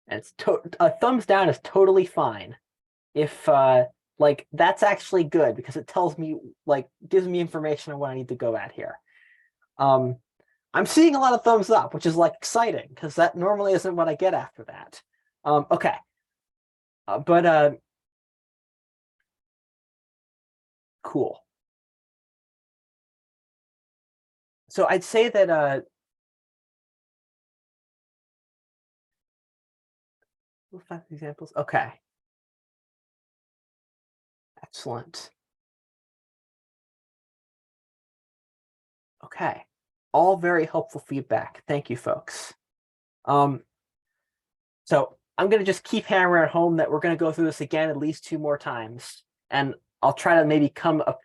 A: And it's a thumbs down is totally fine. If like, that's actually good, because it tells me, like, gives me information on what I need to go at here. I'm seeing a lot of thumbs up, which is like exciting, because that normally isn't what I get after that. Okay. Cool. So I'd say that five examples. Okay. Excellent. Okay. All very helpful feedback. Thank you, folks. So I'm going to just keep hammering at home that we're going to go through this again at least 2 more times. And I'll try to maybe come up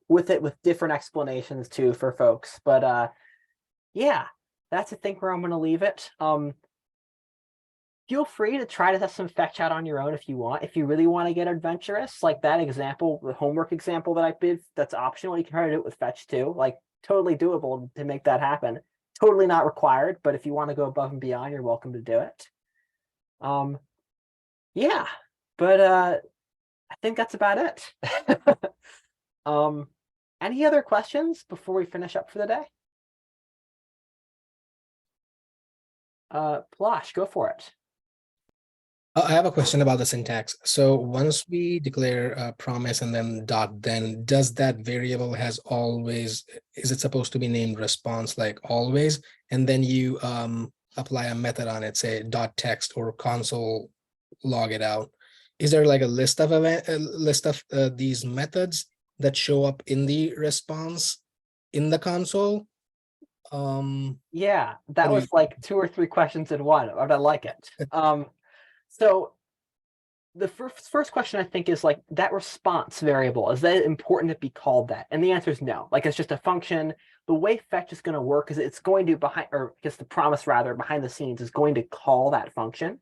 A: with it with different explanations too for folks. But yeah, that's I think where I'm going to leave it. Feel free to try to test some fetch out on your own if you want. If you really want to get adventurous, like that example, the homework example that I did, that's optional. You can try to do it with fetch too. Like, totally doable to make that happen. Totally not required, but if you want to go above and beyond, you're welcome to do it. Yeah, but I think that's about it. Any other questions before we finish up for the day? Palash, go for it.
B: I have a question about the syntax. So once we declare a promise and then dot, then does that variable is it supposed to be named response, like always? And then you apply a method on it, say dot text or console log it out. Is there like a list of these methods that show up in the response in the console?
A: Yeah, that was like 2 or 3 questions in one, but I like it. So the first question I think is like, that response variable, is that important to be called that? And the answer is no. Like, it's just a function. The way fetch is going to work is it's going to the promise rather behind the scenes is going to call that function.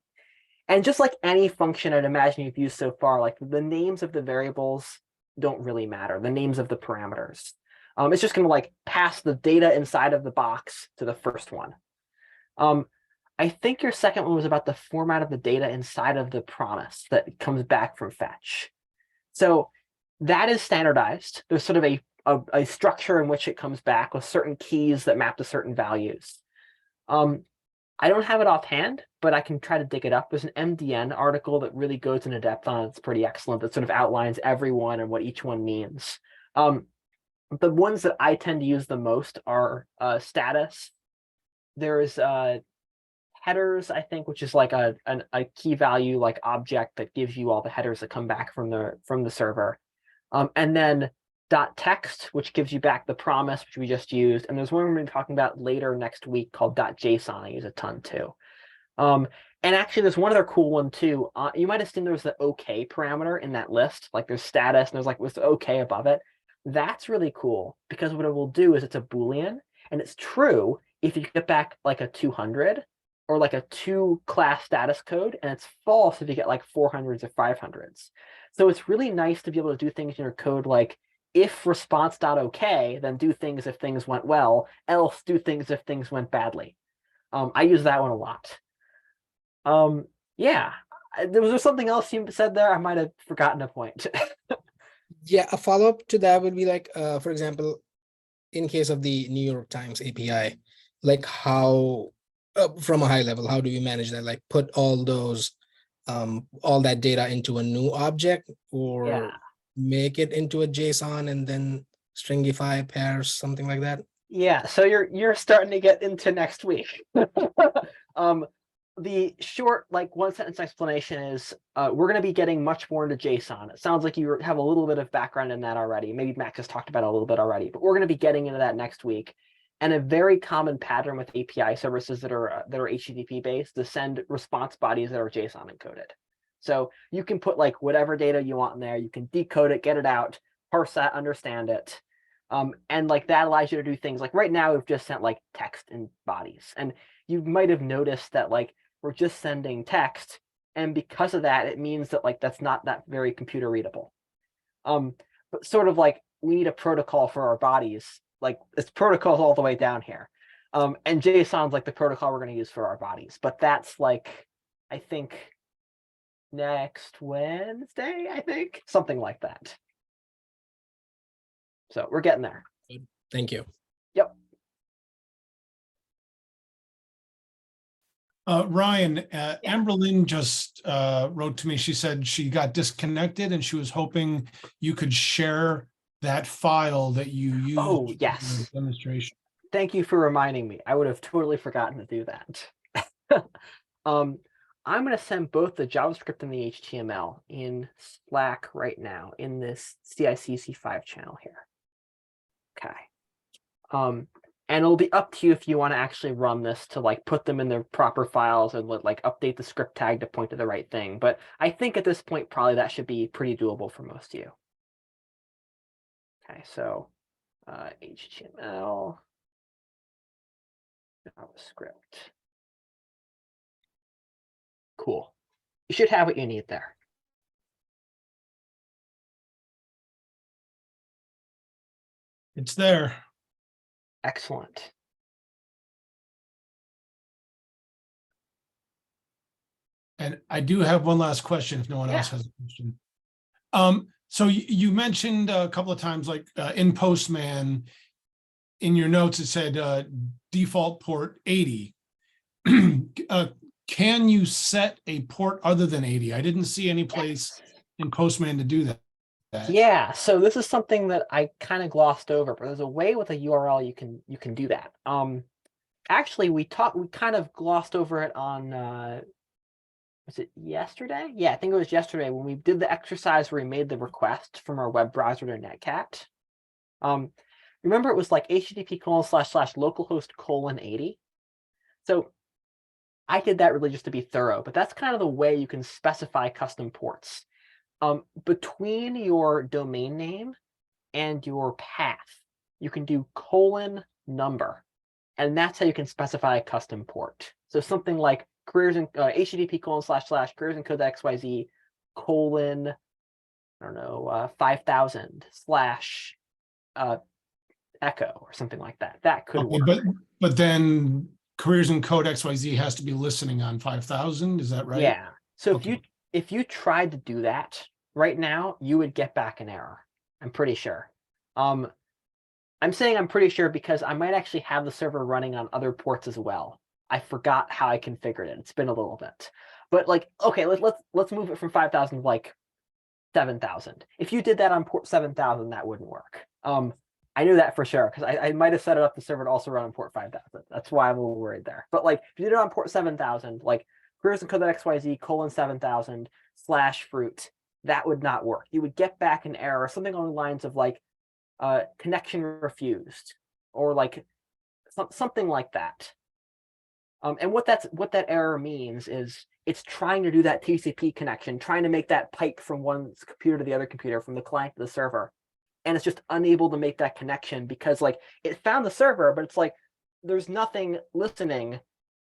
A: And just like any function I'd imagine you've used so far, like the names of the variables don't really matter, the names of the parameters. It's just going to like pass the data inside of the box to the first one. I think your second one was about the format of the data inside of the promise that comes back from fetch. So that is standardized. There's sort of a structure in which it comes back with certain keys that map to certain values. I don't have it offhand, but I can try to dig it up. There's an MDN article that really goes into depth on it. It's pretty excellent. That sort of outlines every one and what each one means. The ones that I tend to use the most are status. There's headers, I think, which is like a key value like object that gives you all the headers that come back from the server. And then .text, which gives you back the promise, which we just used. And there's one we're going to be talking about later next week called .json. I use a ton too. And actually, there's one other cool one too. You might have seen there was the OK parameter in that list. Like, there's status and there's like with OK above it. That's really cool, because what it will do is it's a Boolean, and it's true if you get back like a 200 or like a 2 class status code, and it's false if you get like 400s or 500s. So it's really nice to be able to do things in your code like, if response.ok, then do things if things went well, else do things if things went badly. I use that one a lot. Yeah, was there something else you said there? I might have forgotten a point.
B: Yeah, a follow-up to that would be like, for example, in case of the New York Times API, like how, from a high level, how do we manage that? Like put all those, all that data into a new object, or
A: Yeah.
B: make it into a JSON and then stringify pairs, something like that?
A: Yeah, so you're starting to get into next week. The short, like, one sentence explanation is we're going to be getting much more into JSON. It sounds like you have a little bit of background in that already. Maybe Max has talked about it a little bit already, but we're going to be getting into that next week. And a very common pattern with API services that are HTTP based to send response bodies that are JSON encoded. So you can put like whatever data you want in there. You can decode it, get it out, parse that, understand it. And like that allows you to do things like right now we've just sent like text and bodies, and you might have noticed that like we're just sending text, and because of that it means that like that's not that very computer readable. But sort of like we need a protocol for our bodies, like it's protocols all the way down here, and JSON's like the protocol we're going to use for our bodies, but that's like I think next Wednesday, I think something like that. So we're getting there.
B: Thank you.
A: Yep.
H: Ryan, Amberlyn just wrote to me. She said she got disconnected and she was hoping you could share that file that you used.
A: Oh,
H: for
A: yes.
H: the demonstration.
A: Thank you for reminding me. I would have totally forgotten to do that. I'm going to send both the JavaScript and the HTML in Slack right now in this CICC5 channel here. Okay. And it'll be up to you if you want to actually run this to like put them in their proper files and like update the script tag to point to the right thing. But I think at this point, probably that should be pretty doable for most of you. Okay, so HTML, JavaScript. Cool. You should have what you need there.
H: It's there.
A: Excellent.
H: And I do have one last question if no one else has a question. So you mentioned a couple of times, like in Postman, in your notes, it said default port 80. Can you set a port other than 80? I didn't see any place in Postman to do that.
A: Yeah, so this is something that I kind of glossed over, but there's a way with a URL you can do that. Actually, we kind of glossed over it on was it yesterday? Yeah, I think it was yesterday when we did the exercise where we made the request from our web browser to Netcat. Remember it was like http://localhost:80. So I did that really just to be thorough, but that's kind of the way you can specify custom ports. Between your domain name and your path, you can do :number, and that's how you can specify a custom port. So something like careers and http:// careers and code XYZ : I don't know 5000 / echo or something like that. That could work.
H: But then careers and code XYZ has to be listening on 5000. Is that right?
A: Yeah. So
H: Okay.
A: if you tried to do that right now, you would get back an error. I'm pretty sure. I'm saying I'm pretty sure because I might actually have the server running on other ports as well. I forgot how I configured it. It's been a little bit, but like, okay, let's move it from 5000 to like 7000. If you did that on port 7000, that wouldn't work. I knew that for sure because I might have set it up the server to also run on port 5000. That's why I'm a little worried there. But like, if you did it on port 7000, like careers and code XYZ : 7000 / fruit, that would not work. You would get back an error, something along the lines of like connection refused, or like something like that. And what that error means is it's trying to do that TCP connection, trying to make that pipe from one computer to the other computer, from the client to the server. And it's just unable to make that connection because like it found the server, but it's like there's nothing listening.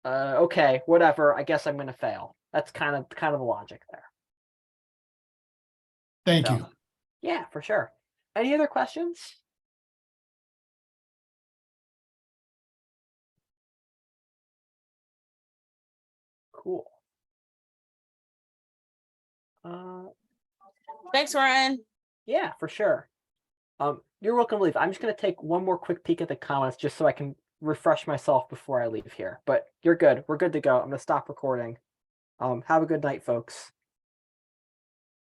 A: Okay, whatever. I guess I'm going to fail. That's kind of the logic there.
H: Thank you.
A: Yeah, for sure. Any other questions? Cool.
C: Thanks, Ryan.
A: Yeah, for sure. You're welcome to leave. I'm just going to take one more quick peek at the comments just so I can refresh myself before I leave here. But you're good. We're good to go. I'm going to stop recording. Have a good night, folks.